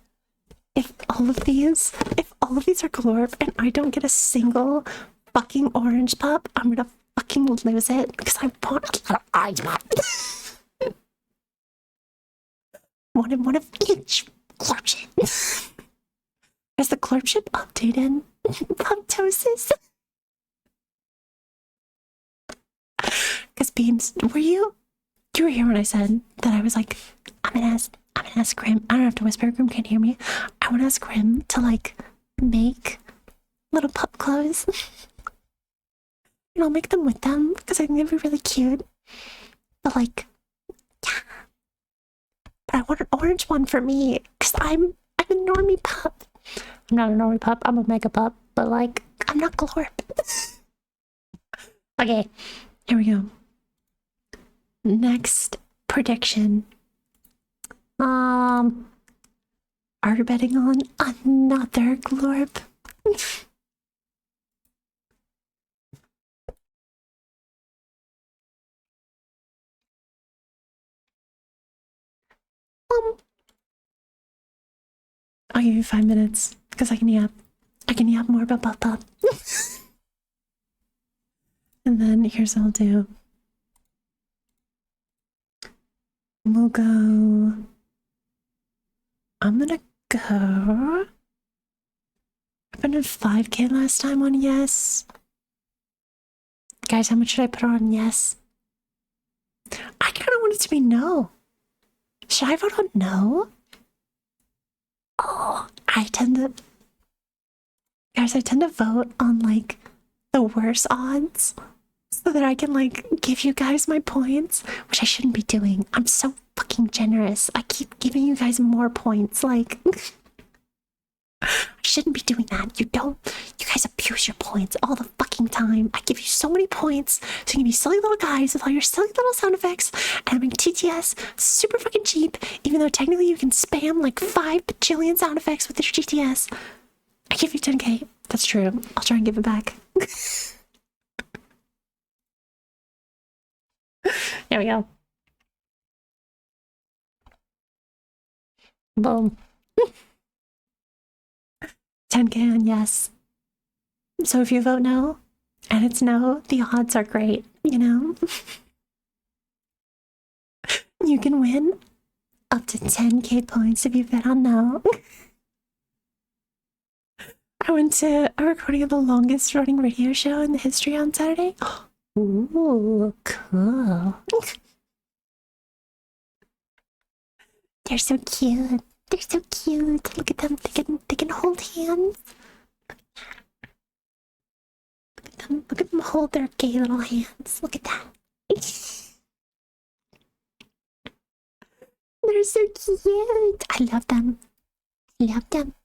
If all of these are glorp and I don't get a single fucking orange pup, I'm gonna fucking lose it because I want a little orange pup. one of each glorp shit. Has the glorp shit updated? Pumptosis? Because Beams, you were here when I said that I was like, I'm gonna ask Grim. I don't have to whisper, Grim can't hear me. I want to ask Grim to like make little pup clothes. And I'll make them with them because I think they'd be really cute. But like, yeah. But I want an orange one for me because I'm a normie pup. I'm not a normie pup, I'm a mega pup, but like, I'm not glorp. Okay, here we go. Next prediction. Are we betting on another glorp? I'll give you 5 minutes because I can yap. I can yap more about Pup. And then here's what I'll do. We'll go. I'm gonna go. I put in 5K last time on yes. Guys, how much should I put on yes? I kind of want it to be no. Should I vote on no? Oh, I tend to vote on like the worst odds so that I can like give you guys my points, which I shouldn't be doing. I'm so fucking generous. I keep giving you guys more points. Like, I shouldn't be doing that. You guys abuse your points all the fucking time. I give you so many points so you can be silly little guys with all your silly little sound effects, and I make TTS super fucking cheap, even though technically you can spam like 5 bajillion sound effects with your GTS. I give you 10K. That's true. I'll try and give it back. There we go. Boom. 10K on yes. So if you vote no, and it's no, the odds are great, you know? You can win up to 10K points if you bet on no. I went to a recording of the longest running radio show in the history on Saturday. Ooh, cool. They're so cute. They're so cute. Look at them. They can hold hands. Look at them hold their gay little hands. Look at that. They're so cute. I love them. I love them.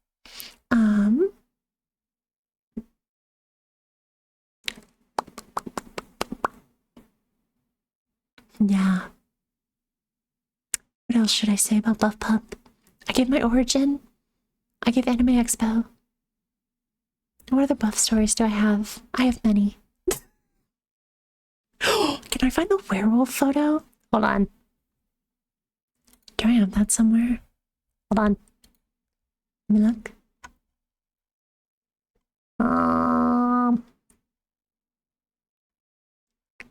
Yeah. What else should I say about Buff Pup? I give my origin. I give Anime Expo. What other buff stories do I have? I have many. Can I find the werewolf photo? Hold on. Do I have that somewhere? Hold on. Let me look.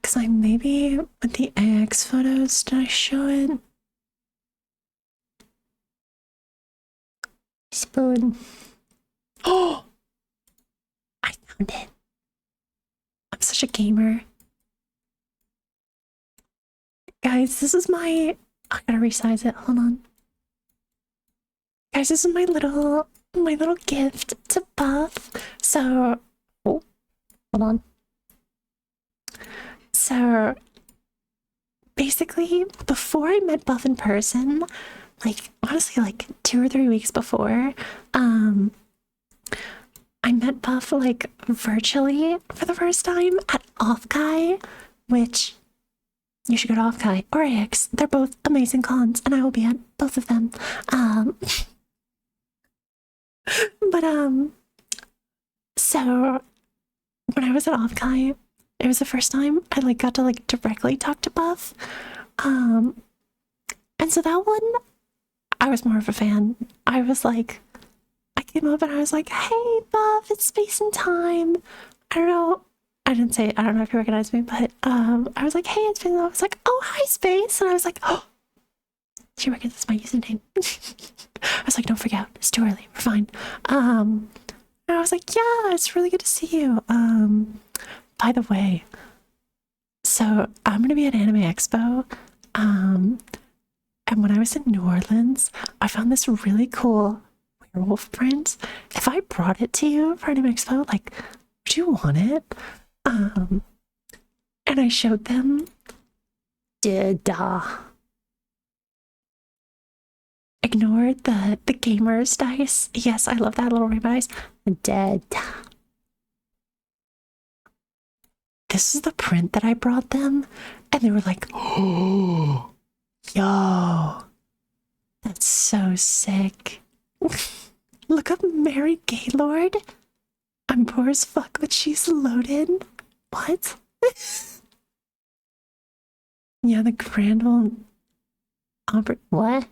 Cause I maybe with the AX photos, did I show it? Spoon. Oh! I found it. I'm such a gamer. Guys, this is my... I gotta resize it. Hold on. Guys, this is my little my little gift to Buff. So, oh, hold on. So, basically, before I met Buff in person, like, honestly, like 2 or 3 weeks before, I met Buff, like, virtually for the first time at Offkai, which you should go to Offkai or AX. They're both amazing cons, and I will be at both of them. So when I was at Offkai, it was the first time I like got to like directly talk to Buff. And so that one, I was more of a fan. I was like, I came up and I was like, hey Buff, it's space and time. I don't know. I didn't say, I don't know if you recognize me, but I was like, hey, it's been, I was like, oh, hi Space. And I was like, oh, she recognizes my username. I was like, don't freak out. It's too early. We're fine. And I was like, yeah, it's really good to see you. By the way, so I'm going to be at Anime Expo. And when I was in New Orleans, I found this really cool werewolf print. If I brought it to you for Anime Expo, like, would you want it? And I showed them. Ignored the gamer's dice. Yes, I love that little rainbow dice. Dead. This is the print that I brought them, and they were like, oh, yo, that's so sick. Look up Mary Gaylord. I'm poor as fuck, but she's loaded. What? Yeah, the Grand Old Opera. What?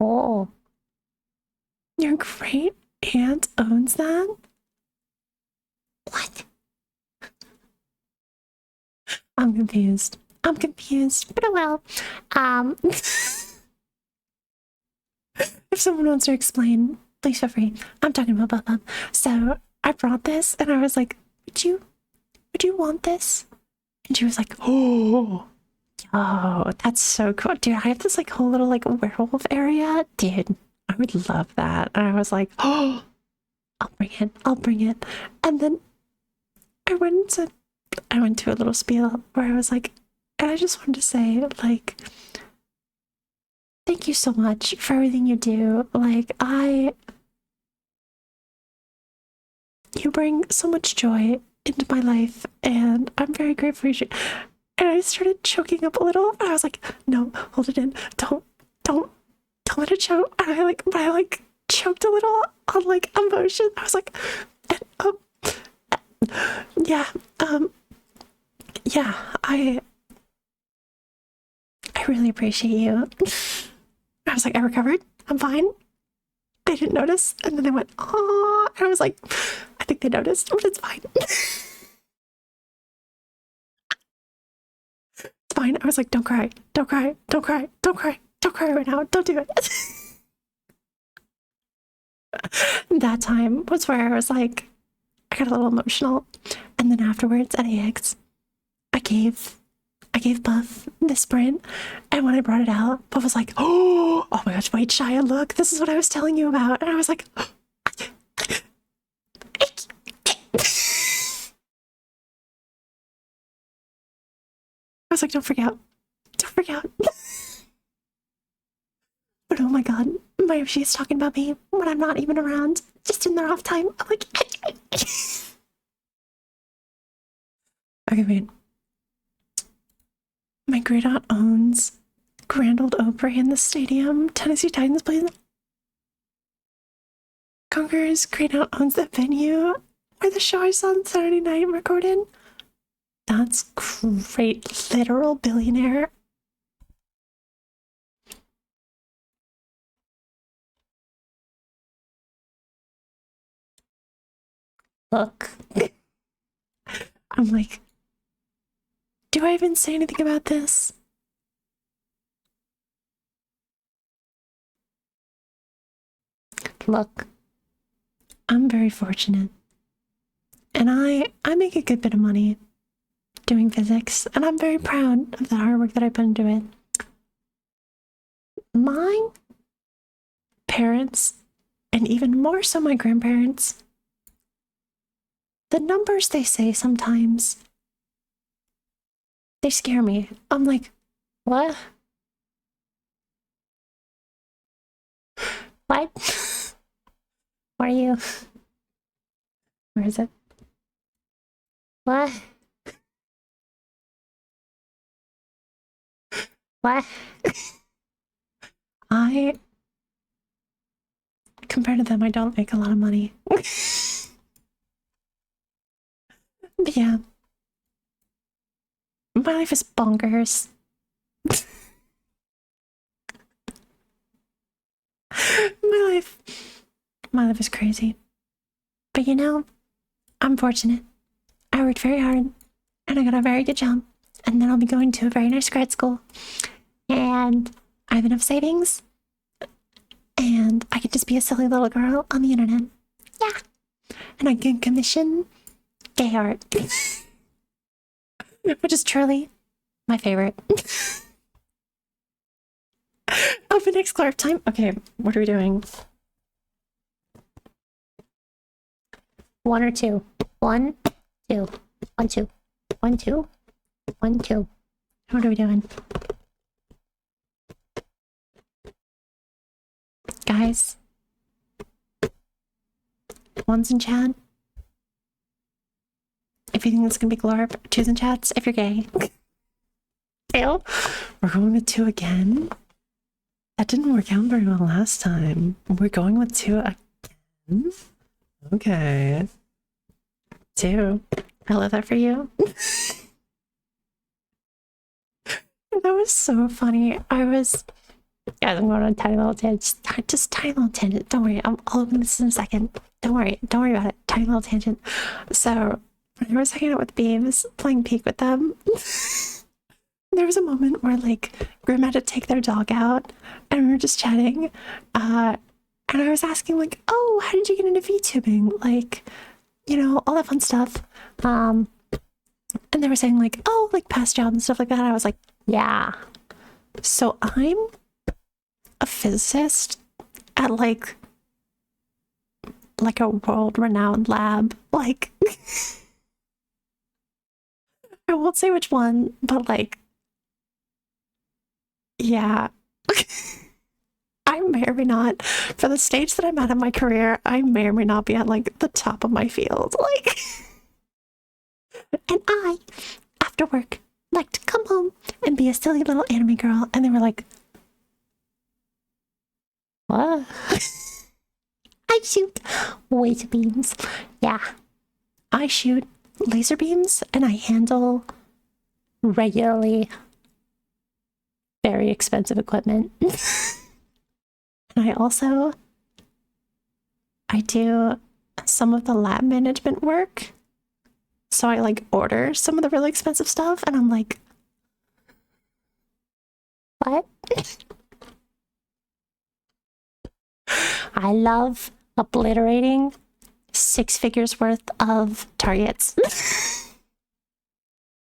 Oh. Your great aunt owns that? What? I'm confused. But oh well. If someone wants to explain, please feel free. I'm talking about them. So I brought this and I was like, would you want this? And she was like, oh, that's so cool. Dude, I have this like whole little like werewolf area. Dude, I would love that. And I was like, oh, I'll bring it. And then I went to a little spiel where I was like, and I just wanted to say, like, thank you so much for everything you do. Like, you bring so much joy into my life, and I'm very grateful for you. And I started choking up a little, and I was like, no, hold it in. Don't let it choke. And I choked a little on like emotion. I was like, I really appreciate you. I was like, I recovered. I'm fine. They didn't notice. And then they went, oh, and I was like, I think they noticed, but it's fine. It's fine. I was like, don't cry right now. Don't do it. That time was where I was like, I got a little emotional. And then afterwards at AX, I gave Buff this print, and when I brought it out, Buff was like, oh my gosh, wait, Shia, look, this is what I was telling you about. And I was like, I was like, don't freak out. But oh my god, my OG is talking about me when I'm not even around, just in their off time. I'm like, okay, wait. My great aunt owns Grand Old Opry in the stadium. Tennessee Titans plays. Conqueror's great aunt owns the venue where the show I saw on Saturday night recorded. That's great. Literal billionaire. Look. I'm like, do I even say anything about this? Look, I'm very fortunate. And I make a good bit of money doing physics, and I'm very proud of the hard work that I put into it. My parents and even more so my grandparents, the numbers they say sometimes, they scare me. I'm like, what? What? What are you? Where is it? What? What? Compared to them, I don't make a lot of money. But yeah. My life is bonkers. My life is crazy. But you know, I'm fortunate. I worked very hard and I got a very good job. And then I'll be going to a very nice grad school. And I have enough savings. And I can just be a silly little girl on the internet. Yeah. And I can commission gay art. Which is truly my favorite. Open next clark time. Okay, what are we doing? 1 or 2? 1, 2, 1, 2, 1, 2, 1, 2. What are we doing? Guys? 1's in chat. If you think it's gonna be glorp, 2's in chats if you're gay. Ew. We're going with 2 again. That didn't work out very well last time. We're going with 2 again. Okay. 2. I love that for you. That was so funny. Guys, I'm going on a tiny little tangent. Just tiny little tangent. Don't worry. I'll open this in a second. Don't worry about it. Tiny little tangent. So, when I was hanging out with Beams, playing Peek with them, there was a moment where, like, Grim had to take their dog out, and we were just chatting, and I was asking, like, oh, how did you get into VTubing? Like, you know, all that fun stuff. And they were saying, like, oh, like, past jobs and stuff like that. I was like, yeah. So I'm a physicist at, like a world-renowned lab. Like, I won't say which one, but, like, yeah. I may or may not, for the stage that I'm at in my career, I may or may not be at, like, the top of my field. Like, and I, after work, like to come home and be a silly little anime girl. And they were like, what? I shoot laser beams. Yeah. I shoot laser beams and I handle regularly very expensive equipment. And I do some of the lab management work. So I, like, order some of the really expensive stuff, and I'm like, what? I love obliterating 6 figures worth of targets.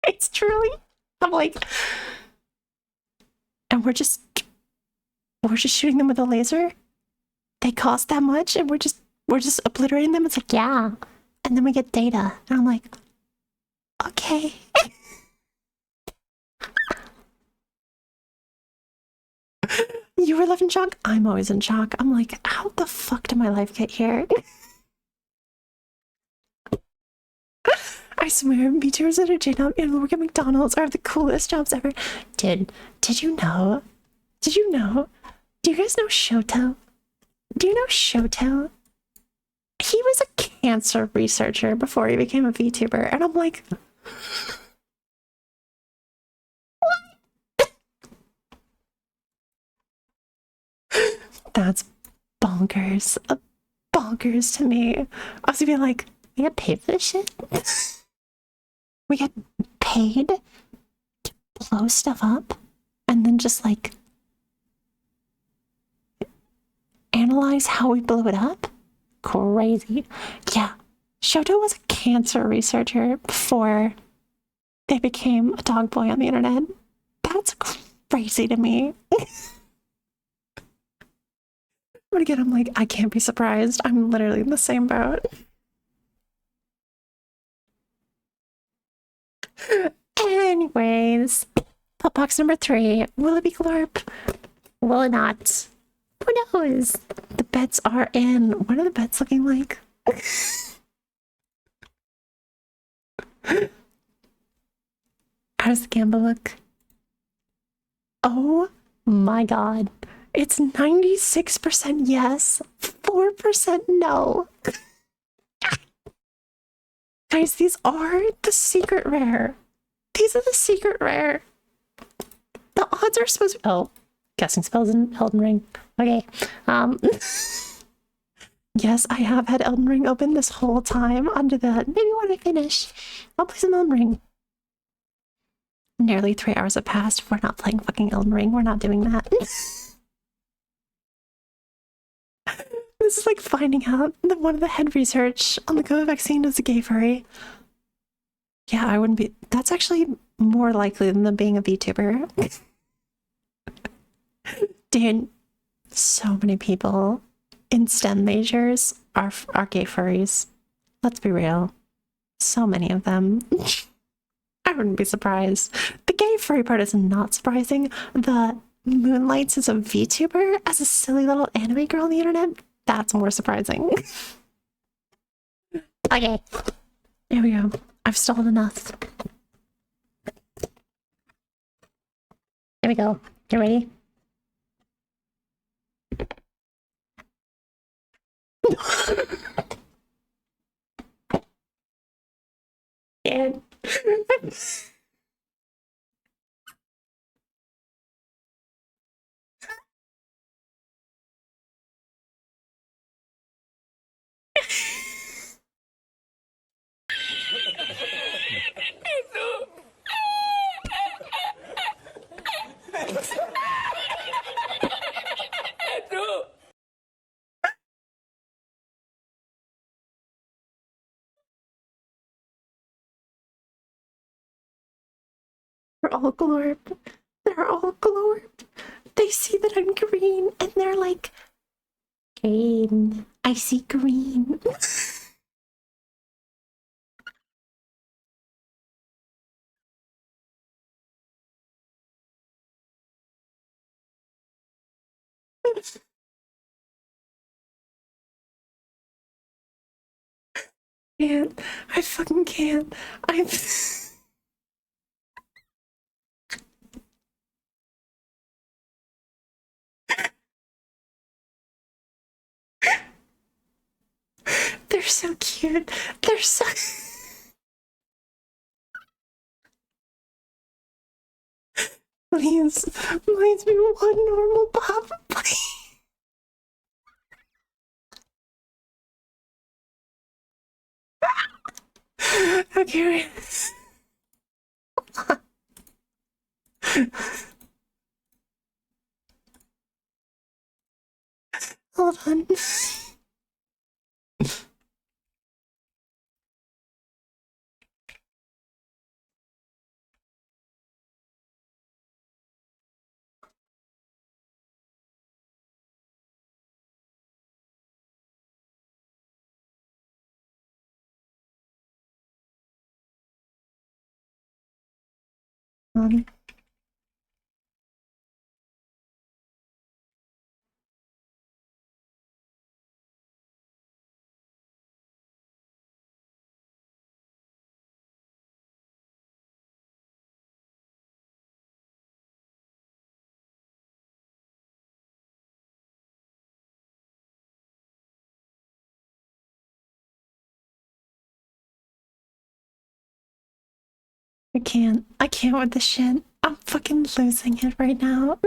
It's truly, I'm like, and we're just shooting them with a laser. They cost that much, and we're just obliterating them. It's like, yeah. And then we get data, and I'm like, okay. You were left in shock? I'm always in shock. I'm like, how the fuck did my life get here? I swear, VTubers at a J-Dub and work at McDonald's are the coolest jobs ever. Dude, did you know? Do you guys know Shoto? Do you know Shoto? He was a cancer researcher before he became a VTuber, and I'm like, what? That's bonkers. Bonkers to me. I was gonna be like, we get paid for this shit? We get paid to blow stuff up and then just, like, analyze how we blew it up? Crazy. Yeah. Shoto was a cancer researcher before they became a dog boy on the internet. That's crazy to me. But again, I'm like, I can't be surprised. I'm literally in the same boat. Anyways, pop box number 3. Will it be Glorp? Will it not? Who knows? The bets are in. What are the bets looking like? How does the gamble look? Oh my god. It's 96% yes, 4% no. Guys, these are the secret rare. These are the secret rare. The odds are supposed to... Oh, casting spells in Elden Ring. Okay. Yes, I have had Elden Ring open this whole time under the... Maybe when I finish, I'll play some Elden Ring. Nearly 3 hours have passed. We're not playing fucking Elden Ring. We're not doing that. This is like finding out that one of the head research on the COVID vaccine is a gay furry. Yeah, I wouldn't be... That's actually more likely than them being a VTuber. Dude, so many people in STEM majors are gay furries. Let's be real. So many of them. I wouldn't be surprised. The gay furry part is not surprising. The moonlights as a VTuber, as a silly little anime girl on the internet, that's more surprising. Okay. There we go. I've stalled enough. Here we go. You ready? And they're all glorp. They're all glorp. They see that I'm green and they're like, green. I see green. Can't. I fucking can't. I'm... They're so cute. They're so... Please, please be one normal pup, please. Okay, wait. Hold on. I can't with this shit. I'm fucking losing it right now.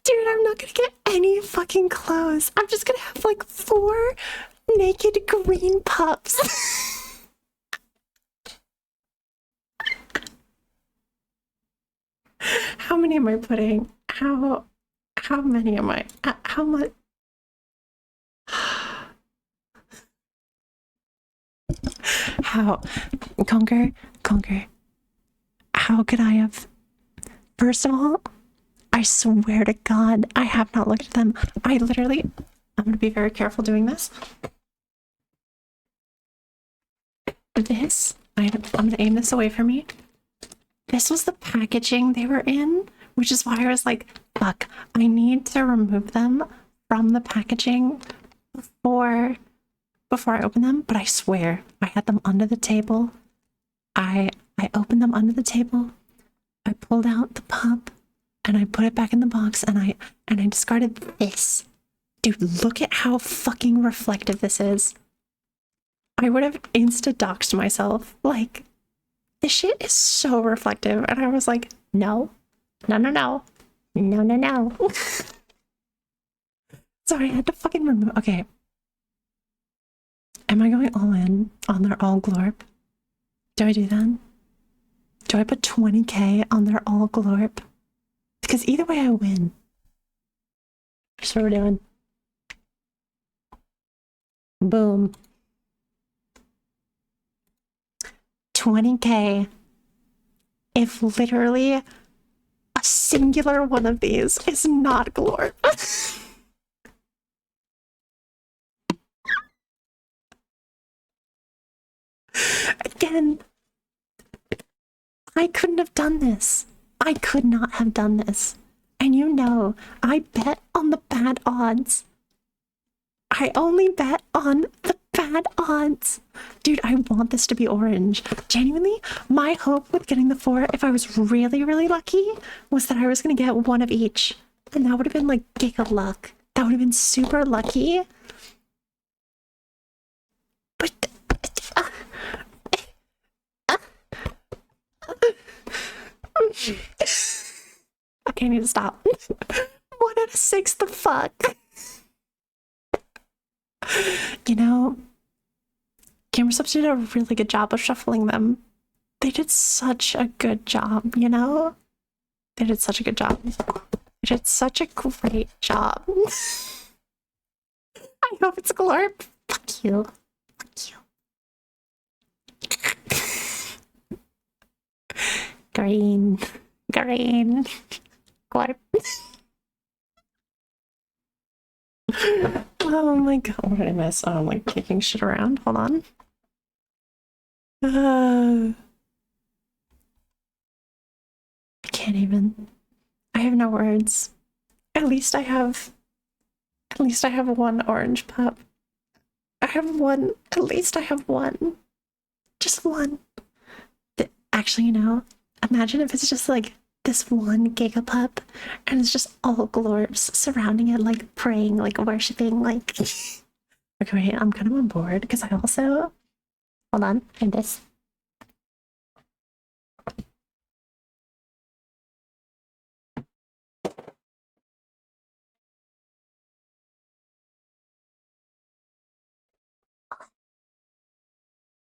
Dude, I'm not gonna get any fucking clothes. I'm just gonna have like 4 naked green pups. How many am I putting? How many am I? How much? How? Conquer. How could I have? First of all, I swear to God, I have not looked at them. I'm going to be very careful doing this. I'm going to aim this away from me. This was the packaging they were in, which is why I was like, fuck, I need to remove them from the packaging before I open them. But I swear, I had them under the table. I opened them under the table. I pulled out the pup and I put it back in the box and I discarded this. Dude, look at how fucking reflective this is. I would have insta-doxed myself. Like, this shit is so reflective. And I was like, no. Sorry, I had to fucking remove. Okay. Am I going all in on their all glorp? Do I do that? Do I put 20k on their all glorp? Because either way I win. That's what we're doing. Boom. 20k if literally a singular one of these is not glorp. Again, I couldn't have done this. I could not have done this. And you know, I bet on the bad odds. I only bet on the bad odds. Dude, I want this to be orange. Genuinely, my hope with getting the 4, if I was really, really lucky, was that I was going to get one of each. And that would have been like giga luck. That would have been super lucky. But... Okay, I need to stop. 1 out of 6, the fuck? You know, Camera Subs did a really good job of shuffling them. They did such a good job, you know? They did such a good job. They did such a great job. I hope it's glorp. Fuck you. Fuck you. Green. Glorp. Oh my god, what did I miss? Oh, I'm like kicking shit around. Hold on. I can't even. I have no words. At least I have one orange pup. I have one. At least I have one. Just one. Actually, you know, imagine if it's just like this one gigapup and it's just all glorps surrounding it, like praying, like worshipping, like okay, wait, I'm kind of on board because I also hold on, and this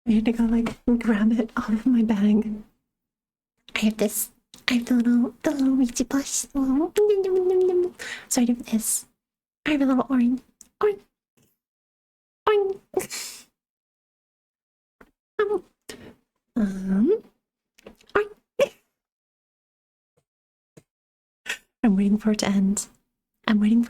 I had to go like grab it off of my bag. I have this. I have the little Ouija plush. So I do this. I have a little orange. Orange. I'm waiting for it to end. I'm waiting.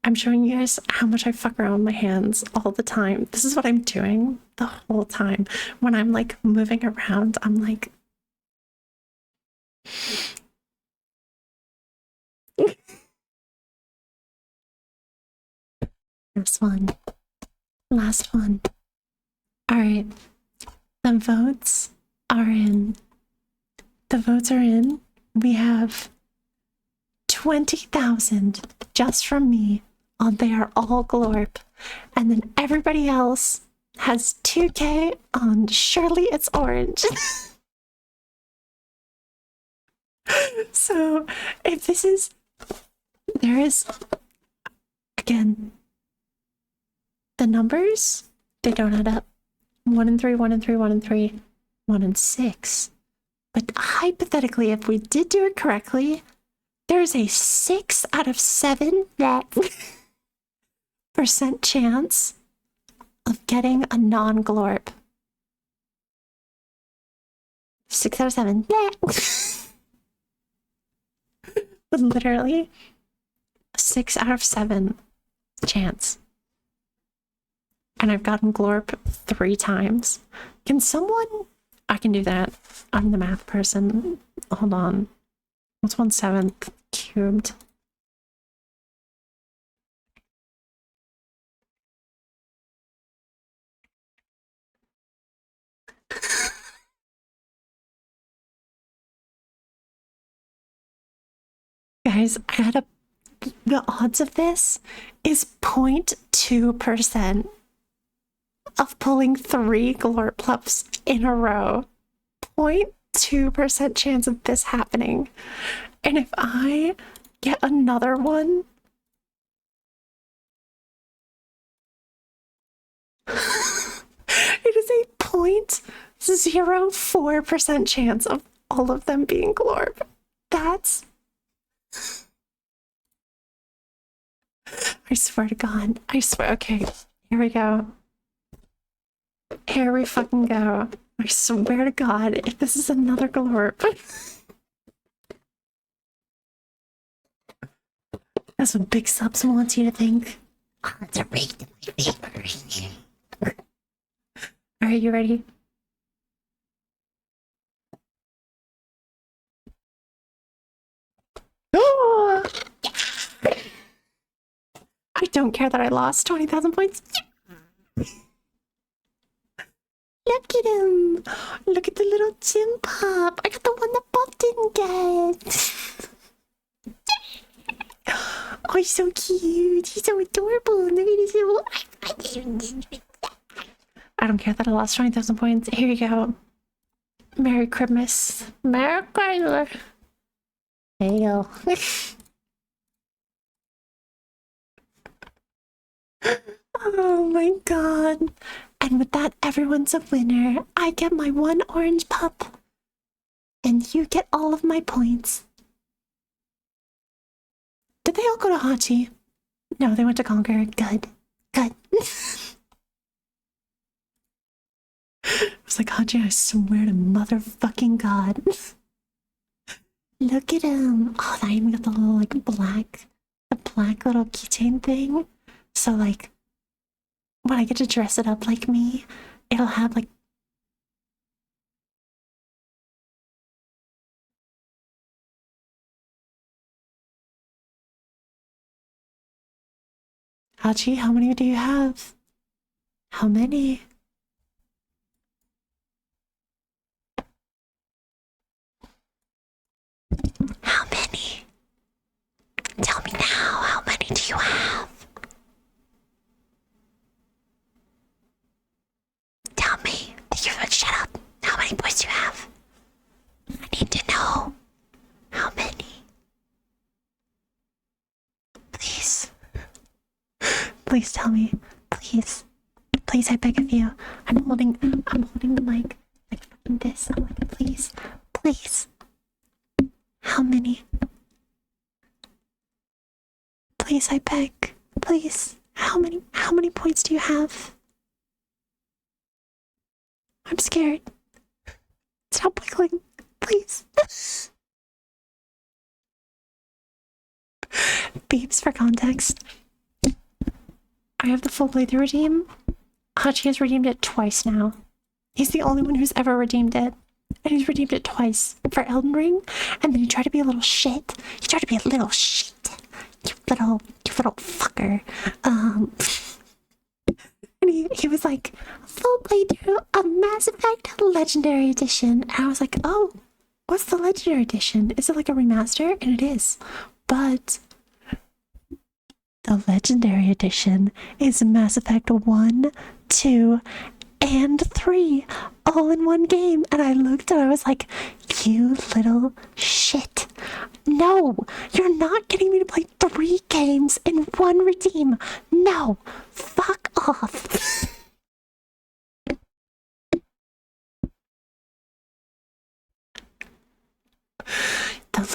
I'm showing you guys how much I fuck around with my hands all the time. This is what I'm doing the whole time. When I'm like moving around, I'm like... Last one. Alright. The votes are in. We have 20,000 just from me on They Are All Glorp. And then everybody else has 2k on Surely It's Orange. So if this is... There is... Again... The numbers, they don't add up. 1 and 3, 1 and 3, 1 and 3, 1 and 6. But hypothetically, if we did do it correctly, there's a 6 out of 7 % chance of getting a non-glorp. 6 out of 7. But literally 6 out of 7 chance. And I've gotten glorp 3 times. Can someone... I can do that. I'm the math person. Hold on. What's 1/7 cubed? Guys, the odds of this is 0.2% of pulling 3 glorplups in a row. 0.2% chance of this happening. And if I get another one, it is a 0.04% chance of all of them being glorp. That's... I swear to God. I swear. Okay, here we go. Here we fucking go. I swear to God, if this is another glorp. That's what Big Subs wants you to think. Odds are rigged in my favor. Alright, you ready? Oh! I don't care that I lost 20,000 points. Look at him. Look at the little gym pop. I got the one that Bob didn't get. Oh, he's so cute. He's so adorable. Look at his little... I don't care that I lost 20,000 points. Here you go. Merry Christmas. Merry Christmas. There you go. Oh my God. And with that, everyone's a winner. I get my 1 orange pup. And you get all of my points. Did they all go to Hachi? No, they went to Conquer. Good. Good. I was like, Hachi, I swear to motherfucking God. Look at him. Oh, I even got the little, like, black little keychain thing. So, like, when I get to dress it up like me, it'll have, like... Hachi, how many do you have? How many? How many? Tell me now, how many do you have? Tell me. Shut up. How many boys do you have? I need to know. How many? Please. Please tell me. Please. Please, I beg of you. I'm holding the mic like fucking this. I'm like, please. Please. How many? Please, I beg. Please. How many points do you have? I'm scared. Stop wiggling. Please. Beeps, for context. I have the full playthrough redeem. Hachi has redeemed it twice now. He's the only one who's ever redeemed it. And he's redeemed it twice for Elden Ring. And then he tried to be a little shit. He tried to be a little shit. You little fucker. And he was like, full playthrough of Mass Effect Legendary Edition. And I was like, oh, what's the Legendary Edition? Is it like a remaster? And it is. But the Legendary Edition is Mass Effect 1, 2, and 3 all in one game. And I looked and I was like, you little shit. No, you're not getting me to play 3 games in one redeem. No, fuck off. They're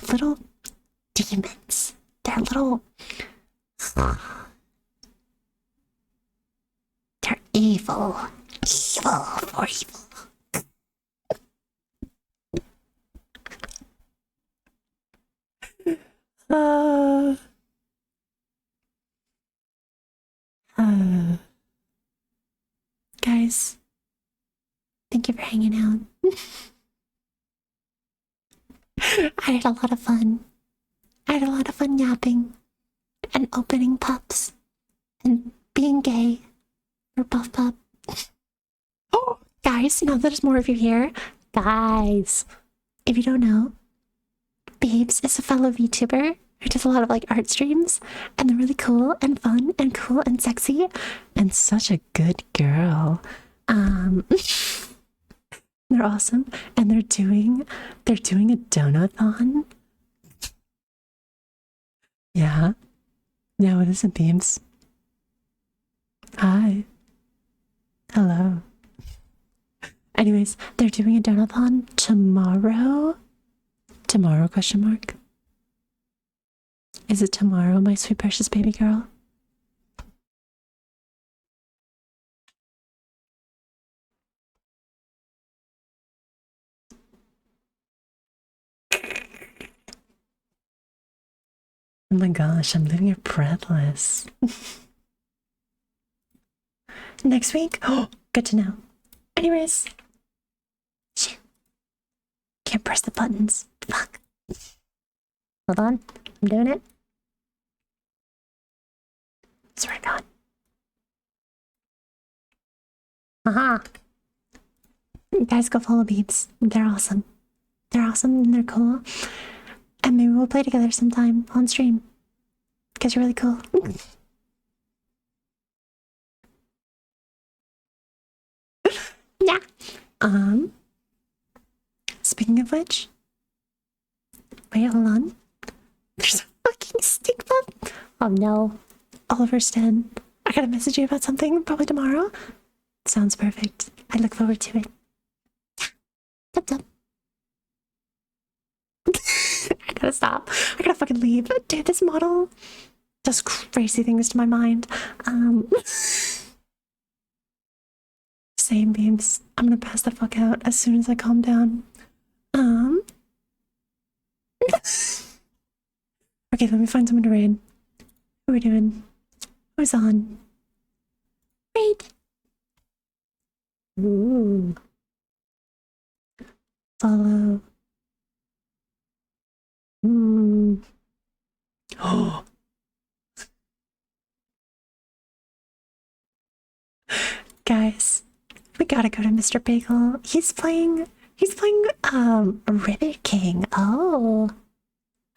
little demons. They're little... evil. Evil for evil. Guys, thank you for hanging out. I had a lot of fun. I had a lot of fun yapping and opening pups and being gay for Puff Pup. Oh, guys, now that there's more of you here, guys, if you don't know, Babes is a fellow VTuber who does a lot of like art streams, and they're really cool and fun and cool and sexy and such a good girl. They're awesome, and they're doing a donathon. Yeah, what is it, Beams? Hi. Hello. Anyways, they're doing a donathon tomorrow. Tomorrow, question mark. Is it tomorrow, my sweet precious baby girl? Oh my gosh, I'm leaving her breathless. Next week? Oh, good to know. Anyways. Shit. Can't press the buttons. Fuck. Hold on. I'm doing it. Swear to God. Aha. You guys go follow Beeps. They're awesome. They're awesome and they're cool. And maybe we'll play together sometime on stream. Because you're really cool. Yeah. Speaking of which. Wait, hold on. There's a fucking stick bump. Oh no. Oliver Stan. I gotta message you about something, probably tomorrow. Sounds perfect. I look forward to it. Tup tup. I gotta stop. I gotta fucking leave. Dude, this model does crazy things to my mind. Same Beams. I'm gonna pass the fuck out as soon as I calm down. Okay, let me find someone to raid. Who are we doing? Who's on? Raid. Ooh. Follow. Oh. Guys, we gotta go to Mr. Bagel. He's playing Ribbit King. Oh.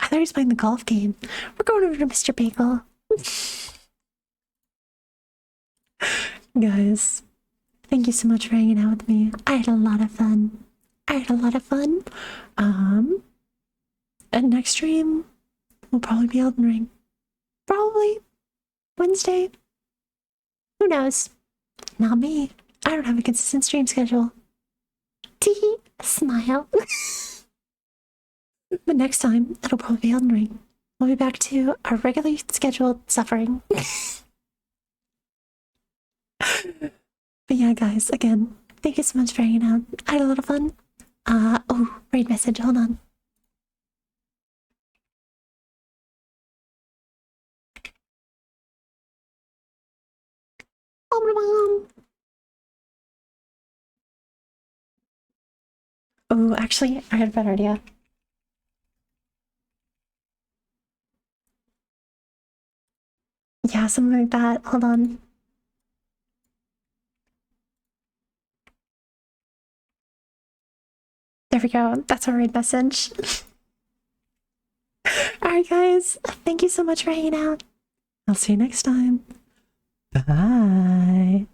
I thought he was playing the golf game. We're going over to Mr. Bagel. Guys, thank you so much for hanging out with me. I had a lot of fun. And next stream will probably be Elden Ring. Probably Wednesday. Who knows? Not me. I don't have a consistent stream schedule. Tee, smile. But next time, it'll probably be Elden Ring. We'll be back to our regularly scheduled suffering. But yeah, guys, again, thank you so much for hanging out. I had a lot of fun. Oh, raid message, hold on. Oh, actually, I had a better idea. Yeah, something like that. Hold on. There we go. That's our raid message. Alright, guys. Thank you so much for hanging out. I'll see you next time. Bye.